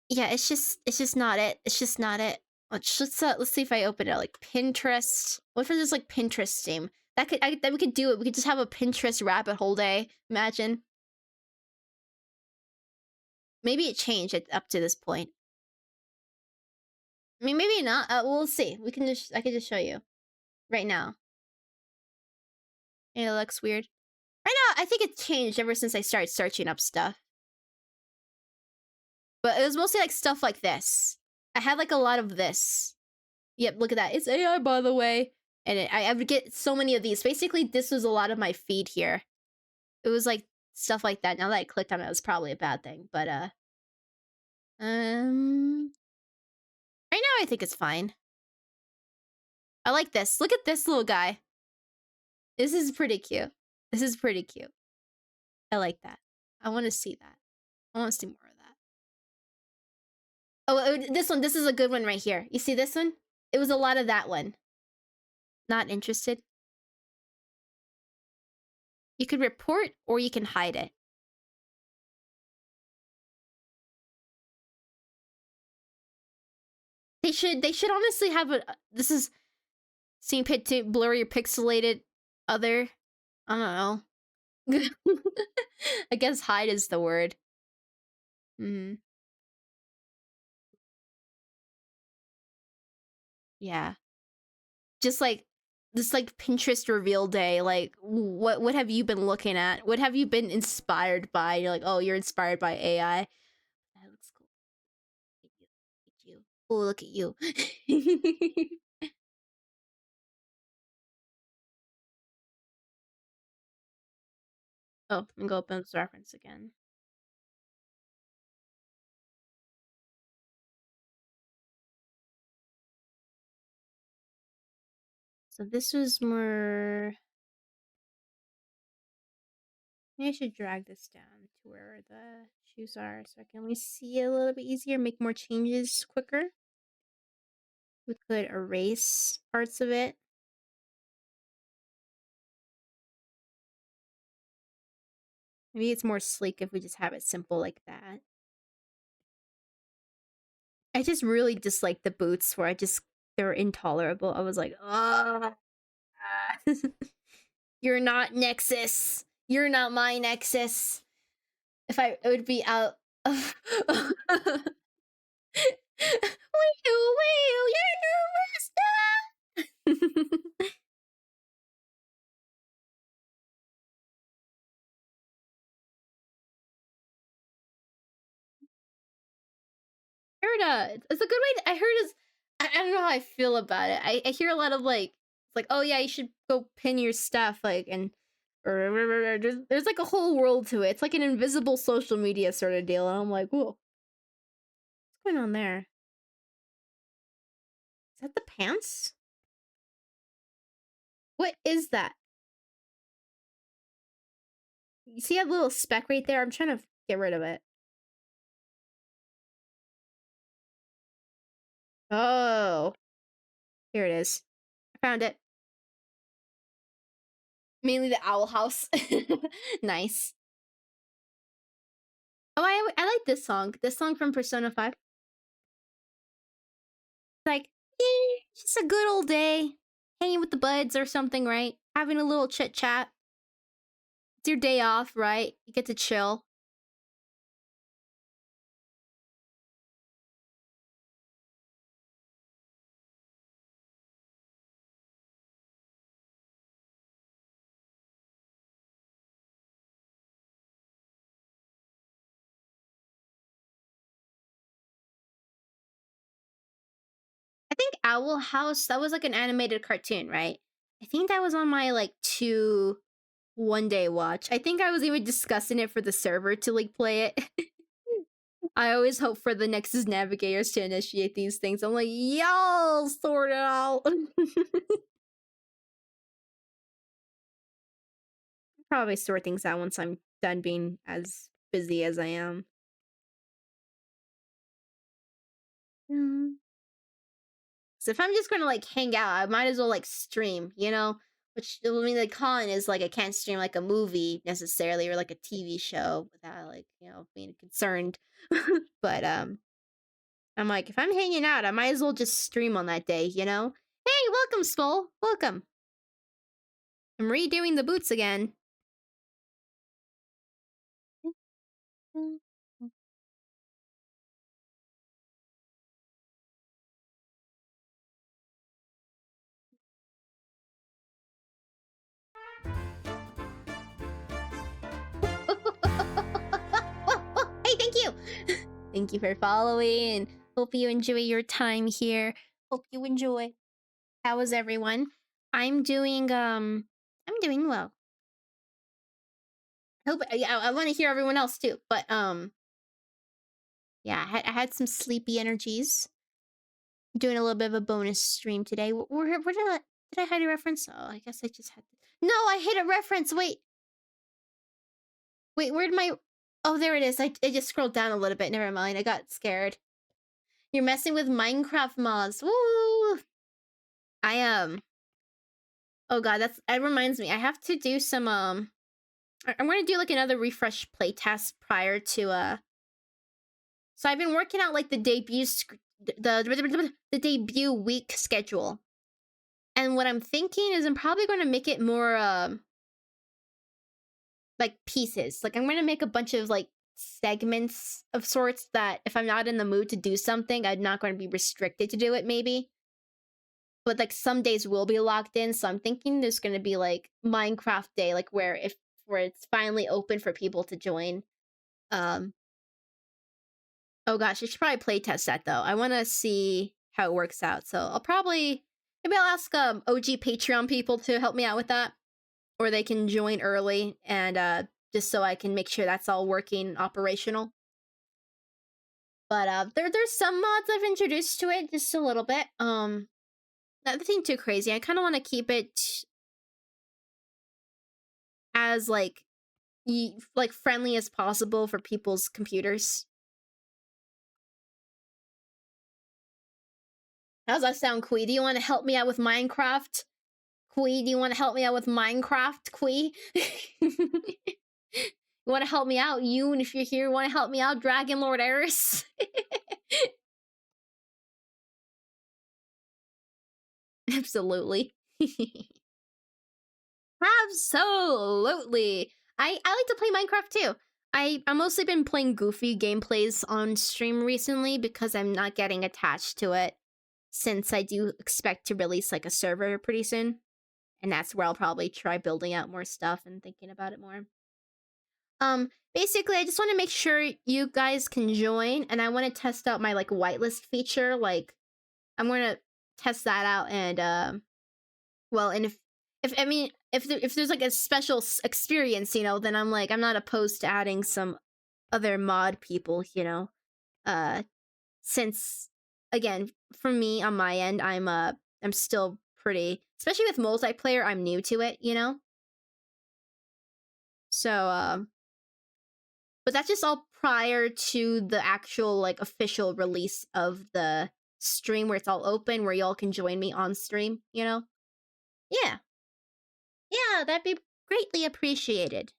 Yeah, it's just not it. It's just not it. Let's see if I open it like Pinterest. What if it's just like Pinterest theme? That we could do it. We could just have a Pinterest rabbit hole day. Imagine. Maybe it changed it up to this point. I mean, maybe not. We'll see. I can just show you right now. It looks weird. Right now, I think it changed ever since I started searching up stuff. But it was mostly like stuff like this. I had like a lot of this. Yep, look at that. It's AI, by the way. And I would get so many of these. Basically, this was a lot of my feed here. It was like stuff like that. Now that I clicked on it, it was probably a bad thing. But um, right now I think it's fine. I like this. Look at this little guy. This is pretty cute. This is pretty cute. I like that. I want to see that. I want to see more of that. Oh, this one. This is a good one right here. You see this one? It was a lot of that one. Not interested. You could report or you can hide it. They should honestly have a this is scene pit to blurry or pixelated other. I don't know. I guess hide is the word. Hmm. Yeah. Just like this like Pinterest reveal day. Like what have you been looking at? What have you been inspired by? You're like, oh, you're inspired by AI. That looks cool. Look at you. Oh, look at you. Oh, I'm gonna go open this reference again. So this was more. Maybe I should drag this down to where the shoes are so I can at least see it a little bit easier, make more changes quicker. We could erase parts of it. Maybe it's more sleek if we just have it simple like that. I just really dislike the boots where they're intolerable. I was like, oh, you're not Nexus. You're not my Nexus. If I it would be out of you're the heard it's a good way I heard is I don't know how I feel about it. I hear a lot of like it's like, oh yeah, you should go pin your stuff like and or there's like a whole world to it. It's like an invisible social media sort of deal. And I'm like, whoa, what's going on there? Is that the pants? What is that? You see that little speck right there? I'm trying to get rid of it. Oh, here it is. I found it. Mainly the owl house. Nice. Oh, I like this song. This song from Persona 5. Like, just a good old day, hanging with the buds or something, right? Having a little chit chat. It's your day off, right? You get to chill. I think Owl House, that was like an animated cartoon, right? I think that was on my like 2 1 day watch. I think I was even discussing it for the server to like play it. I always hope for the Nexus navigators to initiate these things. I'm like, y'all sort it out. Probably sort things out once I'm done being as busy as I am. Mm. So if I'm just gonna like hang out, I might as well like stream, you know? Which I mean the con is like I can't stream like a movie necessarily or like a TV show without like, being concerned. But I'm like, if I'm hanging out, I might as well just stream on that day, you know? Hey, welcome, Skull. Welcome. I'm redoing the boots again. Hey, thank you. Thank you for following. Hope you enjoy your time here. Hope you enjoy. How is everyone? I'm doing well. Hope yeah, I want to hear everyone else too. But yeah, I had some sleepy energies. Doing a little bit of a bonus stream today. Where did I hide a reference? Oh, I guess I just had. No, I hit a reference. Wait, where'd my? Oh, there it is. I just scrolled down a little bit. Never mind. I got scared. You're messing with Minecraft mods. Woo! I. Oh god, that reminds me. I have to do some I'm gonna do like another refresh playtest prior to So I've been working out like the the debut week schedule. And what I'm thinking is I'm probably going to make it more like pieces. Like I'm going to make a bunch of like segments of sorts that if I'm not in the mood to do something, I'm not going to be restricted to do it maybe. But like some days will be locked in, so I'm thinking there's going to be like Minecraft day like where it's finally open for people to join. Um Oh gosh, I should probably play test that though. I want to see how it works out. So maybe I'll ask OG Patreon people to help me out with that, or they can join early and just so I can make sure that's all working operational. But there's some mods I've introduced to it just a little bit. Nothing too crazy. I kind of want to keep it as like friendly as possible for people's computers. How's that sound, Quee? Do you want to help me out with Minecraft? Quee, do you want to help me out with Minecraft, Quee? You want to help me out? Yoon, if you're here, want to help me out? Dragon Lord Eris? Absolutely. Absolutely. I like to play Minecraft too. I've mostly been playing goofy gameplays on stream recently because I'm not getting attached to it since I do expect to release like a server pretty soon. And that's where I'll probably try building out more stuff and thinking about it more. Basically, I just want to make sure you guys can join, and I want to test out my like whitelist feature. Like, I'm gonna test that out, and well, and if I mean, if there's like a special experience, then I'm not opposed to adding some other mod people, uh, since again, for me on my end, I'm still pretty, especially with multiplayer, I'm new to it. So but that's just all prior to the actual like official release of the stream where it's all open, where y'all can join me on stream. Yeah. Yeah, that'd be greatly appreciated.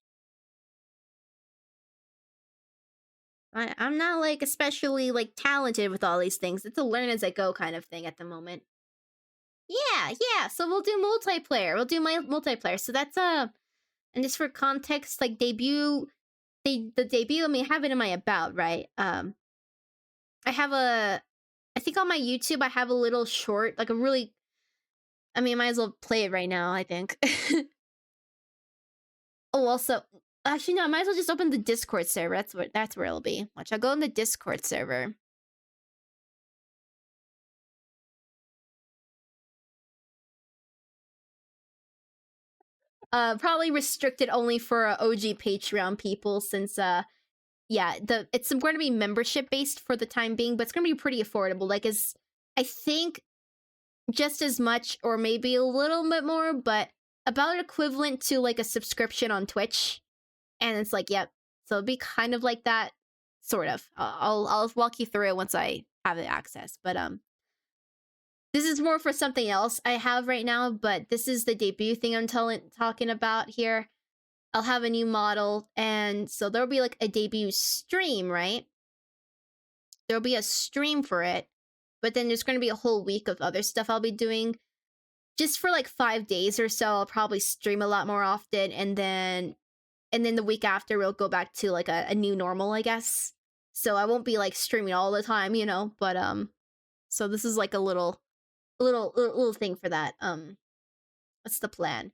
I'm not like especially like talented with all these things. It's a learn as I go kind of thing at the moment. Yeah. So we'll do multiplayer. We'll do my multiplayer. So that's and just for context, like the debut, I mean, I have it in my about, right? I think on my YouTube I have a little short, like a really I mean, I might as well play it right now, I think. Oh, also actually no, I might as well just open the Discord server. That's where it'll be. Watch, I'll go in the Discord server. Probably restricted only for OG Patreon people since yeah, it's going to be membership based for the time being, but it's going to be pretty affordable. Like I think just as much or maybe a little bit more, but about equivalent to like a subscription on Twitch. And it's like, yep. So it'd be kind of like that, sort of. I'll walk you through it once I have the access. But this is more for something else I have right now. But this is the debut thing I'm talking about here. I'll have a new model, and so there'll be like a debut stream, right? There'll be a stream for it, but then there's going to be a whole week of other stuff I'll be doing. Just for like 5 days or so, I'll probably stream a lot more often, and then the week after we'll go back to like a new normal, I guess. So I won't be like streaming all the time. But so this is like a little thing for that. What's the plan?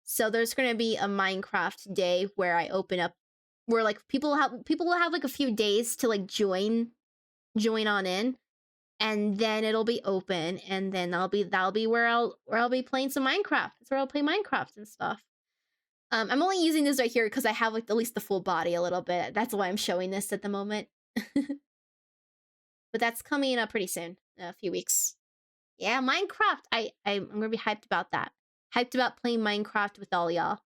So there's gonna be a Minecraft day where I open up, where like people will have like a few days to like join on in, and then it'll be open, and then that'll be where I'll be playing some Minecraft. That's where I'll play Minecraft and stuff. I'm only using this right here because I have like at least the full body a little bit. That's why I'm showing this at the moment. But that's coming up pretty soon, in a few weeks. Yeah, Minecraft. I'm gonna be hyped about that. Hyped about playing Minecraft with all y'all.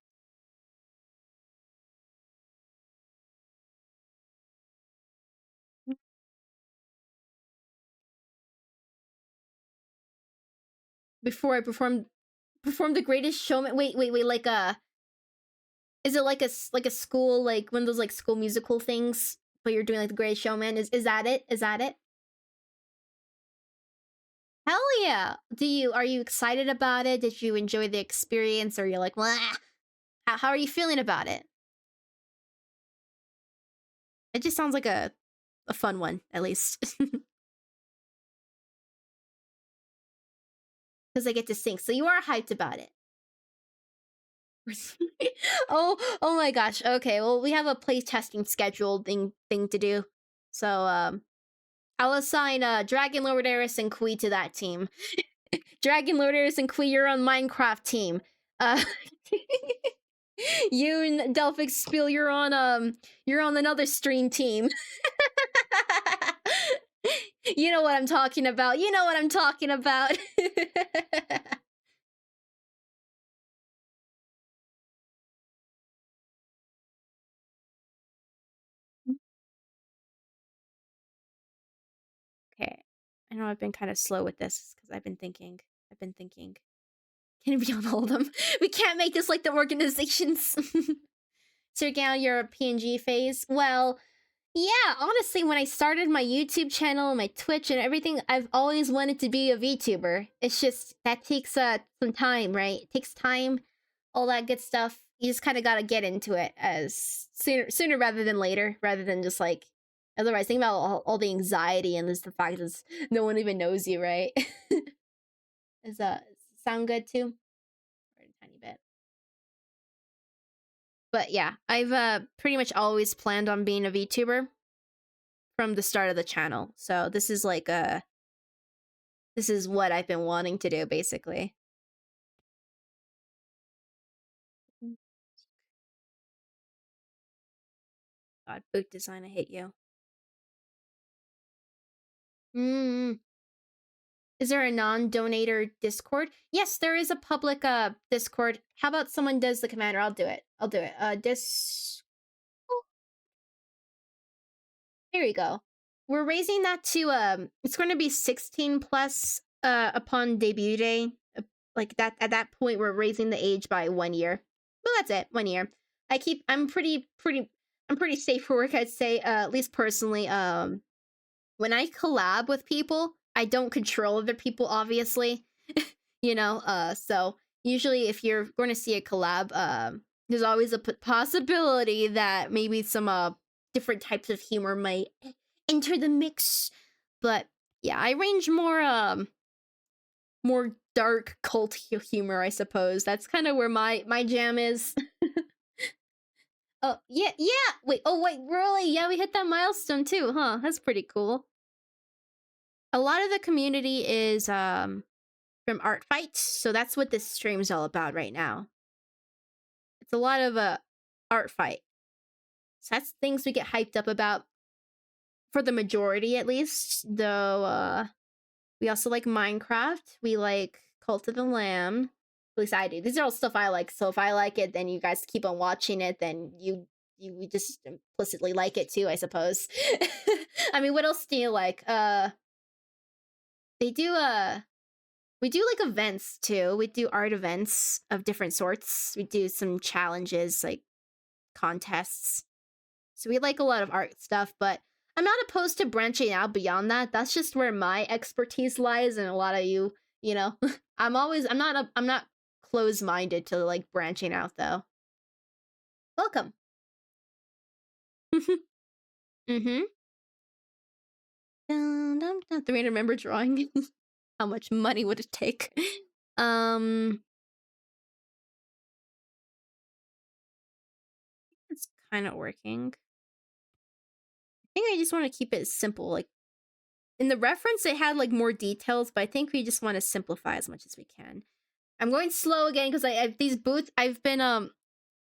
Before I perform the greatest showman. Wait. Like is it like like a school, like one of those like school musical things? But you're doing like the greatest showman. Is that it? Is that it? Hell yeah! Are you excited about it? Did you enjoy the experience, or you're like, Wah! How are you feeling about it? It just sounds like a fun one, at least, because I get to sing. So you are hyped about it. Oh my gosh. Okay, well we have a play testing scheduled thing to do. So I'll assign Dragon Lord Eris and Kui to that team. Dragon Lord Eris and Kui, you're on Minecraft team. Uh you and Delphix Spiel, you're on another stream team. You know what I'm talking about. You know what I'm talking about. Okay. I know I've been kind of slow with this because I've been thinking. I've been thinking. Can it be on all of them? We can't make this like the organizations. So again, your PNG phase. Well, yeah, honestly, when I started my YouTube channel, my Twitch, and everything, I've always wanted to be a VTuber. It's just that takes some time, right? It takes time, all that good stuff. You just kind of gotta get into it as sooner rather than later, rather than just like. Otherwise, think about all the anxiety and just the fact that no one even knows you, right? Does sound good too? Or a tiny bit. But yeah, I've pretty much always planned on being a VTuber from the start of the channel. So this is like this is what I've been wanting to do basically. God, boot design, I hate you. Mm. Is there a non-donator Discord? Yes, there is a public Discord. How about someone does the commander? I'll do it. I'll do it. Here we go. We're raising that to it's going to be 16 plus upon debut day. Like that at that point we're raising the age by 1 year. Well, that's it. 1 year. I'm pretty safe for work, I'd say, at least personally. When I collab with people, I don't control other people, obviously. So usually if you're going to see a collab, there's always a possibility that maybe some different types of humor might enter the mix. But yeah, I range more dark cult humor, I suppose. That's kind of where my jam is. Oh, yeah. Wait, really? Yeah, we hit that milestone too, huh? That's pretty cool. A lot of the community is from ArtFight, so that's what this stream is all about right now. It's a lot of ArtFight. So that's things we get hyped up about for the majority, at least. Though we also like Minecraft. We like Cult of the Lamb. At least I do. These are all stuff I like. So if I like it, then you guys keep on watching it. Then you just implicitly like it too, I suppose. I mean, what else do you like? They do we do like events too. We do art events of different sorts. We do some challenges like contests. So we like a lot of art stuff, but I'm not opposed to branching out beyond that. That's just where my expertise lies, and a lot of you know, I'm not closed-minded to like branching out though. Welcome. Mm-hmm. 300 member drawing. How much money would it take? It's kind of working. I think I just want to keep it simple. Like in the reference, it had like more details, but I think we just want to simplify as much as we can. I'm going slow again because I these boots. I've been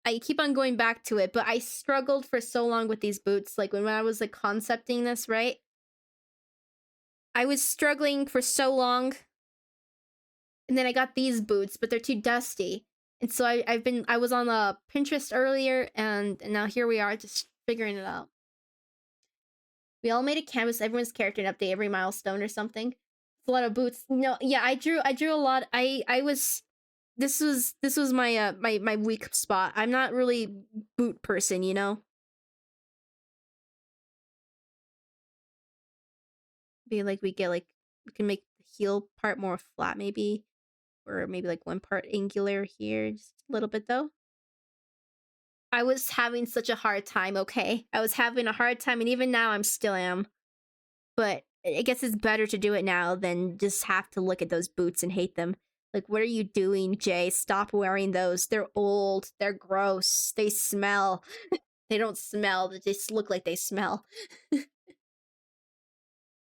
I keep on going back to it, but I struggled for so long with these boots. Like when I was like concepting this, right? I was struggling for so long, and then I got these boots, but they're too dusty. And so I was on Pinterest earlier, and now here we are, just figuring it out. We all made a canvas, everyone's character, and update every milestone or something. It's a lot of boots. No, yeah, I drew a lot. I was this was my my weak spot. I'm not really boot person, you know? Be like we get like we can make the heel part more flat maybe, or maybe like one part angular here, just a little bit though. I was having such a hard time, okay? I was having a hard time, and even now I'm still am. But I guess it's better to do it now than just have to look at those boots and hate them. Like, what are you doing, Jay? Stop wearing those. They're old. They're gross. They smell. They don't smell. They just look like they smell.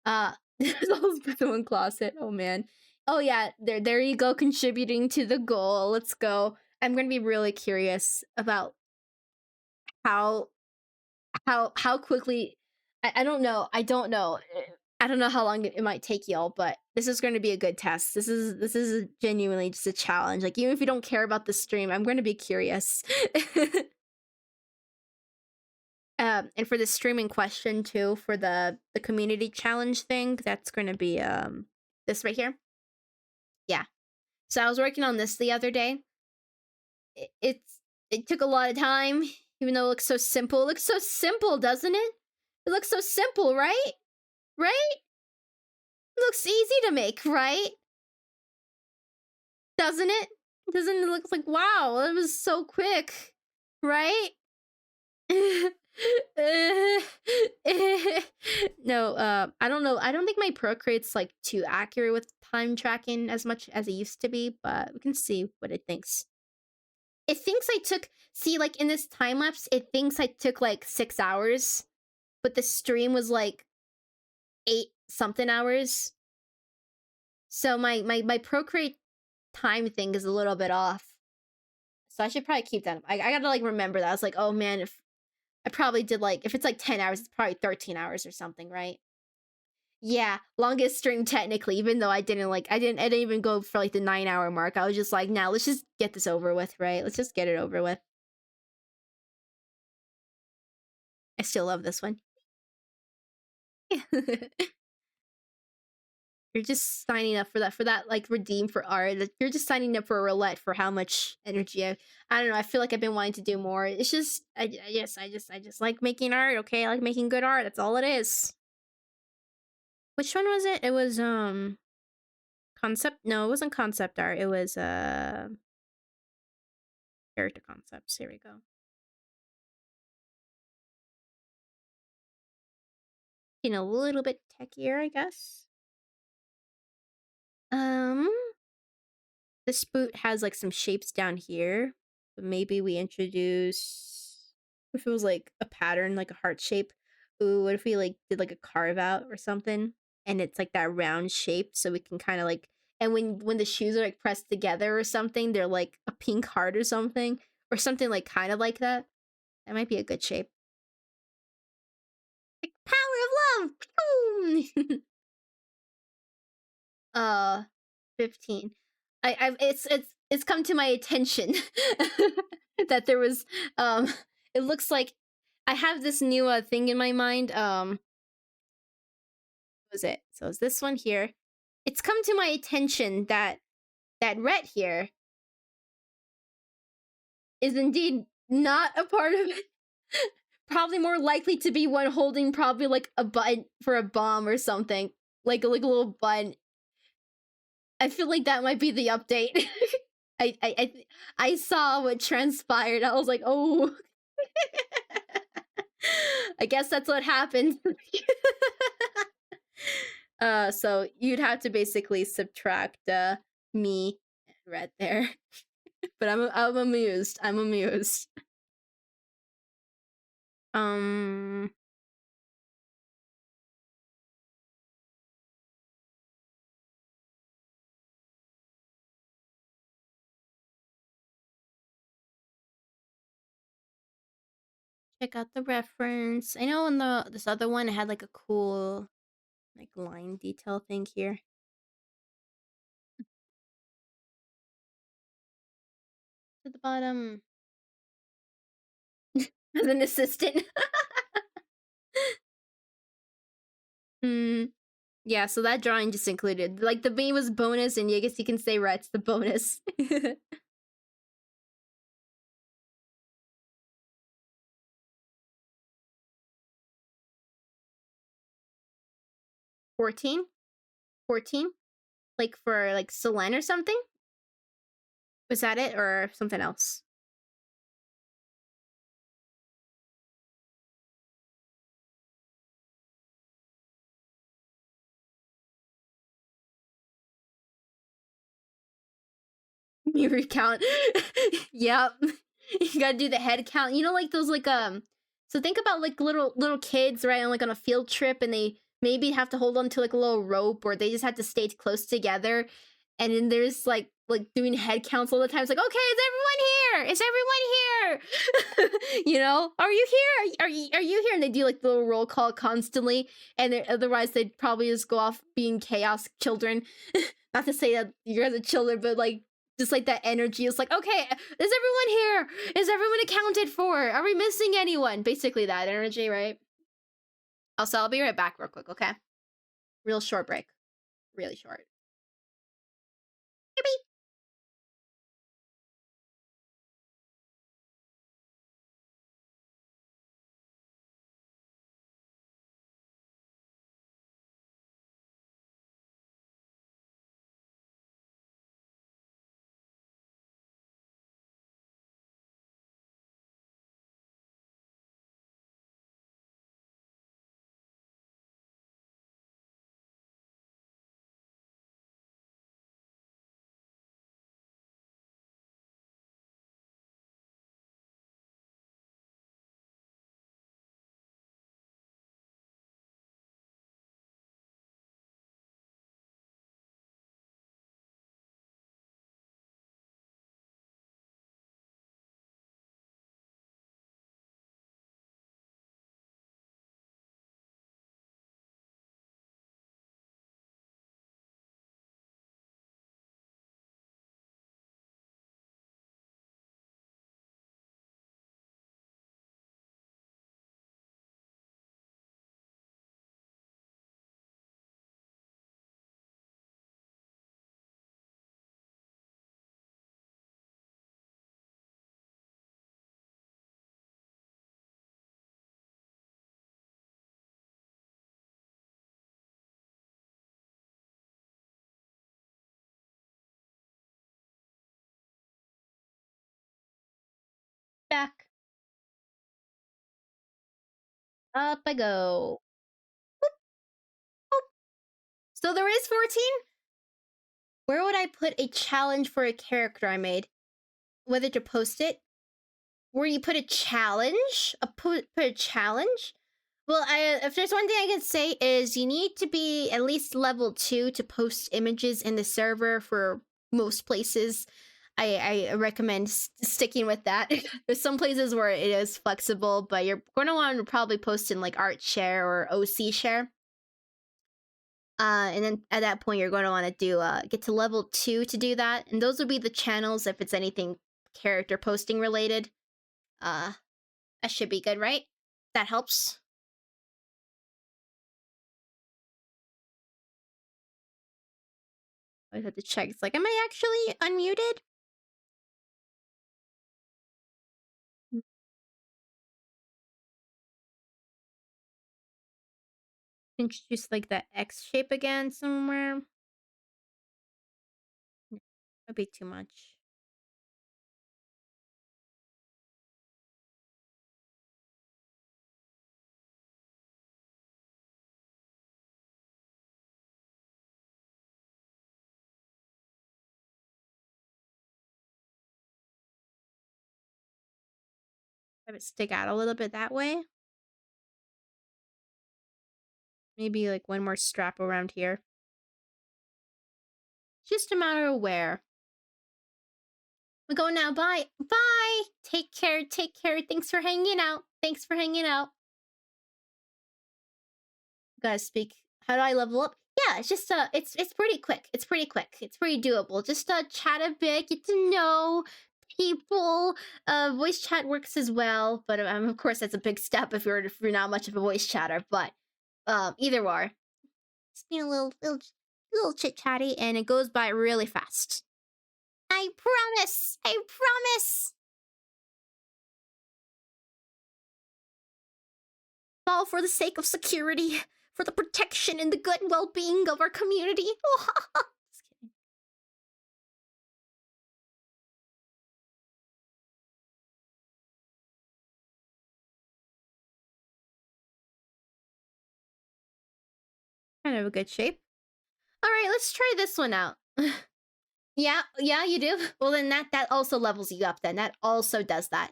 Uh, those put them in closet. Oh man. Oh yeah. There you go. Contributing to the goal. Let's go. I'm gonna be really curious about how how quickly. I don't know. I don't know. I don't know how long it might take y'all, but this is going to be a good test. This is genuinely just a challenge. Like even if you don't care about the stream, I'm going to be curious. And for the streaming question too, for the community challenge thing, that's going to be this right here. Yeah. So I was working on this the other day. It took a lot of time, even though it looks so simple. It looks so simple, doesn't it? It looks so simple, right? Right? It looks easy to make, right? Doesn't it? Doesn't it look like, wow, that was so quick, right? No, I don't know. I don't think my Procreate's like too accurate with time tracking as much as it used to be, but we can see what it thinks. It thinks I took, see, like in this time lapse, it thinks I took like 6 hours, but the stream was like 8 something hours. So my Procreate time thing is a little bit off. So I should probably keep that. I gotta like remember that. I was like, oh man, if I probably did like if it's like 10 hours, it's probably 13 hours or something, right? Yeah, longest stream technically, even though I didn't even go for like the 9 hour mark. I was just like, now let's just get this over with, right? Let's just get it over with. I still love this one. You're just signing up for that like redeem for art. You're just signing up for a roulette for how much energy I don't know. I feel like I've been wanting to do more. It's just I just like making art. Okay, I like making good art. That's all it is. Which one was it? It was concept. No, it wasn't concept art. It was character concepts. Here we go. Getting a little bit techier, I guess. Um, this boot has like some shapes down here, but maybe we introduce if it was like a pattern, like a heart shape. Ooh, what if we like did like a carve out or something, and it's like that round shape, so we can kind of like, and when the shoes are like pressed together or something, they're like a pink heart or something like kind of like that. That might be a good shape. Like power of love. 15. It's come to my attention that there was it looks like I have this new thing in my mind. What was it? So it's this one here. It's come to my attention that that red here is indeed not a part of it. Probably more likely to be one holding probably like a button for a bomb or something. Like a little button. I feel like that might be the update. I saw what transpired. I was like, oh, I guess that's what happened. So you'd have to basically subtract me right there. But I'm amused. I'm amused. Um, Check out the reference. I know in this other one it had like a cool like line detail thing here. To the bottom. As an assistant. Mm, yeah, so that drawing just included. Like the B was bonus, and I guess you can say Rhett's the bonus. 14? 14? Like for like Selene or something? Was that it or something else? You recount. Yep. You gotta do the head count. You know, like those so think about like little kids, right? On like on a field trip and they maybe have to hold on to like a little rope or they just have to stay close together. And then there's like doing head counts all the time. It's like, okay, is everyone here? Is everyone here? You know, are you here? Are you here? And they do like the little roll call constantly, and otherwise they'd probably just go off being chaos children. Not to say that you guys are children, but like just like that energy is like, okay, is everyone here? Is everyone accounted for? Are we missing anyone? Basically that energy, right? Also, I'll be right back real quick, okay? Real short break. Really short. Yippee! Back. Up I go. So there is 14? Where would I put a challenge for a character I made? Whether to post it? Where you put a challenge? Put a challenge? Well, if there's one thing I can say is you need to be at least level 2 to post images in the server for most places. I recommend sticking with that. There's some places where it is flexible, but you're going to want to probably post in like Art Share or OC Share. And then at that point, you're going to want to do get to level 2 to do that, and those would be the channels if it's anything character posting related. Uh, that should be good, right? That helps. I have to check. It's like, am I actually unmuted? Introduce like that X shape again somewhere. That'd be too much. Have it stick out a little bit that way. Maybe like one more strap around here. Just a matter of where. We go now. Bye. Bye. Take care. Take care. Thanks for hanging out. Thanks for hanging out. Gotta speak. How do I level up? Yeah, it's just it's pretty quick. It's pretty quick. It's pretty doable. Just chat a bit, get to know people. Voice chat works as well, but of course that's a big step if you're not much of a voice chatter. But either or, just being a little chit chatty, and it goes by really fast. I promise. I promise. All for the sake of security, for the protection and the good well-being of our community. Just kidding. Kind of a good shape. All right, let's try this one out. Yeah, yeah, you do. Well, then that also levels you up. Then that also does that.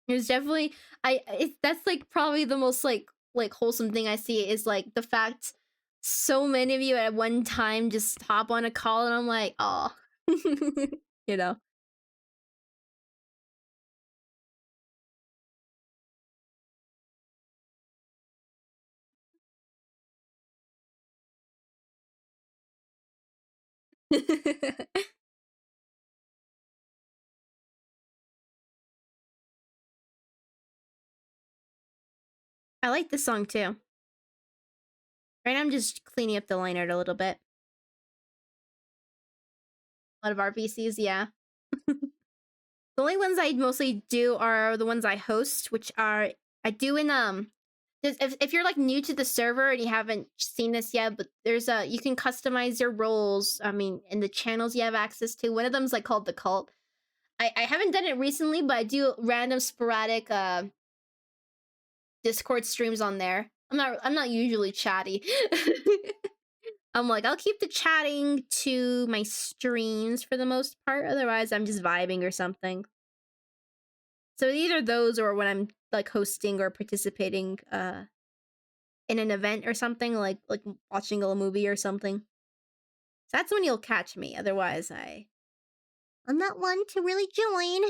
It's definitely that's like probably the most like wholesome thing I see is like the fact so many of you at one time just hop on a call and I'm like, oh, you know. I like this song too. Right, I'm just cleaning up the line art a little bit. A lot of RPCs, yeah. The only ones I mostly do are the ones I host, which are I do in if you're like new to the server and you haven't seen this yet, but there's a you can customize your roles. I mean, in the channels you have access to. One of them's like called the cult. I haven't done it recently, but I do random sporadic Discord streams on there. I'm not usually chatty. I'm like, I'll keep the chatting to my streams for the most part. Otherwise, I'm just vibing or something. So either those or when I'm like hosting or participating in an event or something, like watching a movie or something. So that's when you'll catch me. Otherwise, I'm not one to really join.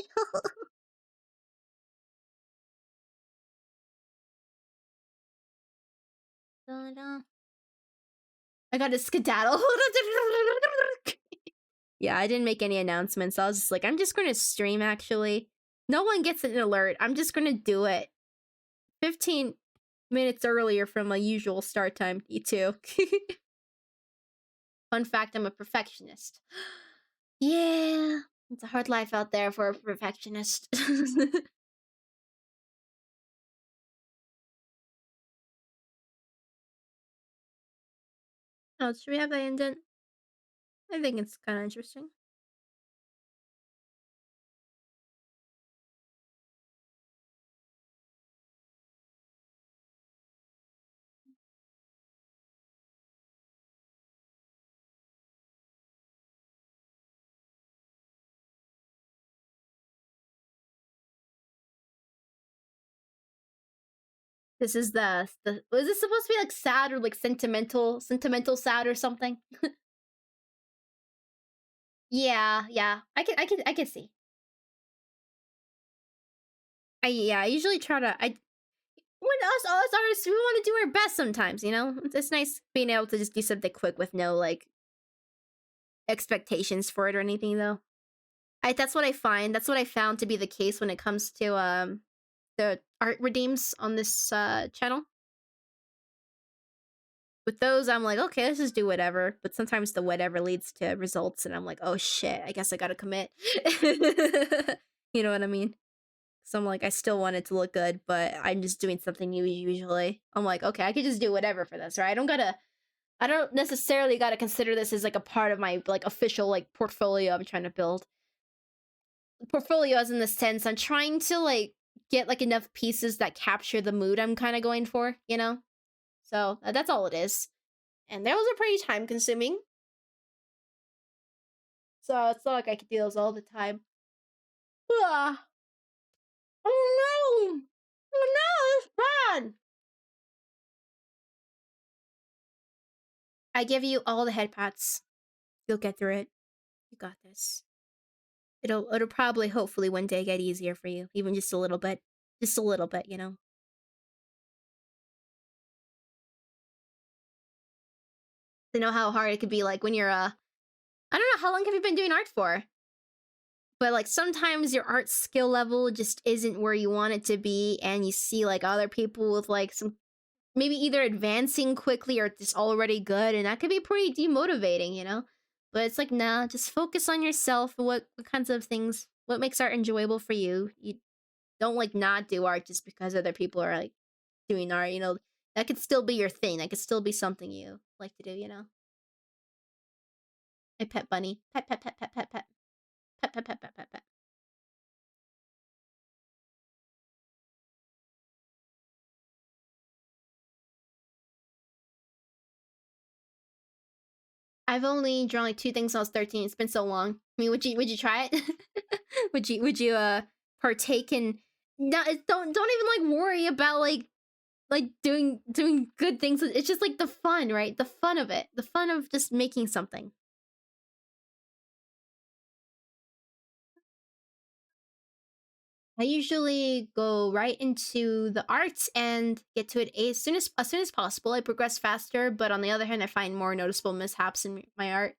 Da-da. I got to skedaddle. Yeah, I didn't make any announcements. I was just like, I'm just going to stream actually. No one gets an alert. I'm just going to do it. 15 minutes earlier from my usual start time, E2. Fun fact, I'm a perfectionist. Yeah, it's a hard life out there for a perfectionist. Oh, should we have that indent? I think it's kind of interesting. This is the was this supposed to be like sad or like sentimental sad or something? Yeah, yeah. I can see. I usually try to I when us artists we want to do our best sometimes, you know? It's nice being able to just do something quick with no like expectations for it or anything though. That's what I find. That's what I found to be the case when it comes to the art redeems on this channel. With those, I'm like, okay, let's just do whatever. But sometimes the whatever leads to results, and I'm like, oh shit, I guess I gotta commit. You know what I mean? So I'm like, I still want it to look good, but I'm just doing something new usually. I'm like, okay, I could just do whatever for this, right? I don't necessarily gotta consider this as like a part of my like official like portfolio I'm trying to build. Portfolio as in the sense I'm trying to like get like enough pieces that capture the mood I'm kind of going for, you know? So that's all it is. And those are pretty time consuming. So it's not like I could do those all the time. Ah. Oh no! Oh no, it's bad! I give you all the head pats. You'll get through it. You got this. It'll probably hopefully one day get easier for you, even just a little bit. Just a little bit, you know? To know how hard it could be, like, when you're, I don't know, how long have you been doing art for? But, like, sometimes your art skill level just isn't where you want it to be, and you see, like, other people with, like, some maybe either advancing quickly or just already good, and that could be pretty demotivating, you know? But it's like, nah, just focus on yourself and what kinds of things what makes art enjoyable for you. You don't, like, not do art just because other people are, like, doing art, you know? That could still be your thing, that could still be something you like to do, you know? A pet bunny. Pet, pet, pet, pet, pet, pet. Pet, pet, pet, pet, pet, pet. I've only drawn, like, 2 things when I was 13, it's been so long. I mean, would you try it? Would you partake in no, don't even, like, worry about, like, doing good things, it's just, like, the fun, right? The fun of it. The fun of just making something. I usually go right into the arts and get to it as soon as possible. I progress faster, but on the other hand, I find more noticeable mishaps in my art.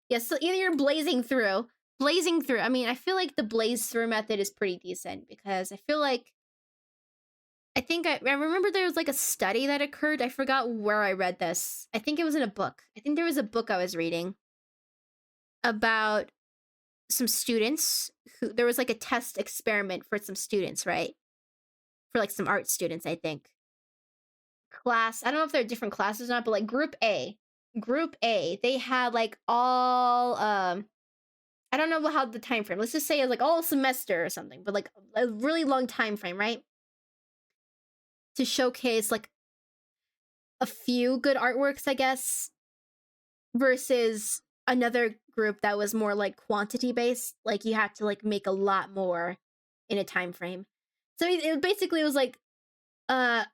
Yes, so either you're blazing through. I mean, I feel like the blaze through method is pretty decent because I feel like I remember there was like a study that occurred. I forgot where I read this. I think it was in a book. I think there was a book I was reading about some students who there was like a test experiment for some students, right? For like some art students, I think. Class, I don't know if they're different classes or not, but like group A, they had like all I don't know how the time frame. Let's just say it's like all semester or something, but like a really long time frame, right? To showcase like a few good artworks, I guess, versus another group that was more like quantity based. Like you have to like make a lot more in a time frame. So it basically was like uh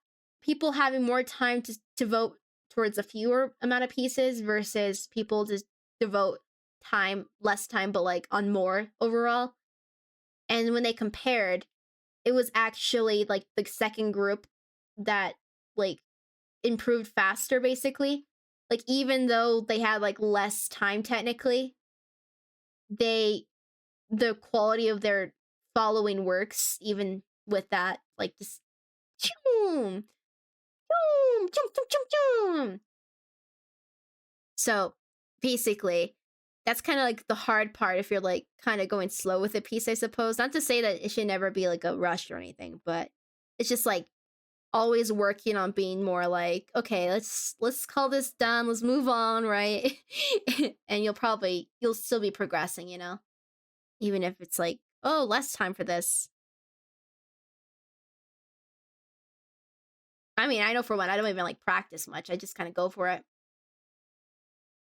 people having more time to devote towards a fewer amount of pieces versus people just devote less time, but like on more overall. And when they compared, it was actually like the second group that like improved faster basically. Like even though they had like less time technically, they the quality of their following works even with that like just choom, choom, choom, choom, choom, choom. So basically that's kind of like the hard part if you're like kind of going slow with a piece, I suppose. Not to say that it should never be like a rush or anything, but it's just like always working on being more like, okay, let's call this done, let's move on, right? And you'll still be progressing, you know? Even if it's like, oh, less time for this. I mean, I know for one, I don't even like practice much. I just kind of go for it.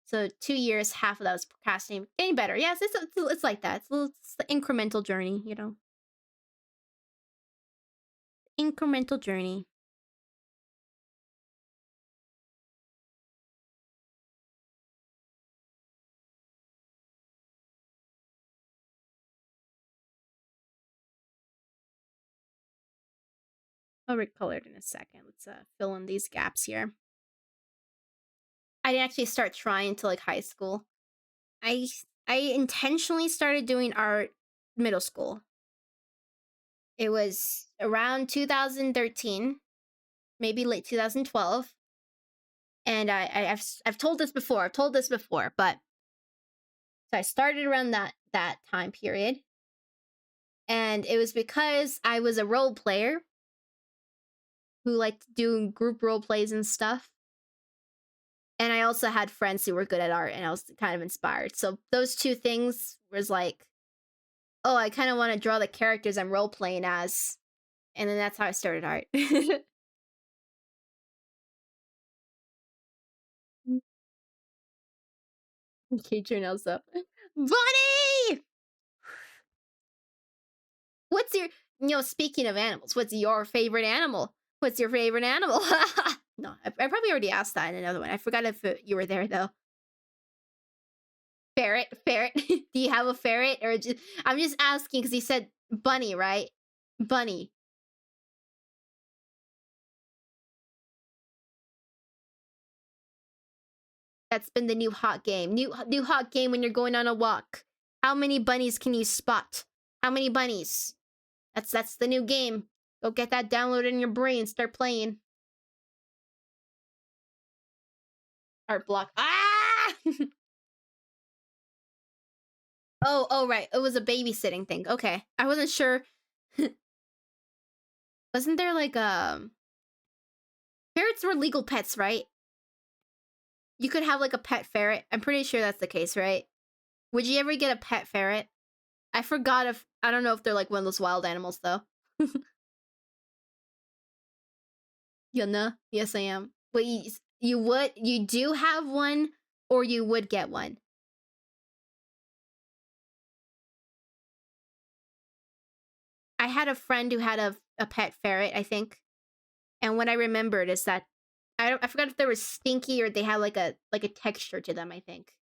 So 2 years, half of that was procrastinating, getting better. Yes, it's like that. It's the incremental journey, you know? Incremental journey. I'll recolor it in a second. Let's fill in these gaps here. I didn't actually start trying until like high school. I I intentionally started doing art middle school. It was around 2013, maybe late 2012, and I've told this before. I've told this before, but so I started around that time period, and it was because I was a role player who liked doing group role plays and stuff. And I also had friends who were good at art, and I was kind of inspired. So those two things was like, oh, I kind of want to draw the characters I'm role playing as, and then that's how I started art. Kate your nails up. Bunny! What's your speaking of animals, what's your favorite animal? What's your favorite animal? No, I probably already asked that in another one. I forgot if you were there though. Ferret, ferret. Do you have a ferret or just? I'm just asking because he said bunny, right? Bunny. That's been the new hot game. New hot game when you're going on a walk. How many bunnies can you spot? How many bunnies? That's the new game. Go get that downloaded in your brain. Start playing. Art block. Ah! Oh, right. It was a babysitting thing. Okay. I wasn't sure. Wasn't there like ferrets were legal pets, right? You could have like a pet ferret. I'm pretty sure that's the case, right? Would you ever get a pet ferret? I forgot if I don't know if they're like one of those wild animals though. You know? Yes, I am. But you do have one, or you would get one. I had a friend who had a pet ferret, I think, and what I remembered is that I forgot if they were stinky or they had like a texture to them. I think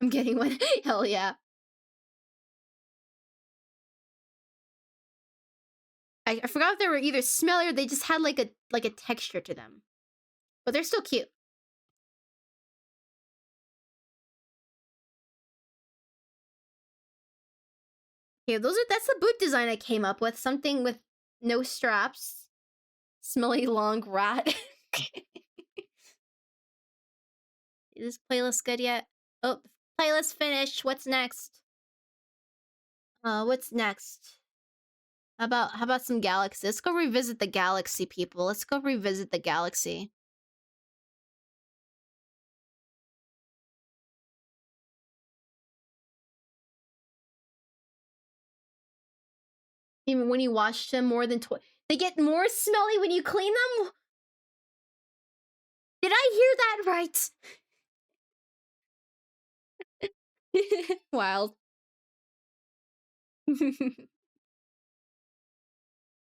I'm getting one. Hell yeah! I forgot if they were either smelly or they just had like a texture to them, but they're still cute. Yeah, that's the boot design I came up with. Something with no straps, smelly long rat. Is this playlist good yet? Oh, playlist finished. What's next? What's next? How about some galaxy? Let's go revisit the galaxy, people. Let's go revisit the galaxy. Even when you wash them more than twice, they get more smelly when you clean them. Did I hear that right? Wild.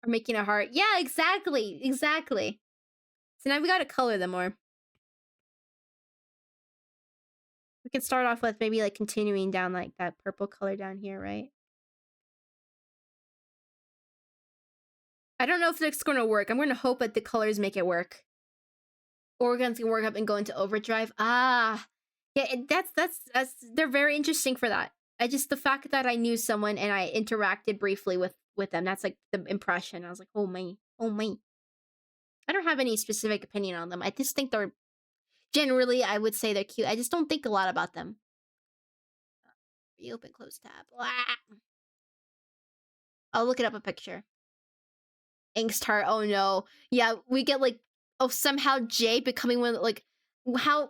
Or making a heart. Yeah, exactly. Exactly. So now we gotta color them more. We can start off with maybe like continuing down like that purple color down here, right? I don't know if it's gonna work. I'm gonna hope that the colors make it work. Organs can work up and go into overdrive. Ah, yeah, that's they're very interesting for that. I just the fact that I knew someone and I interacted briefly with them. That's like the impression. I was like, oh my, oh my. I don't have any specific opinion on them. I just think they're generally. I would say they're cute. I just don't think a lot about them. Reopen, close tab. Ah. I'll look it up a picture. Angst heart. Oh no. Yeah, we get like somehow Jay becoming one like how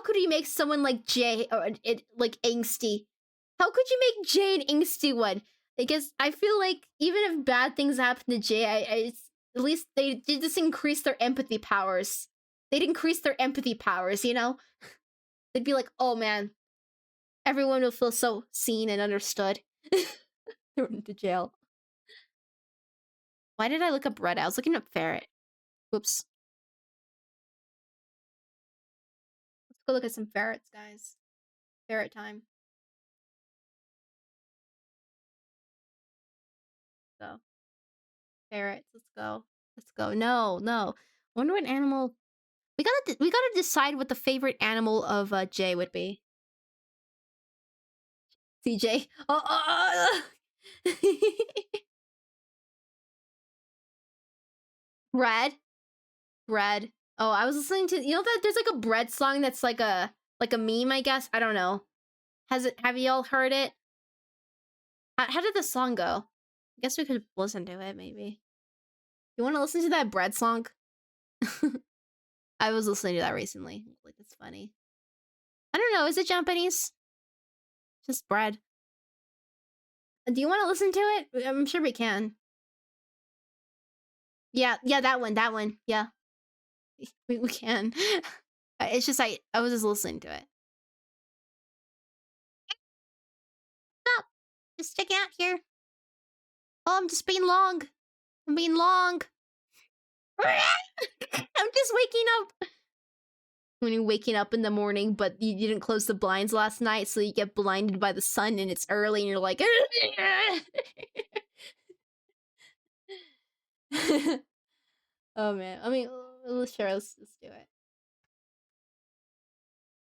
could he make someone like Jay or it like angsty? How could you make Jay an angsty one? I guess I feel like even if bad things happen to Jay, at least they did just increase their empathy powers. They'd increase their empathy powers, you know? They'd be like, oh man, everyone will feel so seen and understood. Thrown into jail. Why did I look up Red? I was looking up Ferret. Whoops. Let's go look at some ferrets, guys. Ferret time. Go. Ferrets, let's go. Let's go. No, no. Wonder what animal we gotta decide what the favorite animal of Jay would be. CJ. Bread. Bread. Oh, I was listening to that there's like a bread song that's like a meme, I guess. I don't know. Have you all heard it? How did the song go? I guess we could listen to it, maybe. You want to listen to that bread song? I was listening to that recently. Like, it's funny. I don't know. Is it Japanese? Just bread. Do you want to listen to it? I'm sure we can. Yeah, that one. That one. Yeah, we can. It's just I was just listening to it. Stop. Just sticking out here. Oh, I'm just being long. I'm being long. I'm just waking up. when you're waking up in the morning, but you didn't close the blinds last night, so you get blinded by the sun and it's early and you're like, oh man. I mean, sure, let's do it.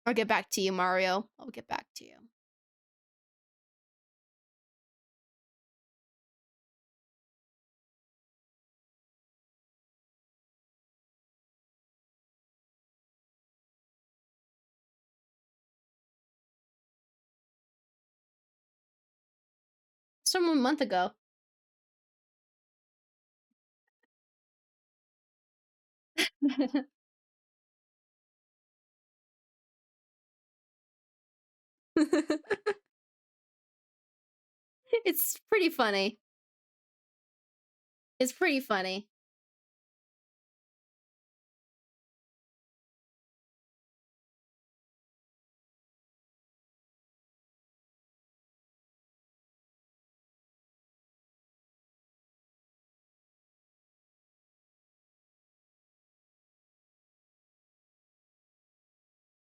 I'll get back to you, Mario. I'll get back to you. It's from a month ago. It's pretty funny. It's pretty funny.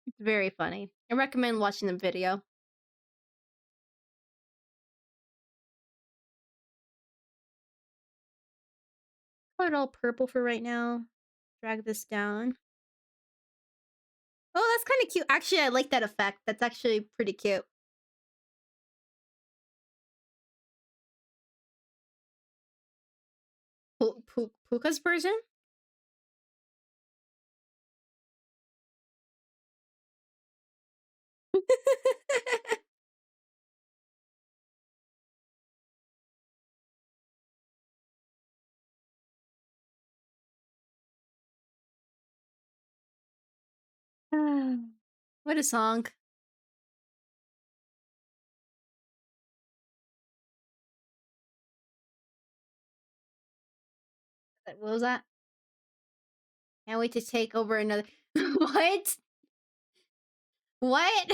It's very funny. I recommend watching the video. Put it all purple for right now. Drag this down. Oh, that's kind of cute. Actually, I like that effect. That's actually pretty cute. Puka's version? What a song. What was that? Can't wait to take over another. What? What?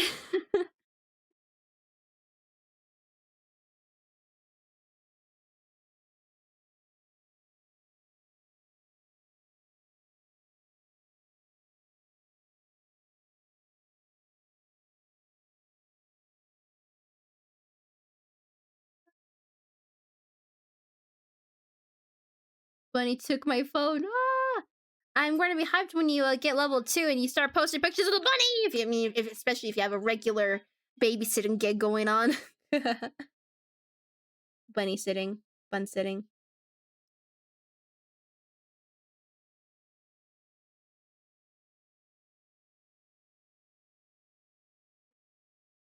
Bunny took my phone. Ah! I'm going to be hyped when you get level 2 and you start posting pictures of the bunny. If you especially if you have a regular babysitting gig going on. Bunny sitting, bun sitting.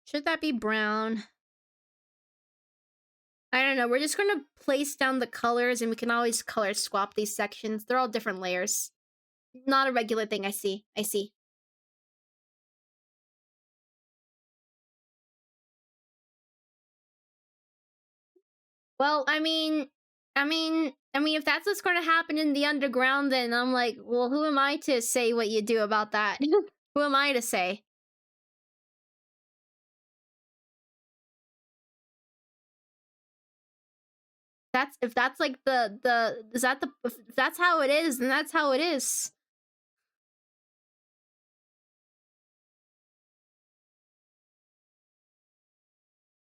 Should that be brown? I don't know. We're just going to place down the colors and we can always color swap these sections. They're all different layers. Not a regular thing, I see. I see. Well, if that's what's going to happen in the underground, then I'm like, well, who am I to say what you do about that? Who am I to say? That's if that's like the is that the if that's how it is, then that's how it is.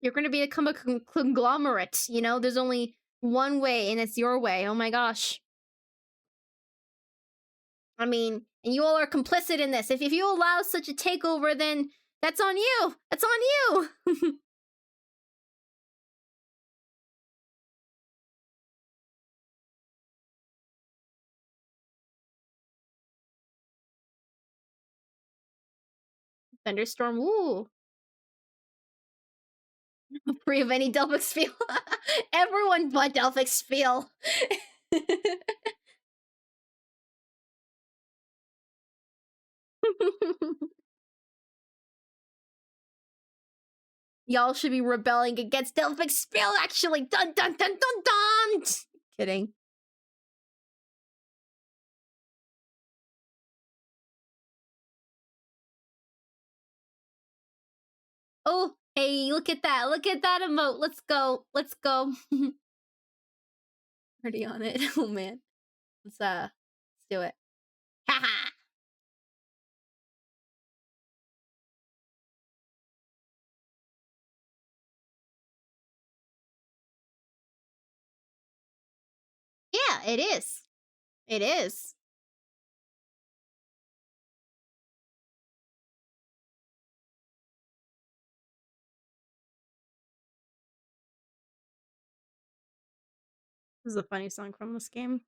You're going to become a conglomerate, you know? There's only one way and it's your way. Oh my gosh. I mean, and you all are complicit in this. If you allow such a takeover, then that's on you. That's on you. Thunderstorm. Ooh. Free of any Delphic spiel. Everyone but Delphic spiel. Y'all should be rebelling against Delphic spiel, actually. Dun dun dun dun dun. Kidding. Oh, hey, look at that. Look at that emote. Let's go. Let's go. Already on it. Oh man. Let's do it. Haha. it is. It is. This is a funny song from this game.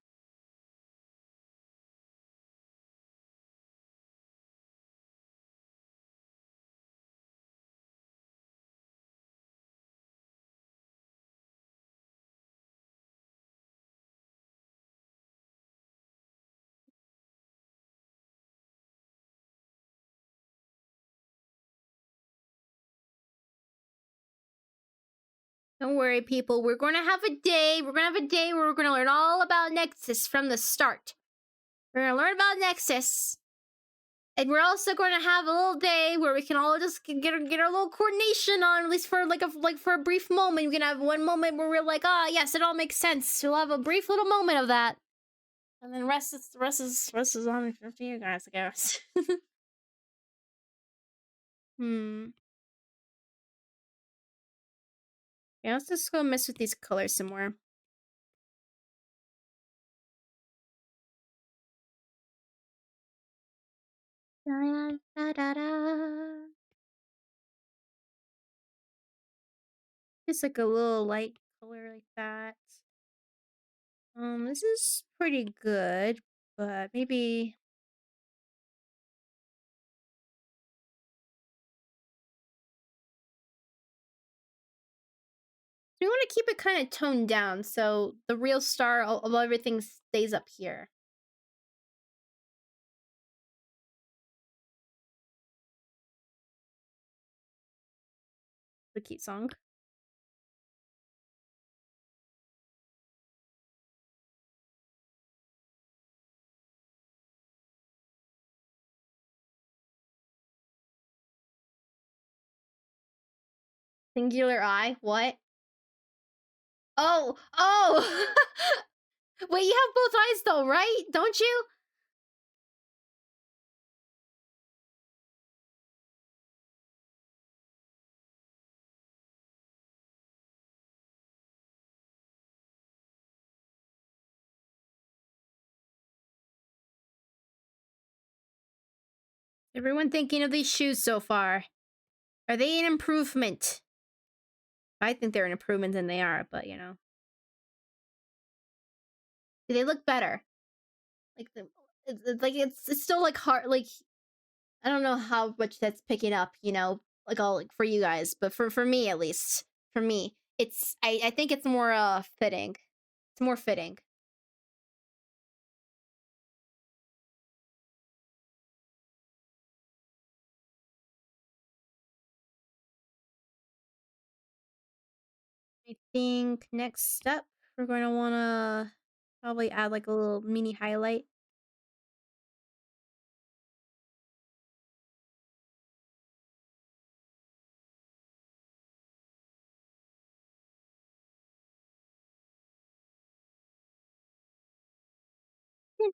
Don't worry, people. We're gonna have a day. We're gonna have a day where we're gonna learn all about Nexus from the start. We're gonna learn about Nexus. And we're also going to have a little day where we can all just get our little coordination on, at least for for a brief moment. We can have one moment where we're like, ah, yes, it all makes sense. We'll have a brief little moment of that, and then rest is on for you guys, I guess. Hmm. Yeah, let's just go mess with these colors some more. Da, da, da, da. Just like a little light color like that. This is pretty good, but maybe we want to keep it kind of toned down, so the real star of everything stays up here. The cute song. Singular eye. What? Oh. Wait, you have both eyes though, right? Don't you? Everyone thinking of these shoes so far. Are they an improvement? I think they're an improvement than they are, but you know. Do they look better? Like it's still like hard, like I don't know how much that's picking up, you know, like all like for you guys, but for me at least, for me, I think it's more fitting. It's more fitting. I think next step we're going to want to probably add like a little mini highlight.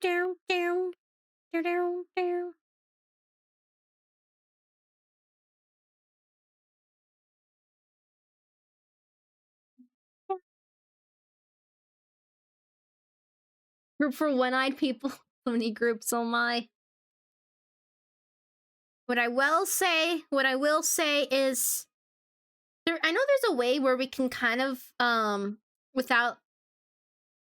Down, down, down, down, down. Group for one-eyed people. So many groups, oh my. What I will say is I know there's a way where we can kind of without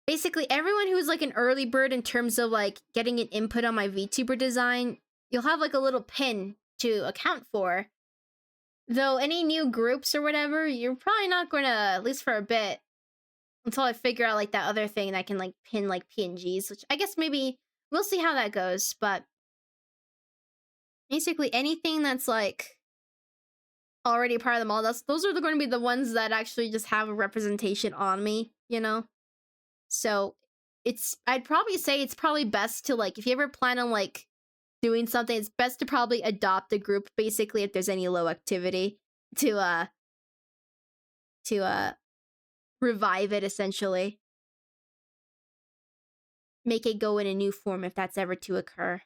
basically everyone who's like an early bird in terms of like getting an input on my VTuber design, you'll have like a little pin to account for. Though any new groups or whatever, you're probably not gonna, at least for a bit, until I figure out like that other thing that can like pin like PNGs, which I guess maybe we'll see how that goes. But basically anything that's like already part of the model, those are going to be the ones that actually just have a representation on me, you know? So I'd probably say it's probably best to like, if you ever plan on like doing something, it's best to probably adopt a group basically if there's any low activity to revive it essentially. Make it go in a new form if that's ever to occur.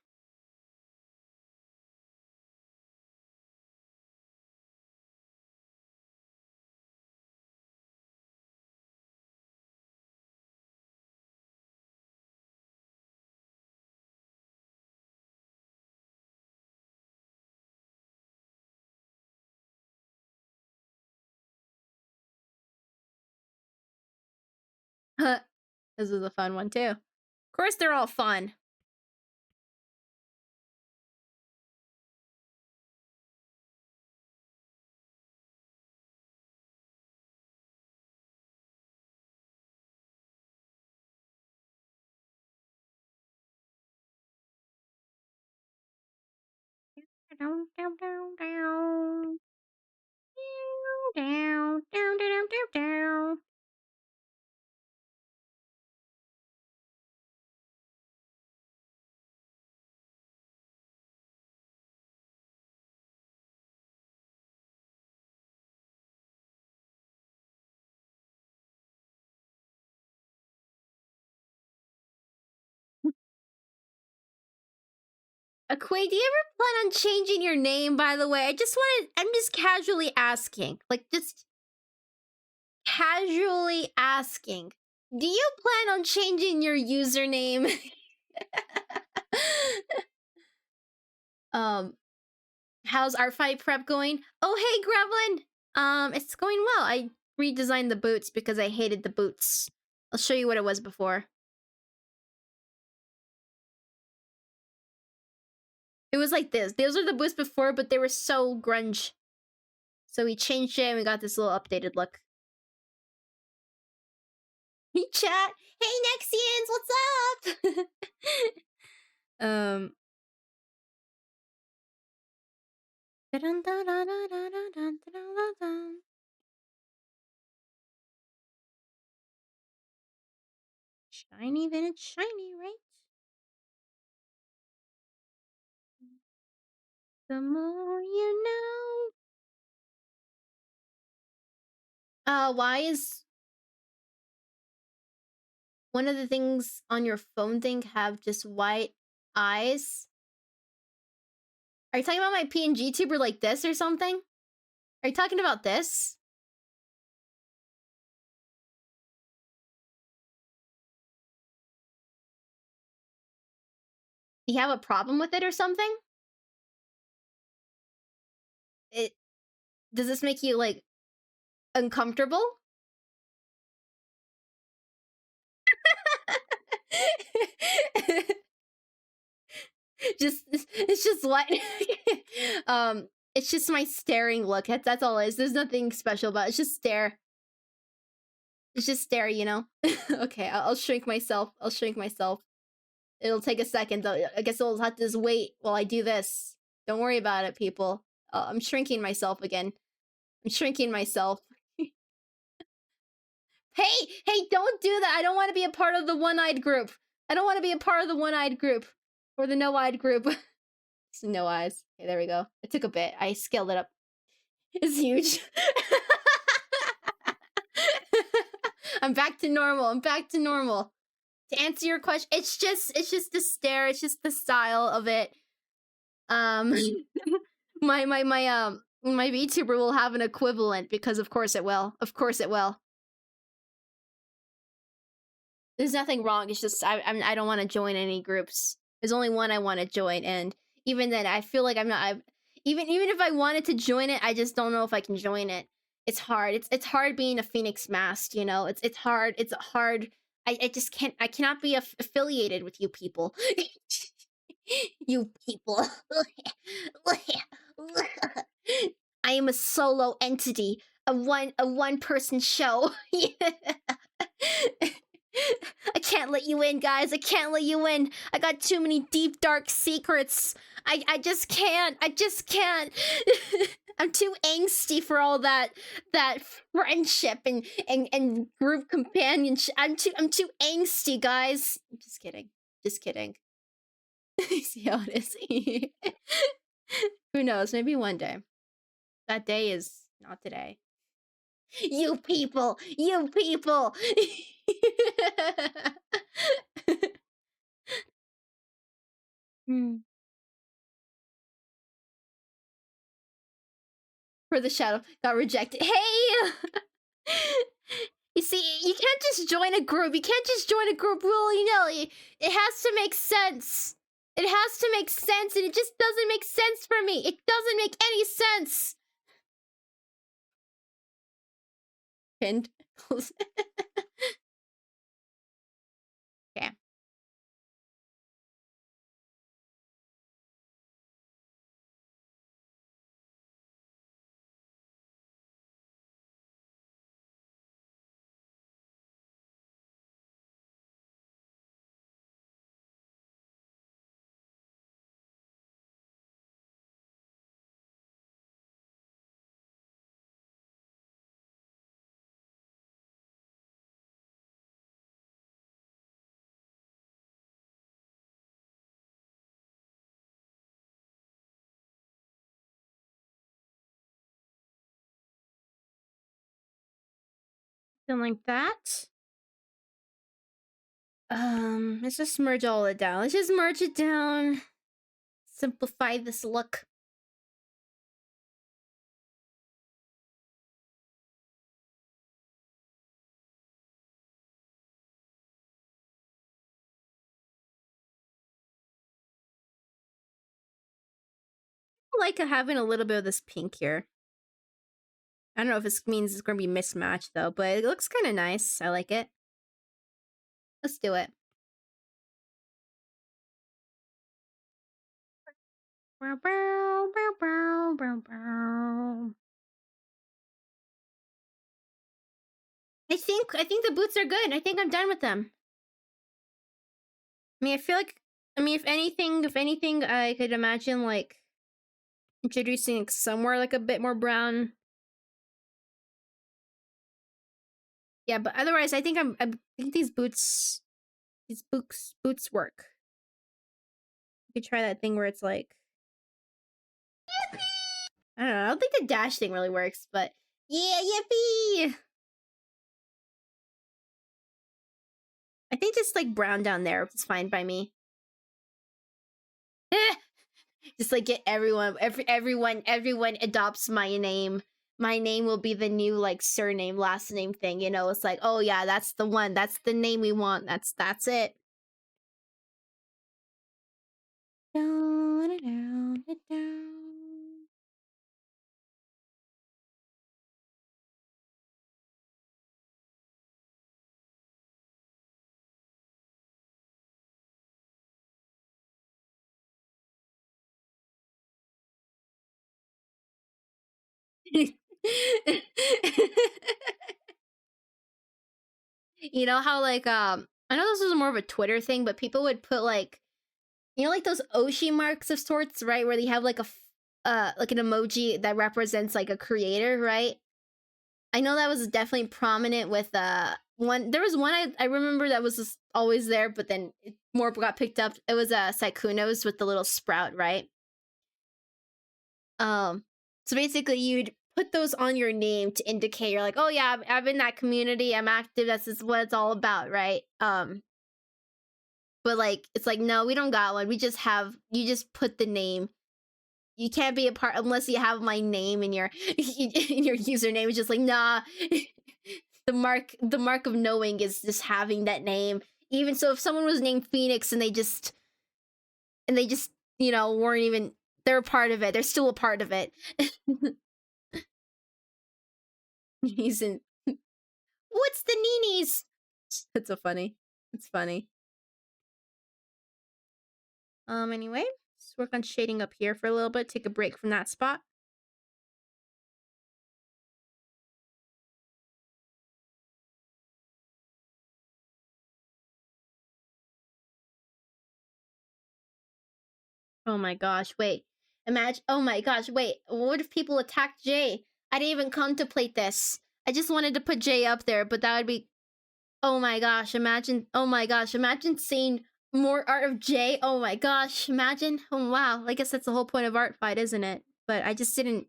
This is a fun one, too. Of course, they're all fun. Quay, do you ever plan on changing your name, by the way? I'm just casually asking. Like, just casually asking. Do you plan on changing your username? um, how's ArtFight prep going? Oh, hey, Gremlin! It's going well. I redesigned the boots because I hated the boots. I'll show you what it was before. It was like this. Those are the boots before, but they were so grunge. So we changed it and we got this little updated look. Hey, chat! Hey, Nexians! What's up? um... Shiny, then it's shiny, right? The more you know. Why is one of the things on your phone thing have just white eyes? Are you talking about my PNG tuber like this or something? Are you talking about this? You have a problem with it or something? Does this make you, like, uncomfortable? It's just what it's just my staring look. That's all it is. There's nothing special about it. It's just stare. It's just stare, you know? Okay, I'll shrink myself. I'll shrink myself. It'll take a second though. I guess I'll have to just wait while I do this. Don't worry about it, people. I'm shrinking myself again. I'm shrinking myself. Hey, don't do that. I don't want to be a part of the one-eyed group. I don't want to be a part of the one-eyed group. Or the no-eyed group. It's no eyes. Okay, there we go. It took a bit. I scaled it up. It's huge. I'm back to normal. I'm back to normal. To answer your question, it's just the stare. It's just the style of it. My VTuber will have an equivalent because of course it will. Of course it will. There's nothing wrong. It's just I don't want to join any groups. There's only one I want to join, and even then, I feel like I'm not. Even if I wanted to join it, I just don't know if I can join it. It's hard. It's hard being a Phoenix Masked. You know, it's hard. It's hard. I just can't. I cannot be affiliated with you people. You people. I am a solo entity, a one person show. I can't let you in, guys. I can't let you in. I got too many deep, dark secrets. I just can't. I just can't. I'm too angsty for all that friendship and group companionship. I'm too angsty, guys. I'm just kidding. Just kidding. See how it is. Who knows? Maybe one day. That day is not today. You people! You people! For the shadow got rejected. Hey! You see, you can't just join a group. You can't just join a group willy-nilly. It has to make sense. It has to make sense, and it just doesn't make sense for me. It doesn't make any sense. Pinned. Something like that. Let's just merge all it down. Let's just merge it down. Simplify this look. I like having a little bit of this pink here. I don't know if this means it's gonna be mismatched though, but it looks kind of nice. I like it. Let's do it. Bow, bow, bow, bow, bow, bow. I think the boots are good. I think I'm done with them. I mean, I feel like if anything, I could imagine like introducing like, somewhere like a bit more brown. Yeah, but otherwise, I think these boots work. You could try that thing where it's like I don't know. I don't think the dash thing really works, but yeah, yippee! I think just like brown down there is fine by me. Just like get everyone adopts my name. My name will be the new like surname, last name thing. You know, it's like, oh yeah, that's the one. That's the name we want. That's it. Down, down, down. You know how like I know this is more of a Twitter thing, but people would put like like those Oshi marks of sorts, right? Where they have like like an emoji that represents like a creator, right? I know that was definitely prominent with one. There was one I remember that was just always there, but then more got picked up. It was Saikuno's with the little sprout, right? Um, so basically, you'd put those on your name to indicate you're like, oh yeah, I'm in that community. I'm active. That's just what it's all about, right? But like, it's like no, we don't got one. We just have you just put the name. You can't be a part unless you have my name in your in your username. It's just like nah. The mark of knowing is just having that name. Even so, if someone was named Phoenix and they just weren't even they're a part of it. They're still a part of it. He's in. What's the Ninis? That's so funny. It's funny. Anyway, let's work on shading up here for a little bit. Take a break from that spot. Oh my gosh, wait. Imagine, oh my gosh, wait. What if people attacked Jay? I didn't even contemplate this. I just wanted to put Jay up there, but that would be, oh my gosh, imagine seeing more art of Jay. Oh my gosh, imagine. Oh wow, I guess that's the whole point of ArtFight, isn't it? But I didn't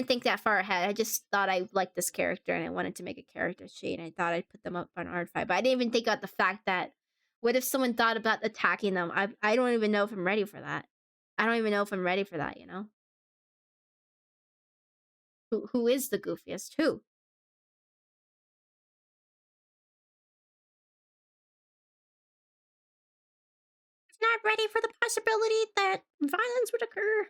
think that far ahead. I just thought I liked this character and I wanted to make a character sheet and I thought I'd put them up on ArtFight. But I didn't even think about the fact that what if someone thought about attacking them? I don't even know if I'm ready for that. I don't even know if I'm ready for that, you know? Who is the goofiest? Who? Is not ready for the possibility that violence would occur.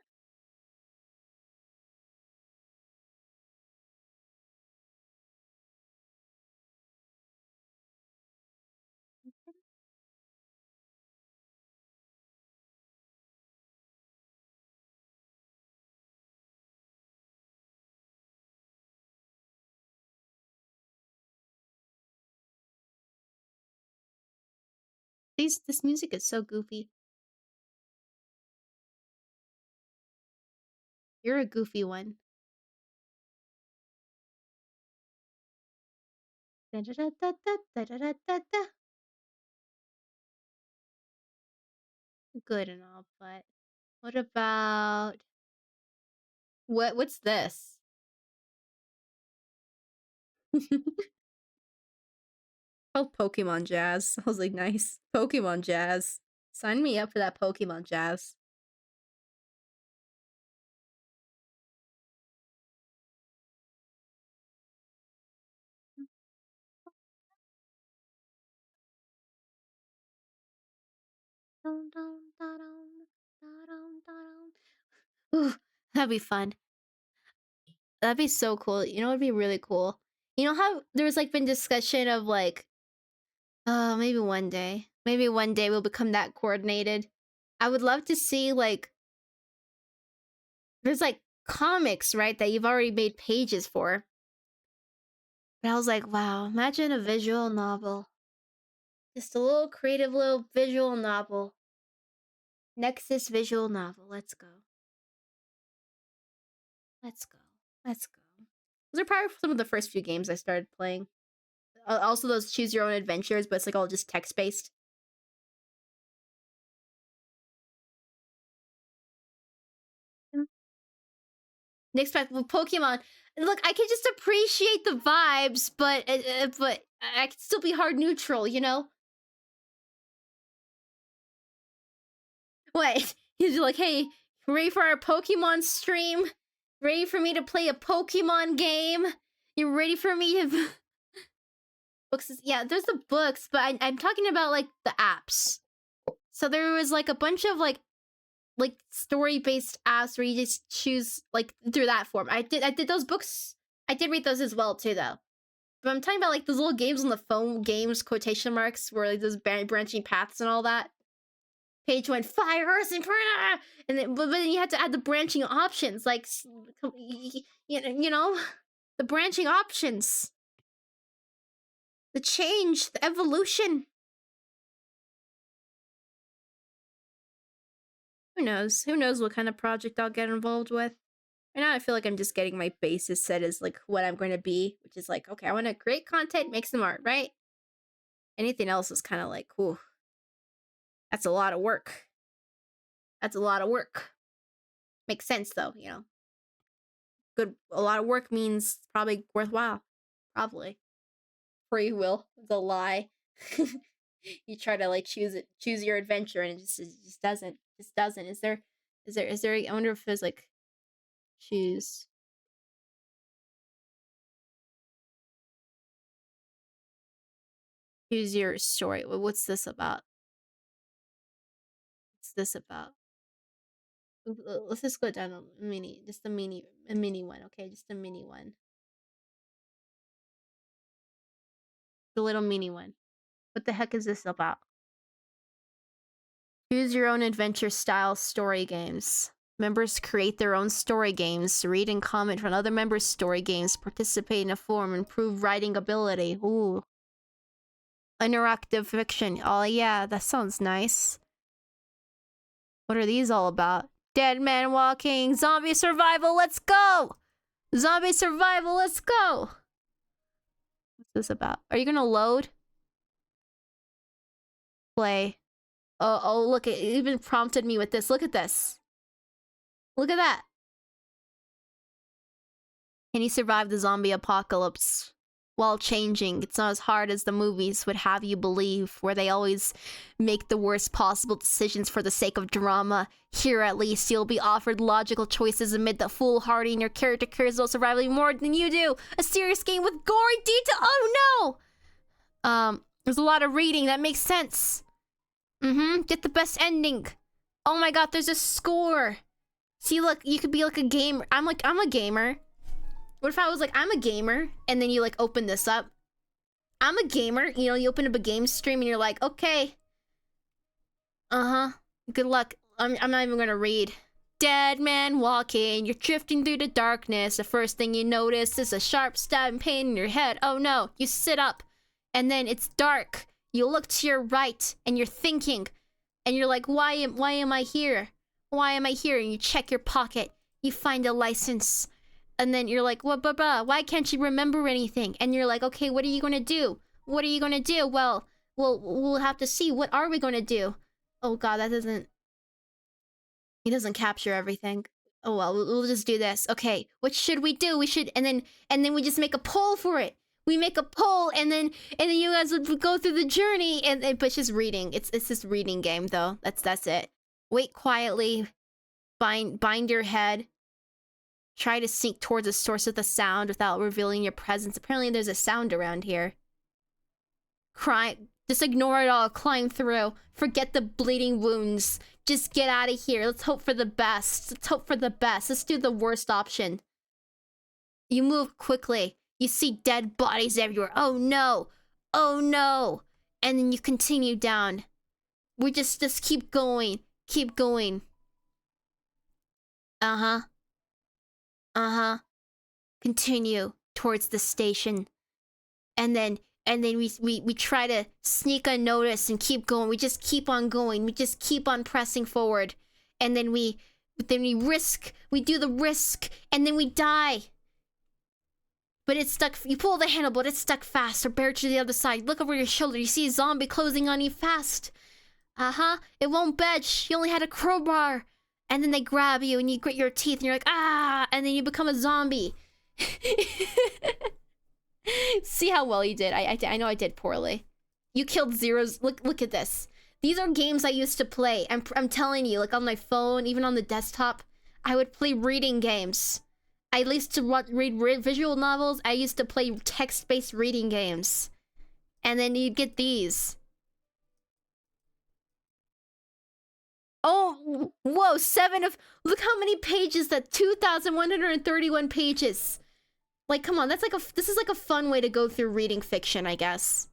This music is so goofy. You're a goofy one. Da-da-da-da-da-da-da-da-da. Good and all, but what about what's this? called Pokemon Jazz. I was like, nice. Pokemon Jazz. Sign me up for that Pokemon Jazz. Ooh, that'd be fun. That'd be so cool. You know, it'd be really cool. You know how there's like been discussion of like, oh, maybe one day we'll become that coordinated. I would love to see like, there's like comics, right, that you've already made pages for. But I was like, wow, imagine a visual novel. Just a little creative little visual novel. Nexus visual novel. Let's go. Let's go. Let's go. Those are probably some of the first few games I started playing. Also, those choose your own adventures, but it's like all just text based. Next pack with Pokemon. Look, I can just appreciate the vibes, but I can still be hard neutral, you know. What? He's like, hey, ready for our Pokemon stream? Ready for me to play a Pokemon game? You ready for me to? Books? Yeah, there's the books, but I'm talking about like the apps. So there was like a bunch of like story-based apps where you just choose like through that form. I did those books. I did read those as well too, though. But I'm talking about like those little games on the phone, games quotation marks, where like those branching paths and all that. Page 1, fire, earth, and then but then you had to add the branching options, like you know, the branching options, the change, the evolution. Who knows? Who knows what kind of project I'll get involved with? And now I feel like I'm just getting my basis set as like what I'm going to be, which is like, okay, I want to create content, make some art, right? Anything else is kind of like, whew, that's a lot of work. That's a lot of work. Makes sense though, you know. A lot of work means probably worthwhile. Probably. Free will. It's a lie. You try to like choose your adventure and it just doesn't. Just doesn't. Is there I wonder if there's like choose your story. What's this about? What's this about? Let's just go down a mini, just a mini one, okay? Just a mini one. The little mini one. What the heck is this about? Choose your own adventure style story games. Members create their own story games, read and comment on other members' story games, participate in a forum, improve writing ability. Ooh. Interactive fiction. Oh yeah, that sounds nice. What are these all about? Dead man walking, zombie survival, let's go! Zombie survival, let's go! What's this about? Are you gonna load? Play. Oh, look, it even prompted me with this. Look at this. Look at that. Can you survive the zombie apocalypse while changing? It's not as hard as the movies would have you believe, where they always make the worst possible decisions for the sake of drama. Here, at least, you'll be offered logical choices amid the foolhardy, and your character cares about surviving more than you do. A serious game with gory detail. Oh no! There's a lot of reading. That makes sense. Get the best ending. Oh my god, there's a score. See, look, you could be like a gamer. I'm a gamer. What if I was like, I'm a gamer, and then you like open this up? I'm a gamer. You know, you open up a game stream and you're like, okay. Good luck. I'm not even gonna read. Dead man walking, you're drifting through the darkness. The first thing you notice is a sharp stabbing pain in your head. Oh no, you sit up, and then it's dark. You look to your right, and you're thinking, and you're like, why am I here? Why am I here? And you check your pocket. You find a license. And then you're like, what, why can't you remember anything? And you're like, okay, what are you gonna do? What are you gonna do? Well, we'll have to see. What are we gonna do? Oh god, that doesn't... He doesn't capture everything. Oh well, we'll just do this. Okay, what should we do? We should... And then we just make a poll for it. we make a poll, and then you guys would go through the journey, and but it's just reading. It's this reading game though. That's it. Wait quietly, bind your head. Try to sink towards the source of the sound without revealing your presence. Apparently there's a sound around here. Just ignore it all, climb through. Forget the bleeding wounds. Just get out of here. Let's hope for the best. Let's hope for the best. Let's do the worst option. You move quickly. You see dead bodies everywhere. Oh no. Oh no. And then you continue down. We just keep going. Keep going. Uh-huh. Uh-huh. Continue towards the station. And then we try to sneak unnoticed and keep going. We just keep on going. We just keep on pressing forward. And then we risk. We do the risk. And then we die. But it's stuck. You pull the handle, but it's stuck fast. Or bear to the other side. Look over your shoulder. You see a zombie closing on you fast. Uh-huh. It won't budge. You only had a crowbar. And then they grab you and you grit your teeth and you're like, ah! And then you become a zombie. See how well you did. I know I did poorly. You killed zeros. Look at this. These are games I used to play. I'm telling you, like on my phone, even on the desktop, I would play reading games. I used to read visual novels. I used to play text-based reading games. And then you'd get these. Oh, whoa, look how many pages that 2,131 pages. Like, come on, this is like a fun way to go through reading fiction, I guess.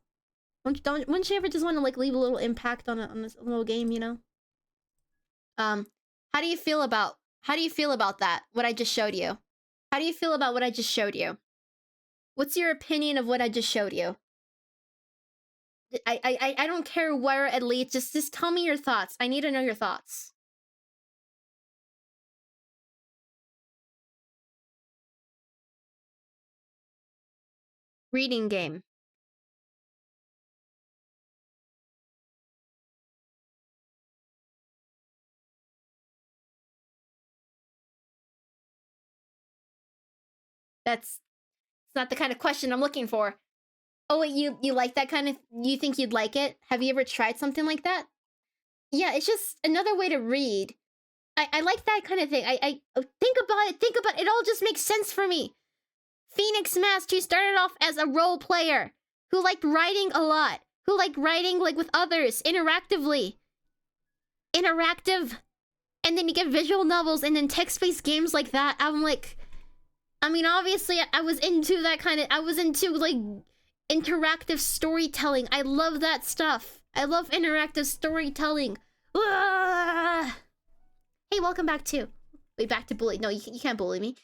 Wouldn't you ever just want to like leave a little impact on this little game, you know? How do you feel about that? What I just showed you? How do you feel about what I just showed you? What's your opinion of what I just showed you? I don't care where it leads. Just tell me your thoughts. I need to know your thoughts. Reading game. It's not the kind of question I'm looking for. Oh wait, you like that kind of? You think you'd like it? Have you ever tried something like that? Yeah, it's just another way to read. I like that kind of thing. I think about it. Think about it. It all just makes sense for me. Phoenix Mask, who started off as a role player, who liked writing a lot, who liked writing like with others, interactively. Interactive. And then you get visual novels and then text-based games like that. I'm like, I mean, obviously I was into that kind of, I was into like interactive storytelling. I love that stuff. I love interactive storytelling. Hey, welcome back too. Wait, back to bully. No, you can't bully me.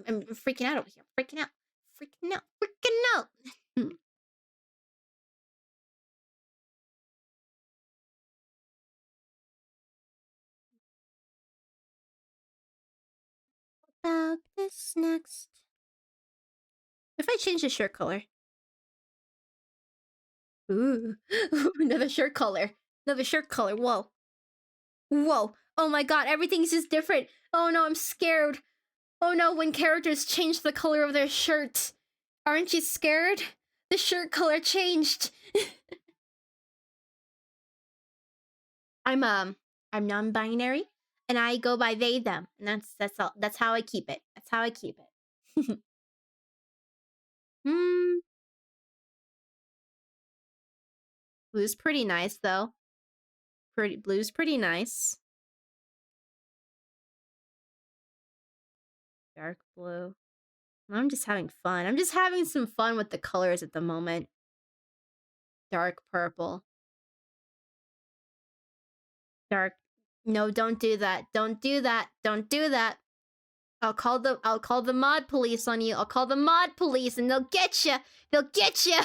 I'm freaking out over here. Freaking out. Freaking out. Freaking out. About this next. If I change the shirt color. Ooh. Another shirt color. Another shirt color. Whoa. Whoa. Oh my god, everything's just different. Oh no, I'm scared. Oh no, when characters change the color of their shirt. Aren't you scared? The shirt color changed. I'm non-binary and I go by they them. And that's all. That's how I keep it. That's how I keep it. Blue's pretty nice though. Blue's pretty nice. Dark blue. I'm just having fun. I'm just having some fun with the colors at the moment. Dark purple. Dark. No, don't do that. Don't do that. Don't do that. I'll call the mod police on you. I'll call the mod police and they'll get you. They'll get you.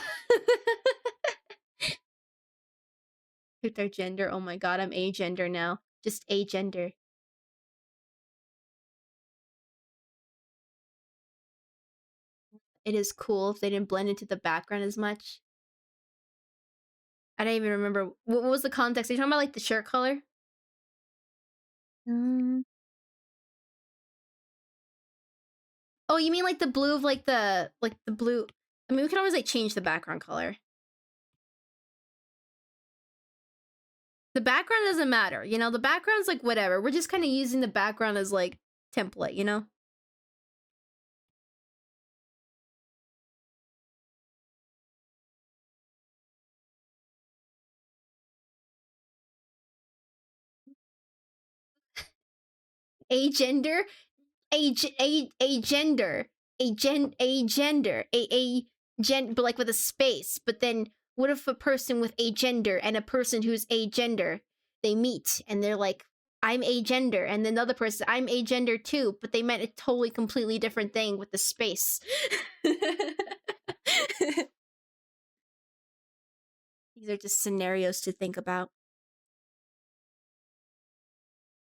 Pick their gender. Oh my god, I'm agender now. Just agender. It is cool if they didn't blend into the background as much. I don't even remember. What was the context? Are you talking about like the shirt color? Oh, you mean like the blue of like the blue? I mean, we can always like change the background color. The background doesn't matter, you know? The background's like whatever. We're just kind of using the background as like template, you know? A gender, a gender, a gender, but like with a space. But then what if a person with a gender and a person who's a gender, they meet and they're like, I'm a gender, and then the other person, I'm a gender too, but they meant a totally completely different thing with the space. These are just scenarios to think about.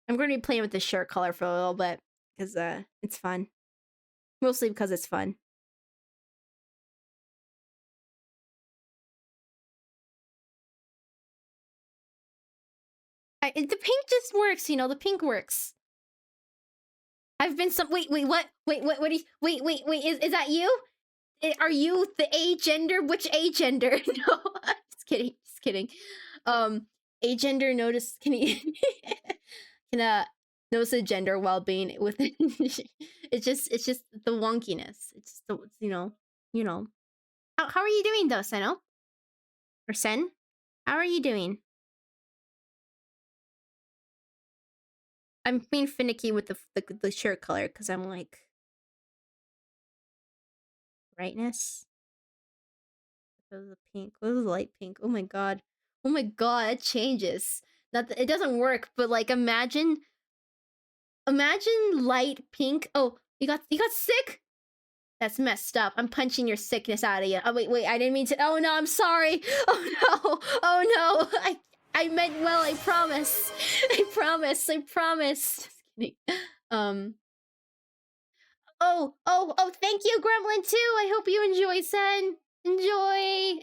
I'm going to be playing with the shirt color for a little bit because it's fun. Mostly because it's fun. The pink just works, you know. The pink works. I've been some. Wait, what? Wait, what? What? Wait. Is that you? Are you the A gender? Which A gender? No, just kidding. Just kidding. A gender notice. Can you can notice the gender while being within? It's just the wonkiness. It's the you know. How are you doing though, Seno or Sen? How are you doing? I'm being finicky with the shirt color because I'm like brightness. What was the pink? What was the light pink? Oh my god! Oh my god! It changes. It doesn't work. But like, imagine light pink. Oh, you got sick. That's messed up. I'm punching your sickness out of you. Oh wait, I didn't mean to. Oh no, I'm sorry. Oh no, oh no. I meant well. I promise. I promise. I promise. Just kidding. Oh, thank you, Gremlin, too. I hope you enjoy, Sen. Enjoy.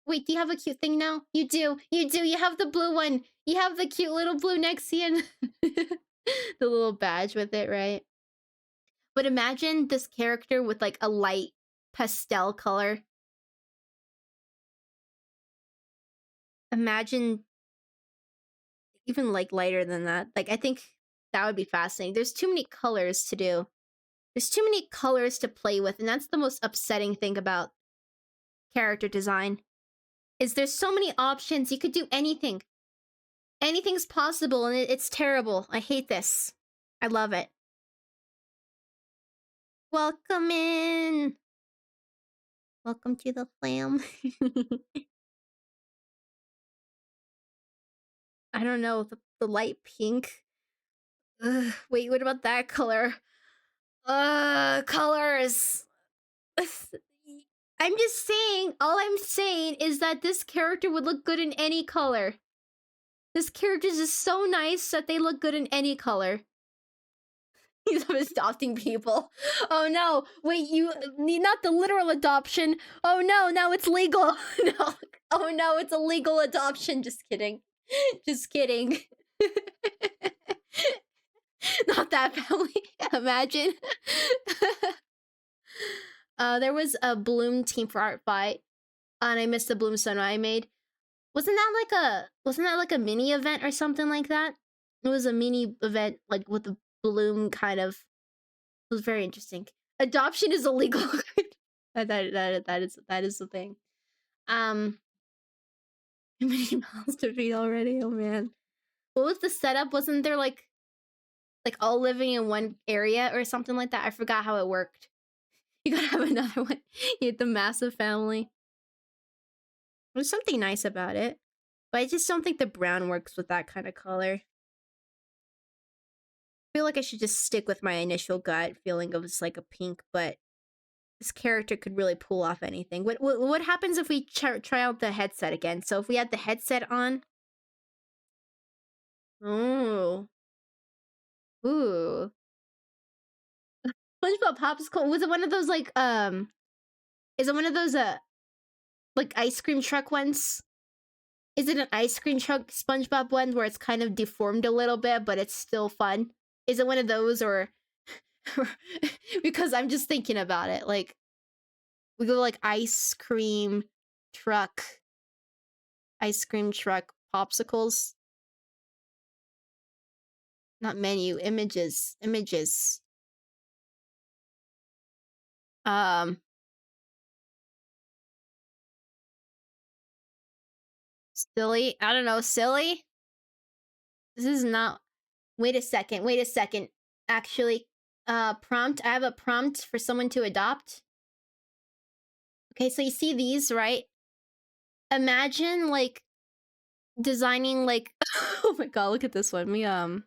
Wait, do you have a cute thing now? You do. You have the blue one. You have the cute little blue Nexian. The little badge with it, right? But imagine this character with like a light pastel color. Imagine even like lighter than that. Like, I think that would be fascinating. There's too many colors to do. There's too many colors to play with, and that's the most upsetting thing about character design. Is there's so many options. You could do anything. Anything's possible, and it's terrible. I hate this. I love it. Welcome in. Welcome to the flam. I don't know, the light pink. Ugh, wait, what about that color? Colors. I'm just saying, all I'm saying is that this character would look good in any color. This character is just so nice that they look good in any color. He's adopting people. Oh no, wait, you not the literal adoption. Oh no, now it's legal. No. Oh no, it's a legal adoption. Just kidding. Just kidding. Not that family. Imagine. There was a Bloom team for ArtFight, and I missed the Bloom Sun I made. Wasn't that like a mini event or something like that? It was a mini event like with the Bloom kind of. It was very interesting. Adoption is illegal. that is the thing. How many mouths to feed already? Oh man. What was the setup? Wasn't there like all living in one area or something like that? I forgot how it worked. You gotta have another one. You had the massive family. There's something nice about it. But I just don't think the brown works with that kind of color. I feel like I should just stick with my initial gut feeling of it's like a pink, but this character could really pull off anything. What happens if we try out the headset again? So if we had the headset on... Oh. Ooh. SpongeBob Popsicle, was it one of those like is it one of those like ice cream truck ones? Is it an ice cream truck SpongeBob one where it's kind of deformed a little bit but it's still fun? Is it one of those, or because I'm just thinking about it, like We go like truck, ice cream truck, popsicles. Not menu, images. Um, silly. I don't know, silly. This is not. Wait a second. Wait a second. Actually, prompt. I have a prompt for someone to adopt. Okay, so you see these, right? Imagine like designing like. Oh my god! Look at this one. Oh,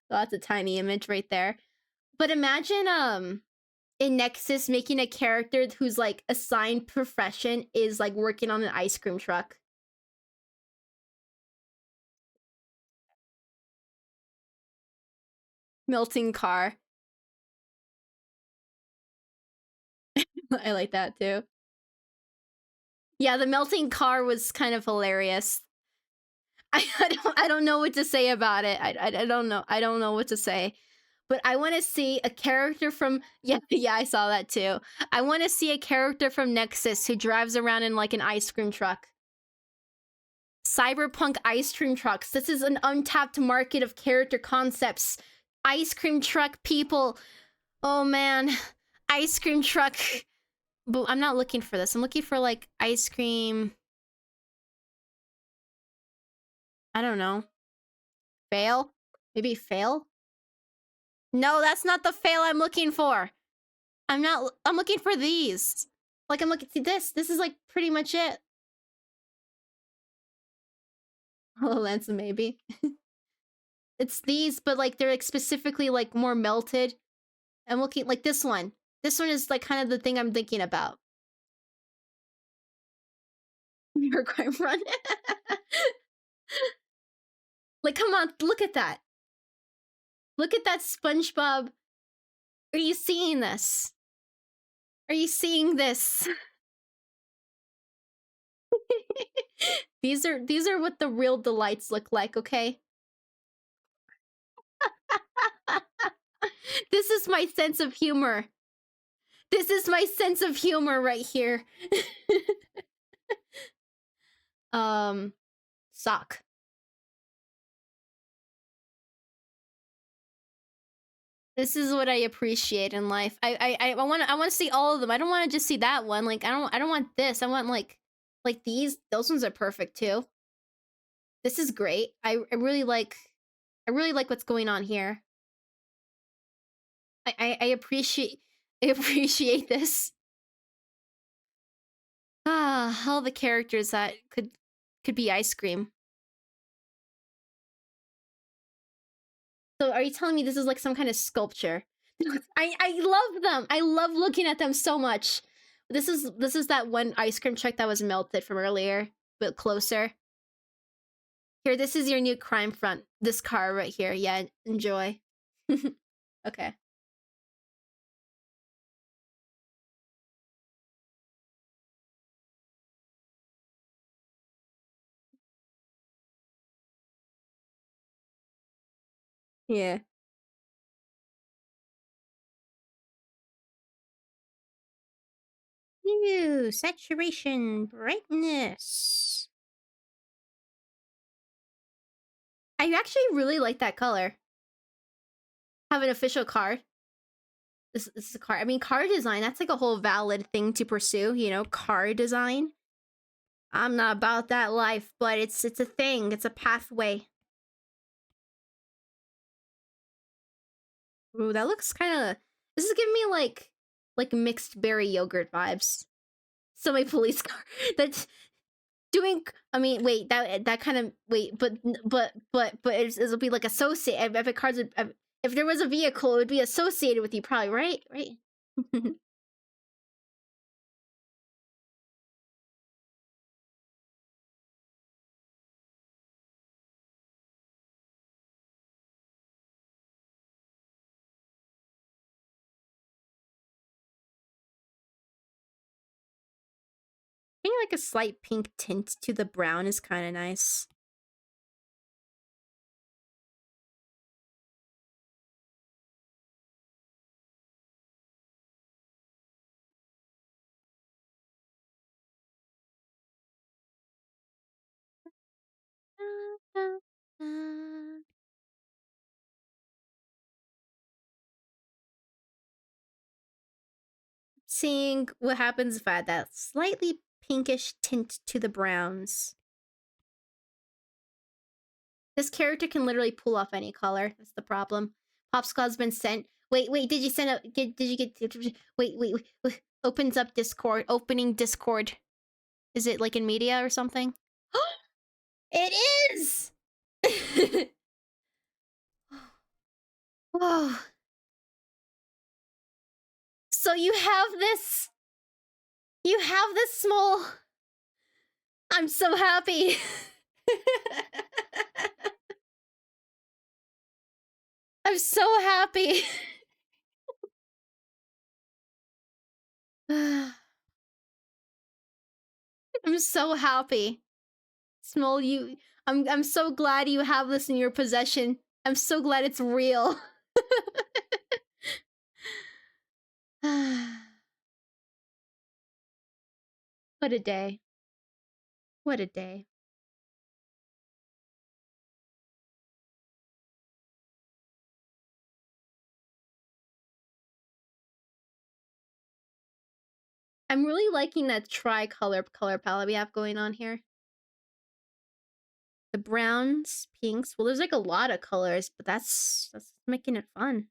that's a tiny image right there. But imagine in Nexus making a character whose like assigned profession is like working on an ice cream truck. Melting car. I like that too. Yeah, the melting car was kind of hilarious. I don't know what to say about it. I don't know. I don't know what to say. But I want to see a character from yeah, I saw that too. I want to see a character from Nexus who drives around in like an ice cream truck. Cyberpunk ice cream trucks. This is an untapped market of character concepts. Ice cream truck people. Oh man. Ice cream truck. But I'm not looking for this. I'm looking for like ice cream. I don't know. Fail? Maybe fail? No, that's not the fail I'm looking for. I'm looking for these. Like I'm looking see this. This is like pretty much it. HoloLens maybe. It's these, but like they're like specifically like more melted. I'm looking like this one. This one is like kind of the thing I'm thinking about. Your crime run. Like, come on, look at that. Look at that SpongeBob. Are you seeing this? Are you seeing this? These are what the real delights look like, okay? This is my sense of humor. This is my sense of humor right here. um, sock. This is what I appreciate in life. I want to see all of them. I don't want to just see that one. Like I don't want this. I want like these. Those ones are perfect too. This is great. I really like what's going on here. I appreciate I appreciate this. Ah, all the characters that could be ice cream. So are you telling me this is like some kind of sculpture? I love them. I love looking at them so much. This is that one ice cream truck that was melted from earlier, but closer. Here, this is your new crime front. This car right here. Yeah, enjoy. Okay. Yeah. Ew, saturation, brightness. I actually really like that color. Have an official card. This is a car. I mean, car design, that's like a whole valid thing to pursue, you know, car design. I'm not about that life, but it's a thing. It's a pathway. Ooh, that looks kind of. This is giving me like mixed berry yogurt vibes. So my police car. That's doing. I mean, wait. That kind of wait, but it'll be like associated. If a car's if there was a vehicle, it would be associated with you, probably, right? Right. Maybe like a slight pink tint to the brown is kind of nice. seeing what happens if I add that slightly pinkish tint to the browns. This character can literally pull off any color. That's the problem. Popsicle has been sent. Wait, did you send a... Did you get... Wait. Opens up Discord. Opening Discord. Is it like in media or something? It is! Whoa. So you have this... You have this small... I'm so happy. I'm so happy. I'm so happy. Small, you... I'm so glad you have this in your possession. I'm so glad it's real. What a day. What a day. I'm really liking that tri-color color palette we have going on here. The browns, pinks. Well, there's like a lot of colors, but that's making it fun.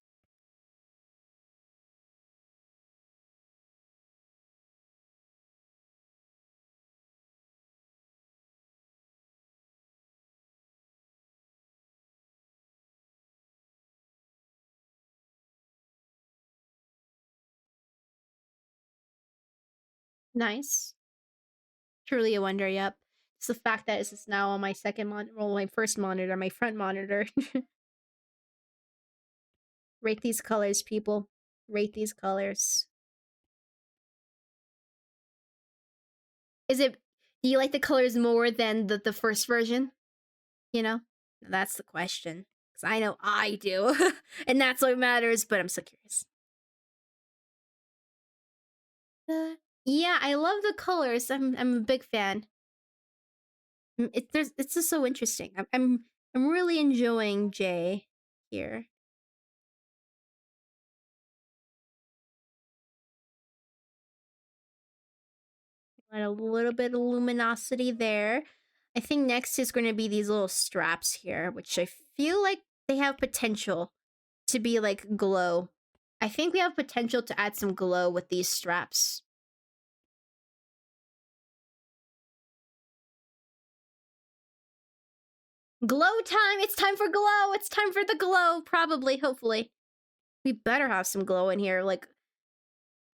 Nice. Truly a wonder, yep. It's the fact that it's now on my second monitor, well, my first monitor, my front monitor. Rate these colors, people. Rate these colors. Is it... Do you like the colors more than the first version? You know? That's the question. Because I know I do. And that's what matters, but I'm so curious. Yeah, I love the colors. I'm a big fan. It's just so interesting. I'm really enjoying Jay here. And a little bit of luminosity there. I think next is going to be these little straps here, which I feel like they have potential to be like glow. I think we have potential to add some glow with these straps. Glow time! It's time for glow! It's time for the glow! Probably, hopefully. We better have some glow in here. Like,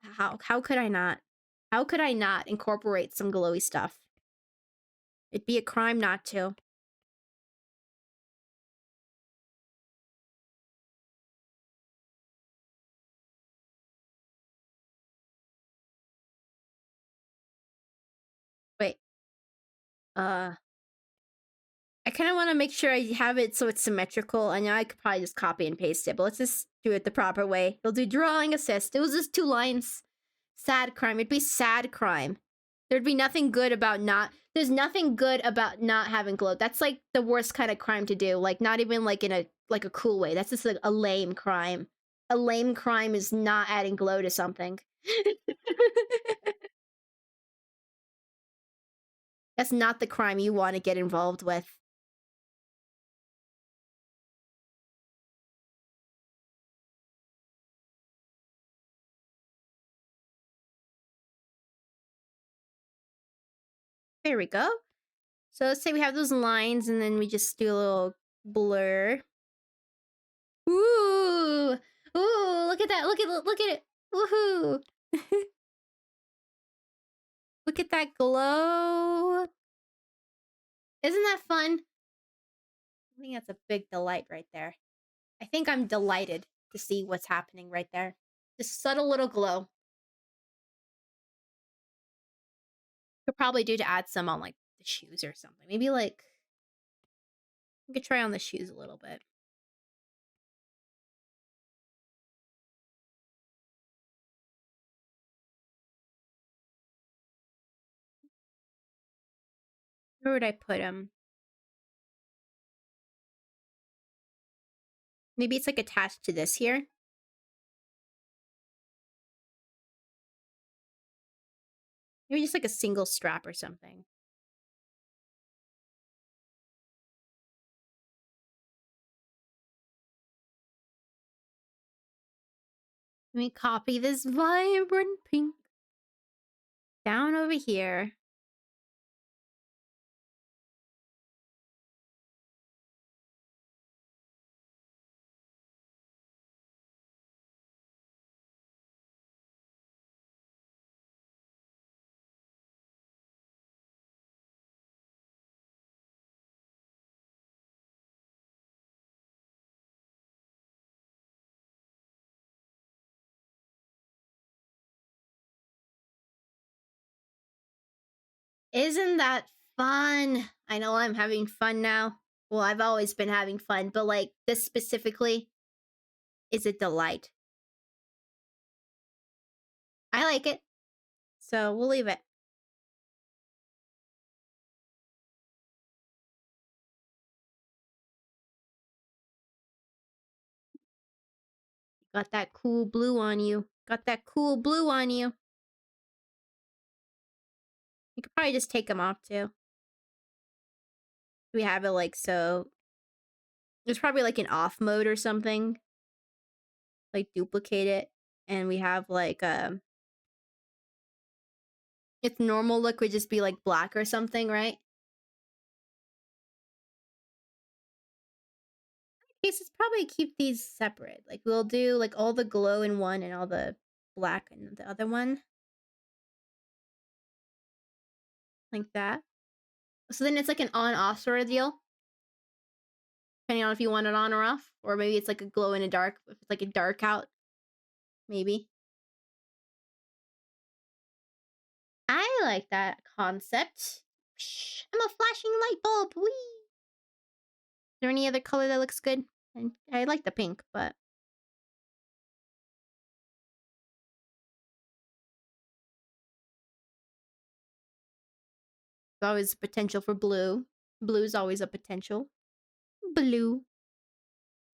how could I not? How could I not incorporate some glowy stuff? It'd be a crime not to. Wait. I kind of want to make sure I have it so it's symmetrical. I know I could probably just copy and paste it, but let's just do it the proper way. We'll do drawing assist. It was just 2 lines. Sad crime. It'd be sad crime. There'd be nothing good about not... There's nothing good about not having glow. That's like the worst kind of crime to do. Like, not even like in a cool way. That's just like a lame crime. A lame crime is not adding glow to something. That's not the crime you want to get involved with. There we go. So let's say we have those lines and then we just do a little blur. Ooh! Ooh, look at that. Look at it. Woohoo! Look at that glow. Isn't that fun? I think that's a big delight right there. I think I'm delighted to see what's happening right there. Just subtle little glow. Could probably do to add some on like the shoes or something. Maybe like we could try on the shoes a little bit. Where would I put them? Maybe it's like attached to this here. Maybe just like a single strap or something. Let me copy this vibrant pink down over here. Isn't that fun? I know I'm having fun now. Well, I've always been having fun, but like this specifically is a delight. I like it. So we'll leave it. Got that cool blue on you. Got that cool blue on you. You could probably just take them off too. We have it like so. There's probably like an off mode or something. Like duplicate it. And we have like its normal look would just be like black or something, right? In case, it's probably keep these separate. Like we'll do like all the glow in one and all the black in the other one. Like that. So then it's like an on-off sort of deal. Depending on if you want it on or off. Or maybe it's like a glow in the dark. If it's like a dark out. Maybe. I like that concept. I'm a flashing light bulb. Whee! Is there any other color that looks good? And I like the pink, but there's always potential for blue. Blue's always a potential. Blue.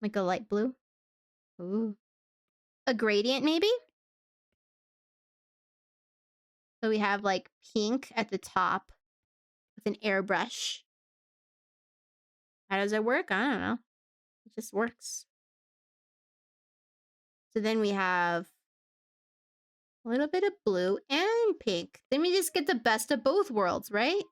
Like a light blue. Ooh. A gradient, maybe? So we have like pink at the top with an airbrush. How does it work? I don't know. It just works. So then we have a little bit of blue and pink. Then we just get the best of both worlds, right?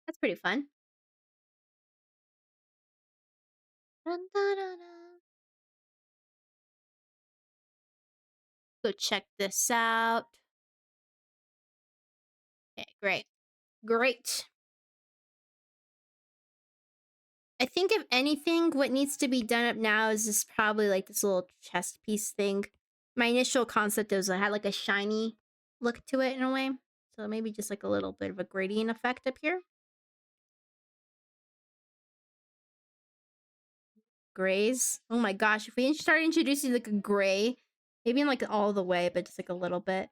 That's pretty fun. Dun, dun, dun, dun. Go check this out. Okay, great. Great. I think if anything, what needs to be done up now is just probably like this little chest piece thing. My initial concept was I had like a shiny look to it in a way. So maybe just like a little bit of a gradient effect up here. Grays. Oh my gosh, if we start introducing like a gray, maybe in like all the way, but just like a little bit.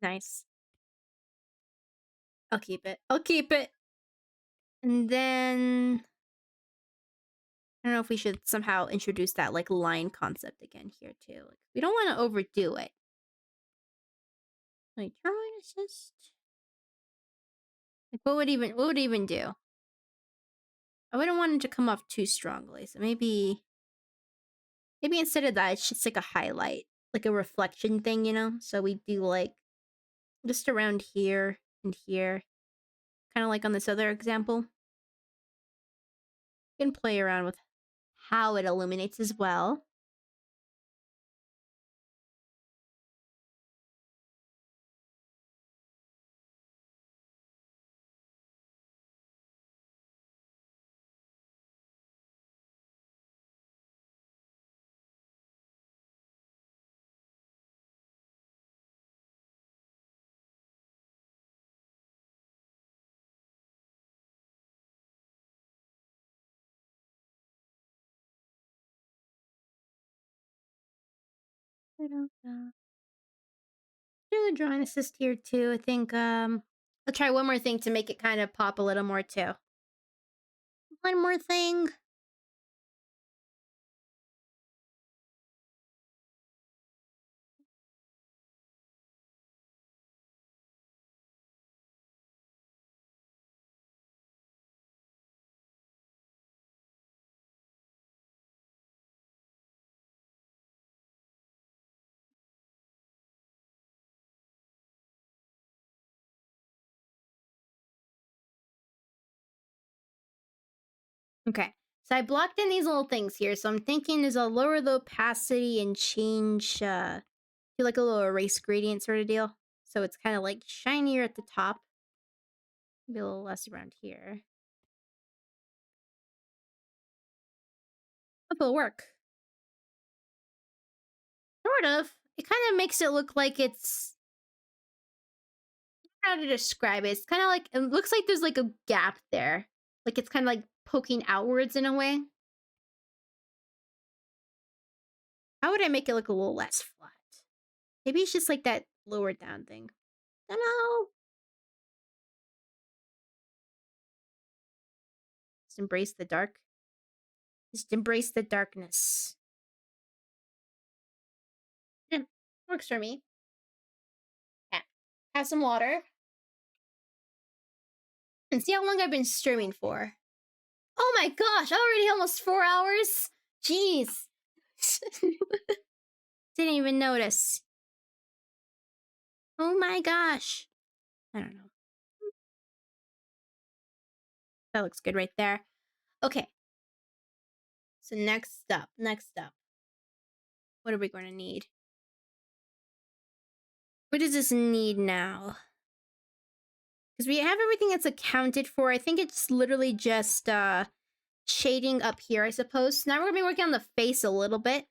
Nice. I'll keep it. I'll keep it. And then I don't know if we should somehow introduce that like line concept again here too. Like we don't want to overdo it. Like drawing assist. Like what would it even do? I wouldn't want it to come off too strongly. So maybe instead of that, it's just like a highlight, like a reflection thing, you know? So we do like just around here and here. Kind of like on this other example. You can play around with how it illuminates as well. Do a drawing assist here too. I think I'll try one more thing to make it kind of pop a little more too. One more thing. Okay. So I blocked in these little things here. So I'm thinking is I'll lower the opacity and change do like a little erase gradient sort of deal. So it's kind of like shinier at the top. Maybe a little less around here. Hope it'll work. Sort of. It kind of makes it look like it's how to describe it. It's kind of like it looks like there's like a gap there. Like it's kind of like poking outwards in a way. How would I make it look a little less flat? Maybe it's just like that lower down thing. I don't know. Just embrace the dark. Just embrace the darkness. Yeah, works for me. Yeah. Have some water. And see how long I've been streaming for. Oh my gosh, already almost 4 hours? Jeez. Didn't even notice. Oh my gosh. I don't know. That looks good right there. Okay. So next up. What are we going to need? What does this need now? Because we have everything that's accounted for. I think it's literally just shading up here, I suppose. So now we're going to be working on the face a little bit.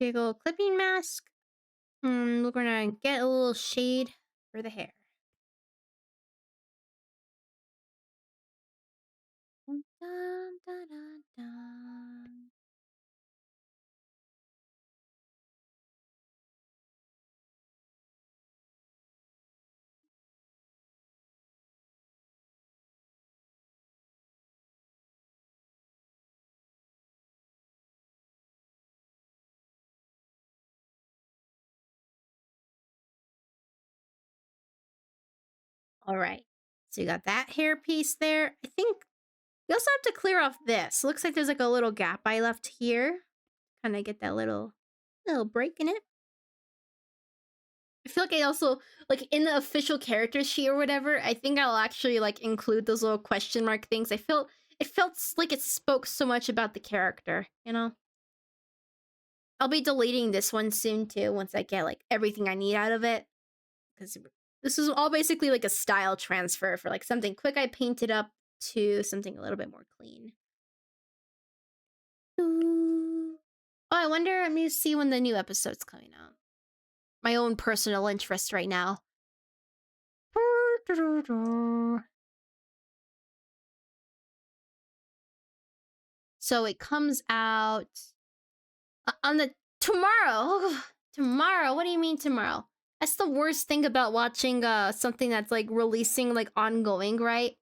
Okay, go clipping mask. We're going to get a little shade for the hair. Dun, dun, dun, dun, dun. All right. So you got that hair piece there. I think we also have to clear off this. Looks like there's like a little gap I left here. Kind of get that little break in it. I feel like I also like in the official character sheet or whatever. I think I'll actually like include those little question mark things. It felt like it spoke so much about the character. You know. I'll be deleting this one soon too once I get like everything I need out of it. Because this is all basically like a style transfer for like something quick I painted up to something a little bit more clean. Oh, I wonder, let me see when the new episode's coming out. My own personal interest right now. So it comes out on the tomorrow. Tomorrow? What do you mean tomorrow? That's the worst thing about watching something that's like releasing like ongoing, right?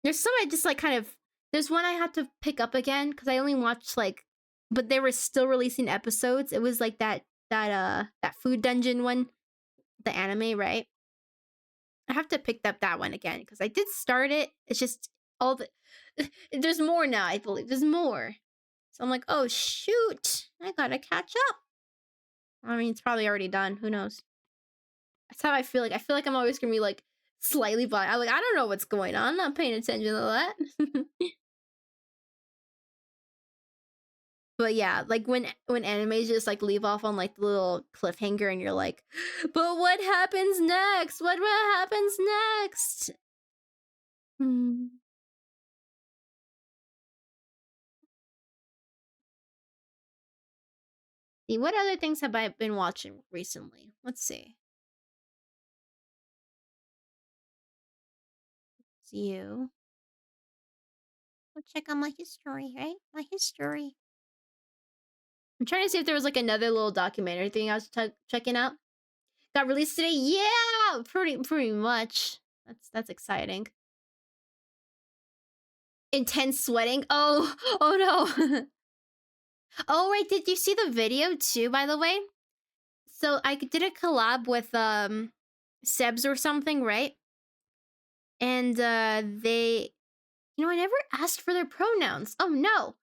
There's some I just like kind of there's one I had to pick up again because I only watched like but they were still releasing episodes. It was like that food dungeon one, the anime, right? I have to pick up that one again because I did start it. It's just all the there's more now, I believe. There's more. So I'm like, oh shoot, I gotta catch up. I mean, it's probably already done. Who knows? That's how I feel like. I feel like I'm always gonna be like slightly blind. I'm like, I don't know what's going on. I'm not paying attention to that. But yeah, like when animes just like leave off on like the little cliffhanger and you're like, but what happens next? What happens next? Hmm. See, what other things have I been watching recently? Let's see. It's you. We'll check on my history, right? My history. I'm trying to see if there was like another little documentary thing I was checking out. Got released today? Yeah, pretty much. That's exciting. Intense sweating. Oh, oh no. Oh wait, did you see the video too, by the way? So I did a collab with Sebs or something, right? And they, I never asked for their pronouns. Oh no.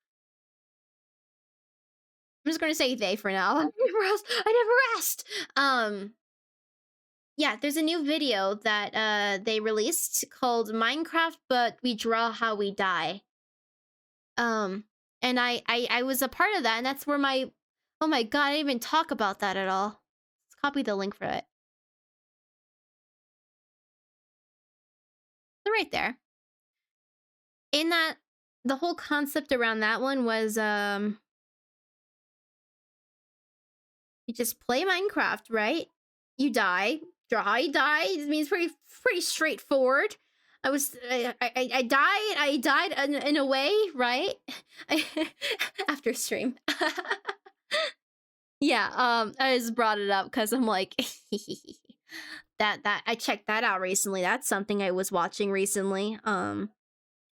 I'm just gonna say they for now. I never asked. Yeah, there's a new video that they released called Minecraft, but we draw how we die. Um, and I was a part of that, and that's where my, oh my god, I didn't even talk about that at all. Let's copy the link for it. They're right there. In that, the whole concept around that one was you just play Minecraft, right? You die, draw how you die. It means pretty straightforward. I died in a way, right? After stream. Yeah, I just brought it up because I'm like, that I checked that out recently. That's something I was watching recently. The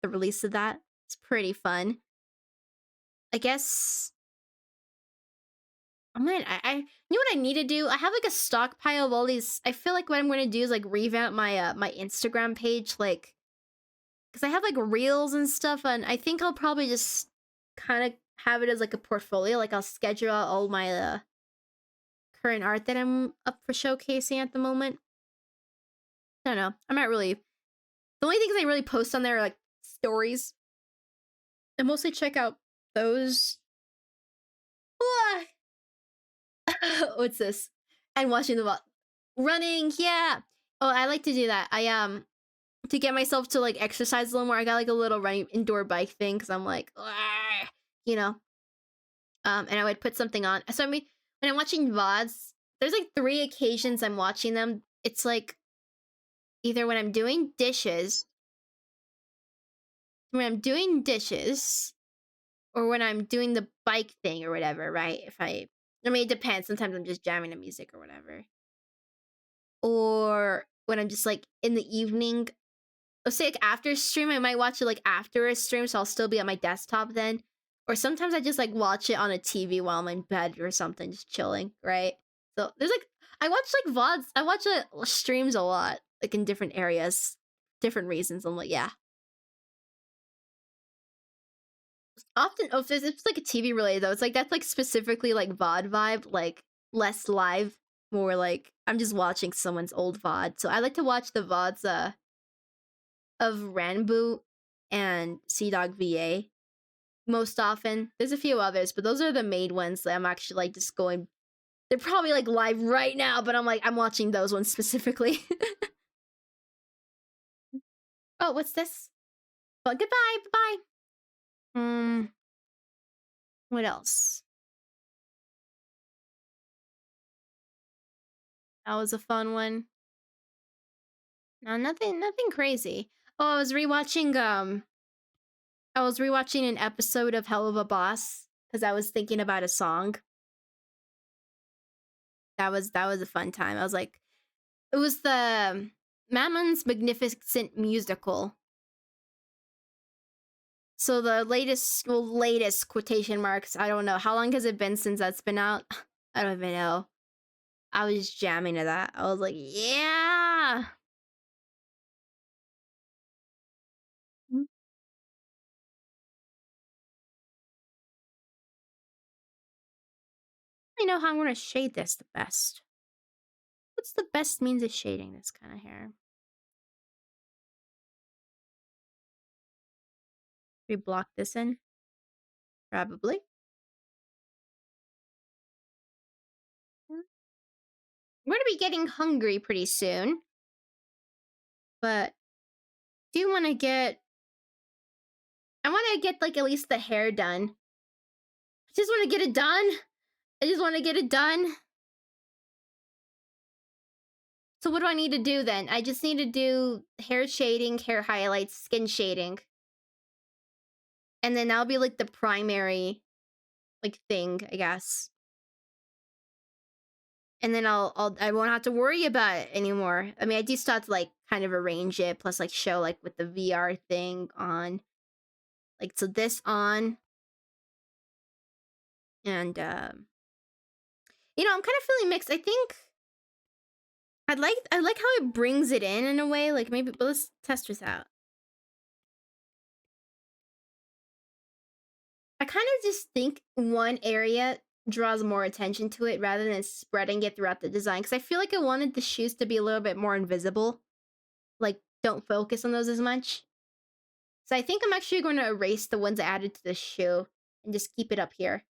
release of that. It's pretty fun. I guess. Oh man, I you know what I need to do? I have like a stockpile of all these. I feel like what I'm gonna do is like revamp my my Instagram page, like, because I have like reels and stuff, and I think I'll probably just kind of have it as like a portfolio. Like I'll schedule out all my current art that I'm up for showcasing at the moment. I don't know. I'm not really. The only things I really post on there are like stories. I mostly check out those. What's this? And watching the running. Yeah. Oh, I like to do that. I to get myself to like exercise a little more. I got like a little running indoor bike thing because I'm like, "Argh," you know. And I would put something on. So I mean, when I'm watching VODs, there's like 3 occasions I'm watching them. It's like either when I'm doing dishes, or when I'm doing the bike thing or whatever, right? I mean, it depends. Sometimes I'm just jamming to music or whatever. Or when I'm just like in the evening, let's say like after stream, I might watch it like after a stream, so I'll still be on my desktop then. Or sometimes I just like watch it on a TV while I'm in bed or something, just chilling, right? So there's like, I watch like VODs, I watch streams a lot, like in different areas, different reasons. I'm like, yeah. Often, oh, if it's like a TV related though, it's like that's like specifically like VOD vibe, like less live, more like I'm just watching someone's old VOD. So I like to watch the VODs of Ranboo and Sea Dog VA most often. There's a few others, but those are the main ones that I'm actually like just going. They're probably like live right now, but I'm like I'm watching those ones specifically. Oh, what's this? Well, goodbye, bye. What else? That was a fun one. No, nothing crazy. Oh, I was rewatching an episode of Hell of a Boss because I was thinking about a song. That was a fun time. I was like, it was the Mammon's Magnificent Musical. So the latest quotation marks. I don't know how long has it been since that's been out. I don't even know. I was jamming to that. I was like, yeah. I know how I'm gonna shade this the best. What's the best means of shading this kind of hair? We block this in? Probably. We're gonna be getting hungry pretty soon. But do want to get... I want to get like at least the hair done. I just want to get it done. I just want to get it done. So what do I need to do then? I just need to do hair shading, hair highlights, skin shading. And then that'll be like the primary like thing, I guess. And then I won't have to worry about it anymore. I mean, I do still have to like kind of arrange it, plus like show like with the VR thing on, like so this on, and I'm kind of feeling mixed. I think I like how it brings it in a way. Like maybe, but let's test this out. I kind of just think one area draws more attention to it rather than spreading it throughout the design. Because I feel like I wanted the shoes to be a little bit more invisible. Like, don't focus on those as much. So I think I'm actually going to erase the ones I added to the shoe and just keep it up here.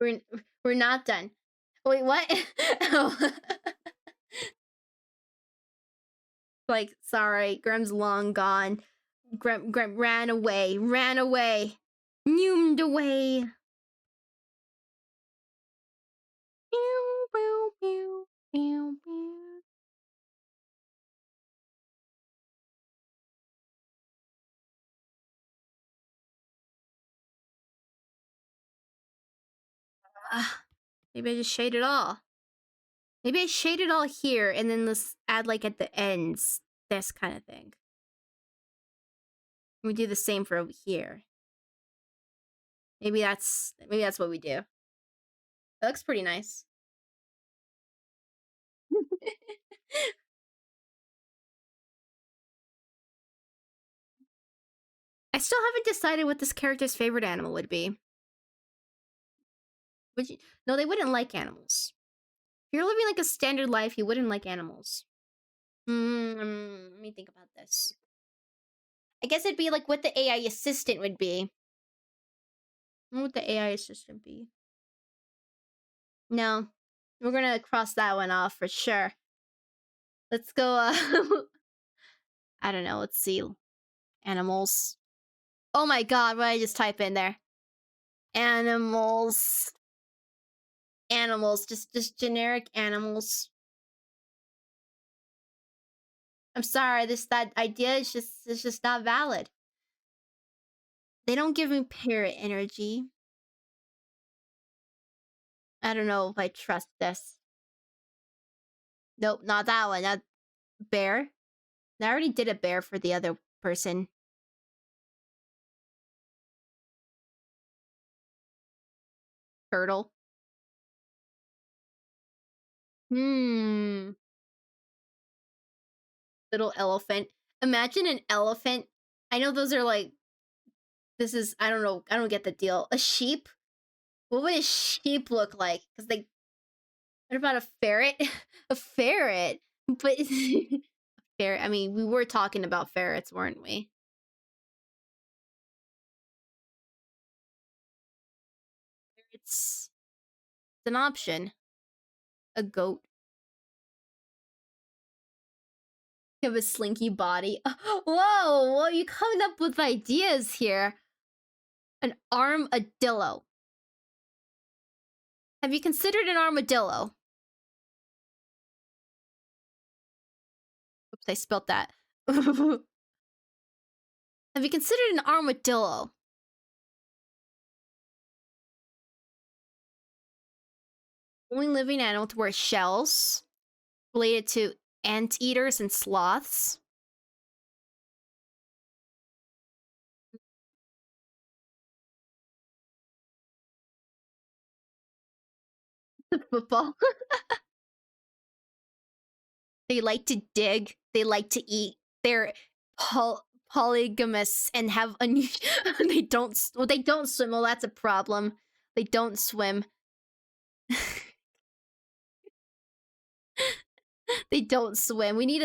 we're we're not done. Wait, what? Oh. Like, sorry, Grem's long gone. Grem ran away, Noomed away. Pew, pew, pew, pew, pew. Maybe I just shade it all. Maybe I shade it all here, and then let's add, like, at the ends, this kind of thing. We do the same for over here. Maybe that's what we do. It looks pretty nice. I still haven't decided what this character's favorite animal would be. Would you? No, they wouldn't like animals. If you're living like a standard life, you wouldn't like animals. Let me think about this. I guess it'd be like what the AI assistant would be. What would the AI assistant be? No, we're gonna cross that one off for sure. Let's go. I don't know. Let's see. Animals. Oh my god! What did I just type in there? Animals. Animals. Just generic animals. I'm sorry. That idea is just not valid. They don't give me parrot energy. I don't know if I trust this. Nope, not that one. That bear. I already did a bear for the other person. Turtle. Hmm. Little elephant. Imagine an elephant. I know those are like. This is. I don't know. I don't get the deal. A sheep. What would a sheep look like? Because they. What about a ferret? A ferret. But a ferret. I mean, we were talking about ferrets, weren't we? It's an option. A goat. You have a slinky body. Whoa, you coming up with ideas here. An armadillo. Have you considered an armadillo? Oops, I spelt that. Have you considered an armadillo? Only living animal to wear shells. Related to anteaters and sloths. The football. They like to dig. They like to eat. They're polygamous and have unusual. They don't swim. Well, that's a problem. They don't swim. They don't swim. We need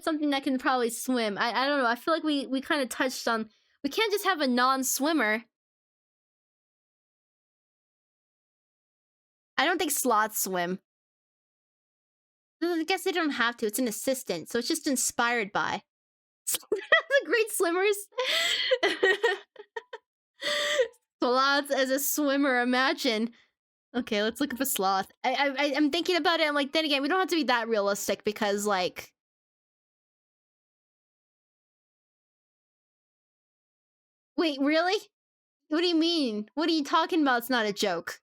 something that can probably swim. I don't know. I feel like we kind of touched on. We can't just have a non-swimmer. I don't think sloths swim. I guess they don't have to. It's an assistant, so it's just inspired by. The great swimmers. Sloths as a swimmer. Imagine. Okay, let's look up a sloth. I'm thinking about it. I'm like, then again, we don't have to be that realistic because, like, Wait, really? What do you mean? What are you talking about? It's not a joke.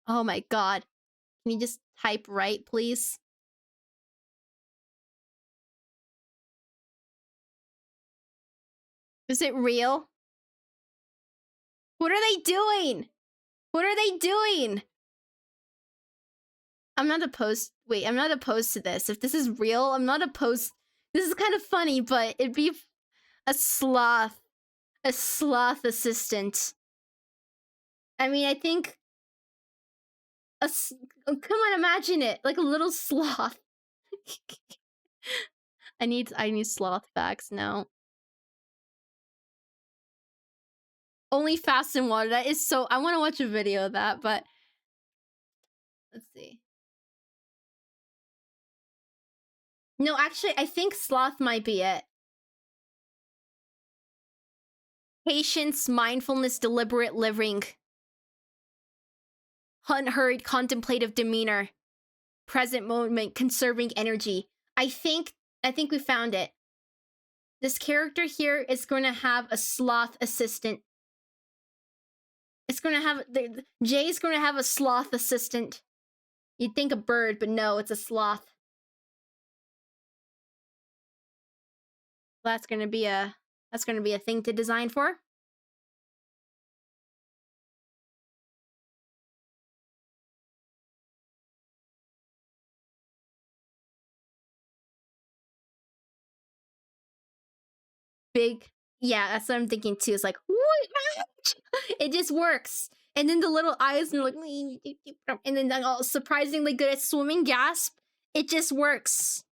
Oh my god. Can you just type right, please? Is it real? What are they doing? What are they doing? I'm not opposed. Wait, I'm not opposed to this. If this is real, I'm not opposed. This is kind of funny, but it'd be a sloth. A sloth assistant. I mean, I think oh, come on, imagine it. Like a little sloth. I need sloth facts now. Only fast and water. That is so I want to watch a video of that, but let's see. No, actually, I think sloth might be it. Patience, mindfulness, deliberate living, unhurried, contemplative demeanor, present moment, conserving energy. I think we found it. This character here is going to have a sloth assistant. It's going to have Jay's going to have a sloth assistant. You'd think a bird, but no, it's a sloth. That's going to be a thing to design for. Big. Yeah, that's what I'm thinking too. It's like, it just works. And then the little eyes and like, and then like, all surprisingly good at swimming. Gasp! It just works.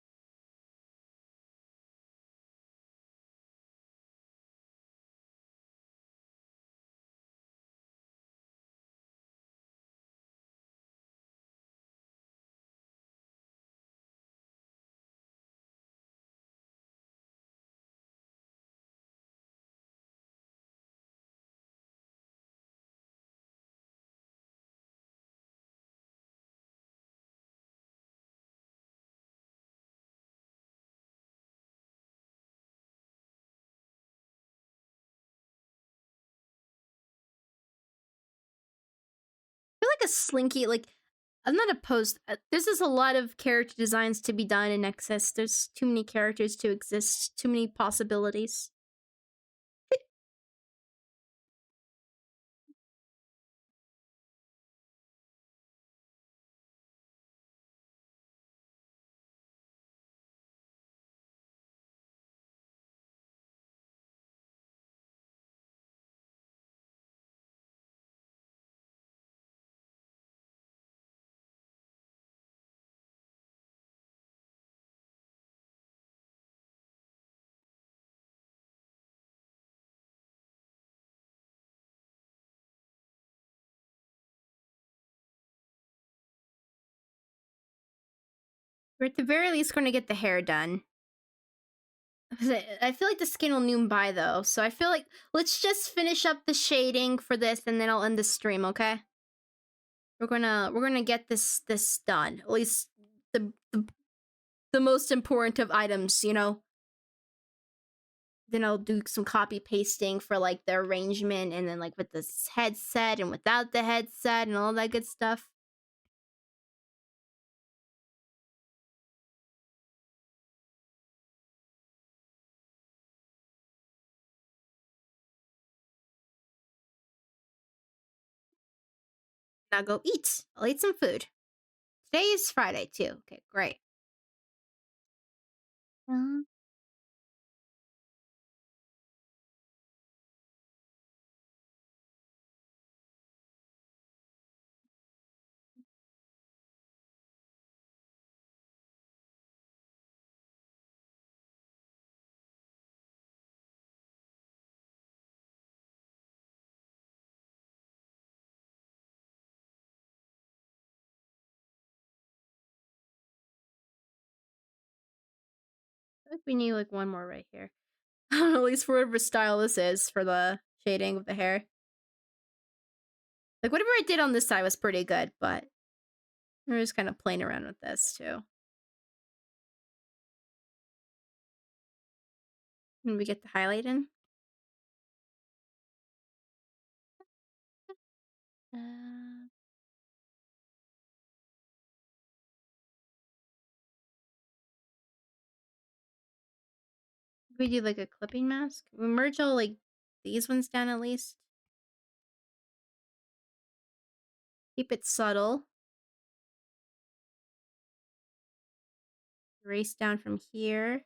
I feel like a slinky. Like I'm not opposed. This is a lot of character designs to be done in NEXUS. There's too many characters to exist. Too many possibilities. We're at the very least going to get the hair done. I feel like the skin will noon by though, so I feel like let's just finish up the shading for this, and then I'll end the stream. Okay? We're gonna get this done. At least the most important of items, you know. Then I'll do some copy pasting for like the arrangement, and then like with this headset and without the headset and all that good stuff. Now go eat. I'll eat some food. Today is Friday too. Okay, great. Uh, I think we need like one more right here. At least for whatever style this is for the shading of the hair. Like whatever I did on this side was pretty good, but we're just kind of playing around with this too. When we get the highlight in. Uh, we do like a clipping mask. We merge all like these ones down at least. Keep it subtle. Erase down from here.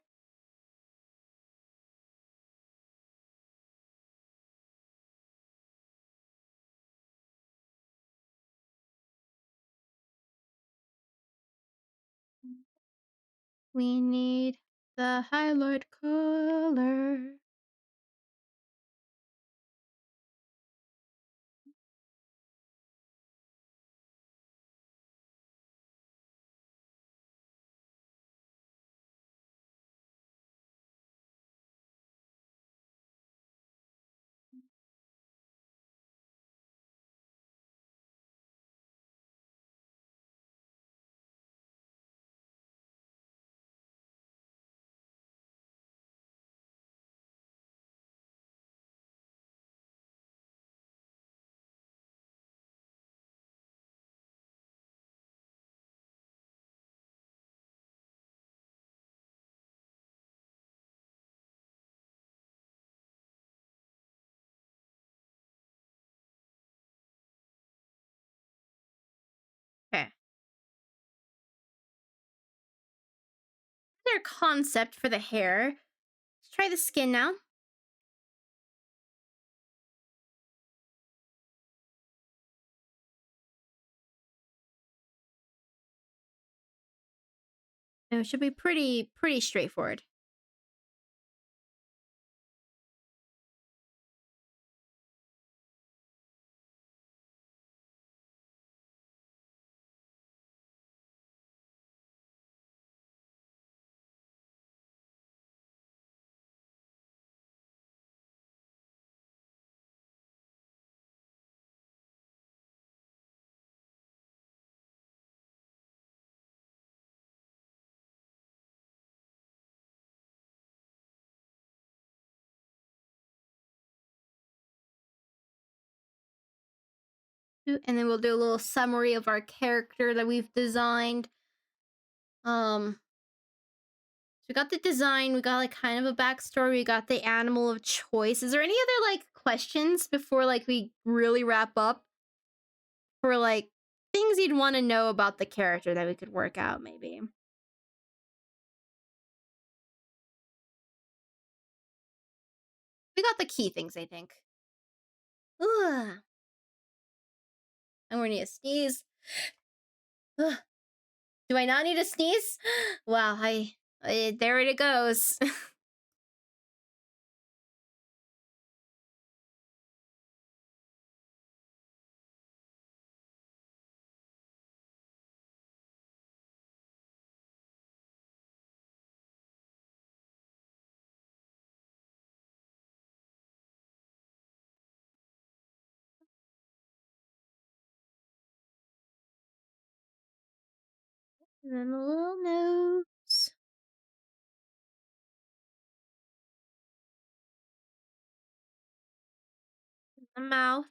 We need the highlight color. Okay. Their concept for the hair. Let's try the skin now. And it should be pretty straightforward. And then we'll do a little summary of our character that we've designed. So we got the design, we got like kind of a backstory, we got the animal of choice. Is there any other like questions before like we really wrap up? For like things you'd want to know about the character that we could work out, maybe. We got the key things, I think. Ugh. I'm gonna need a sneeze. Ugh. Do I not need a sneeze? Wow, there it goes. And then the little nose. The mouth.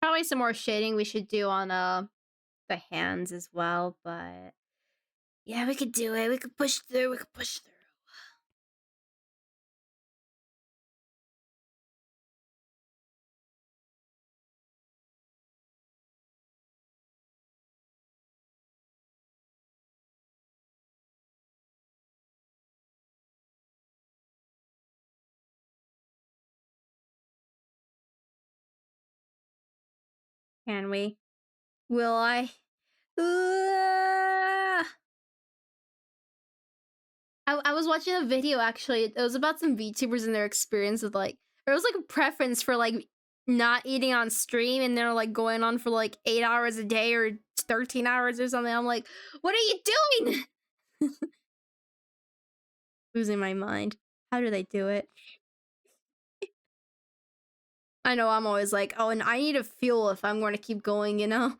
Probably some more shading we should do on the hands as well, but yeah, we could do it. We could push through. We could push through. Can we? Will I? Uh, I was watching a video actually. It was about some VTubers and their experience with like there was like a preference for like not eating on stream, and they're like going on for like 8 hours a day or 13 hours or something. I'm like, what are you doing? Losing my mind. How do they do it? I know I'm always like, oh, and I need a fuel if I'm going to keep going, you know?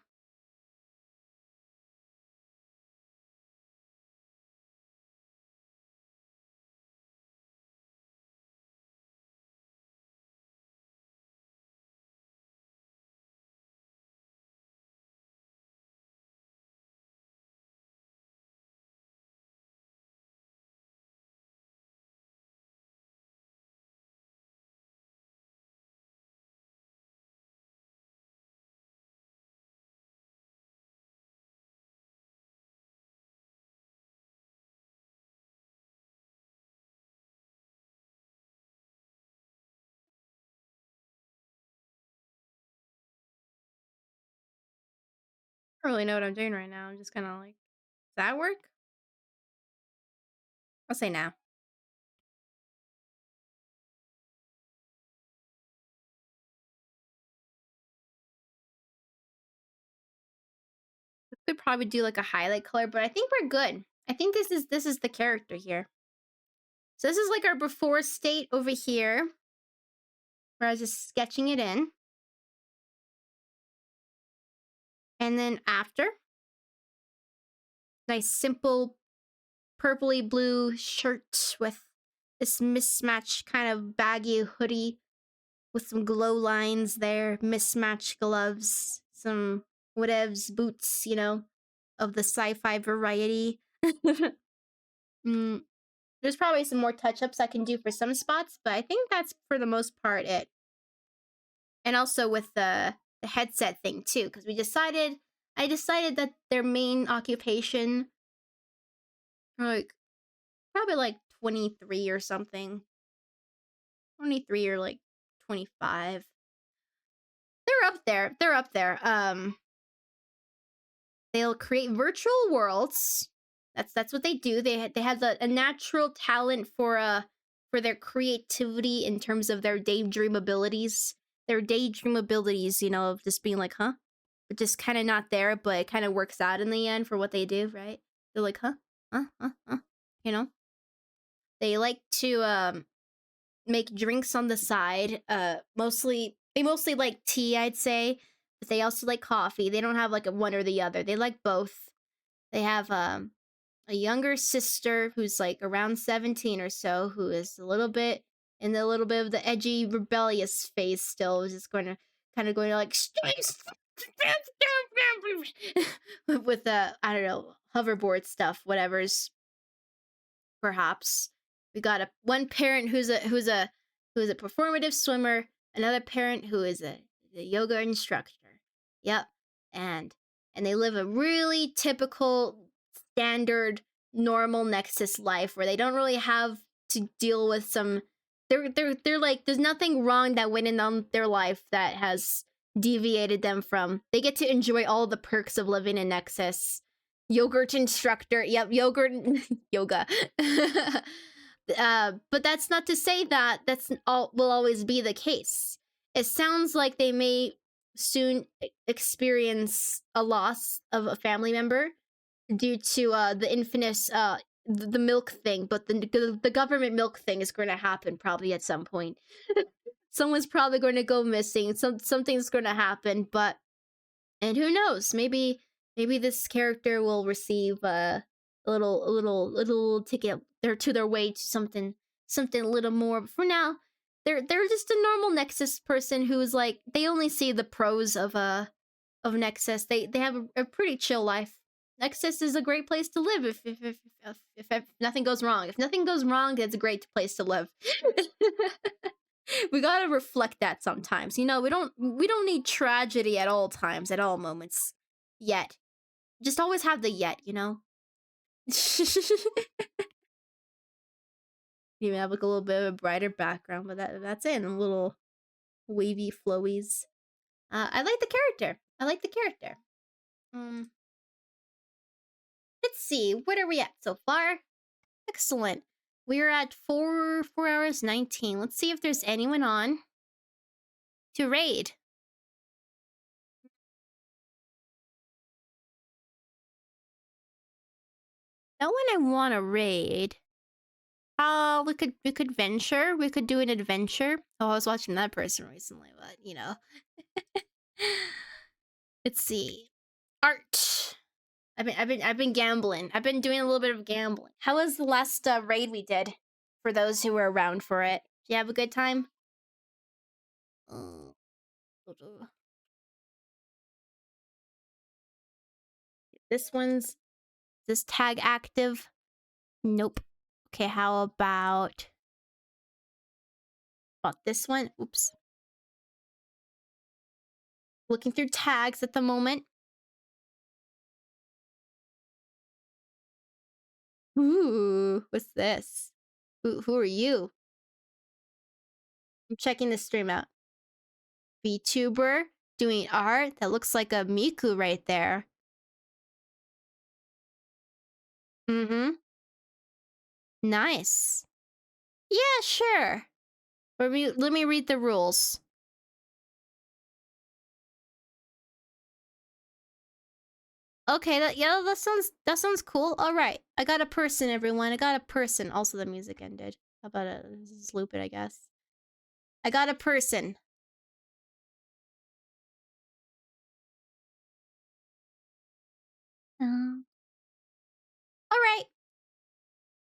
I don't really know what I'm doing right now. I'm just kind of like, does that work? I'll say now. Could probably do like a highlight color, but I think we're good. I think this is the character here. So this is like our before state over here, where I was just sketching it in. And then after, nice simple purpley blue shirt with this mismatched kind of baggy hoodie with some glow lines there, mismatched gloves, some whatevs boots, you know, of the sci-fi variety. mm, there's probably some more touch-ups I can do for some spots, but I think that's for the most part it. And also with the headset thing too, because I decided that their main occupation, like probably like 23 or something, 23 or like 25. They're up there. They're up there. They'll create virtual worlds. That's what they do. They have a natural talent for their creativity in terms of their daydream abilities. Their daydream abilities, you know, of just being like, huh? But just kind of not there, but it kind of works out in the end for what they do, right? They're like, huh? Huh? You know? They like to make drinks on the side. They mostly like tea, I'd say, but they also like coffee. They don't have like a one or the other. They like both. They have a younger sister who's like around 17 or so, who is a little bit in a little bit of the edgy, rebellious phase still, is just going to kind of going to like with the I don't know hoverboard stuff, whatever's perhaps. We got one parent who's a performative swimmer, another parent who is a yoga instructor. Yep. And they live a really typical standard normal Nexus life where they don't really have to deal with some they're like there's nothing wrong that went in on their life that has deviated them from. They get to enjoy all the perks of living in Nexus. Yogurt instructor. Yep, yogurt yoga. But that's not to say that that's all will always be the case. It sounds like they may soon experience a loss of a family member due to the infamous the milk thing, but the government milk thing is going to happen probably at some point. Someone's probably going to go missing. Something's going to happen, but and who knows? Maybe this character will receive a little ticket there to their way to something a little more. But for now, they're just a normal Nexus person who's like they only see the pros of Nexus. They have a pretty chill life. Nexus is a great place to live if nothing goes wrong. If nothing goes wrong, it's a great place to live. We gotta reflect that sometimes. You know, we don't need tragedy at all times, at all moments. Yet. Just always have the yet, you know? You have like a little bit of a brighter background, but that's it. And a little wavy flowies. I like the character. I like the character. Let's see. What are we at so far? Excellent. We're at 4 hours 19. Let's see if there's anyone on to raid. No one I want to raid. We could venture. We could do an adventure. Oh, I was watching that person recently, but you know. Let's see. Art. I've been gambling. I've been doing a little bit of gambling. How was the last raid we did? For those who were around for it, did you have a good time? This one's this tag active? Nope. Okay, how about this one? Oops. Looking through tags at the moment. Ooh, what's this? Who are you? I'm checking the stream out. VTuber doing art? That looks like a Miku right there. Mm-hmm. Nice. Yeah, sure. Let me read the rules. Okay, that sounds cool. All right, I got a person, everyone. I got a person. Also, the music ended. How about let's loop it? I guess. I got a person. All right.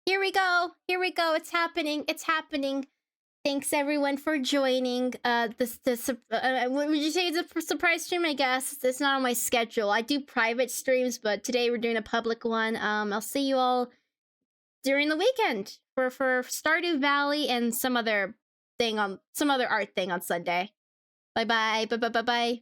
Here we go. Here we go. It's happening. It's happening. Thanks everyone for joining. Would you say it's a surprise stream? I guess it's not on my schedule. I do private streams, but today we're doing a public one. I'll see you all during the weekend for Stardew Valley and some other art thing on Sunday. Bye bye. Bye bye bye bye.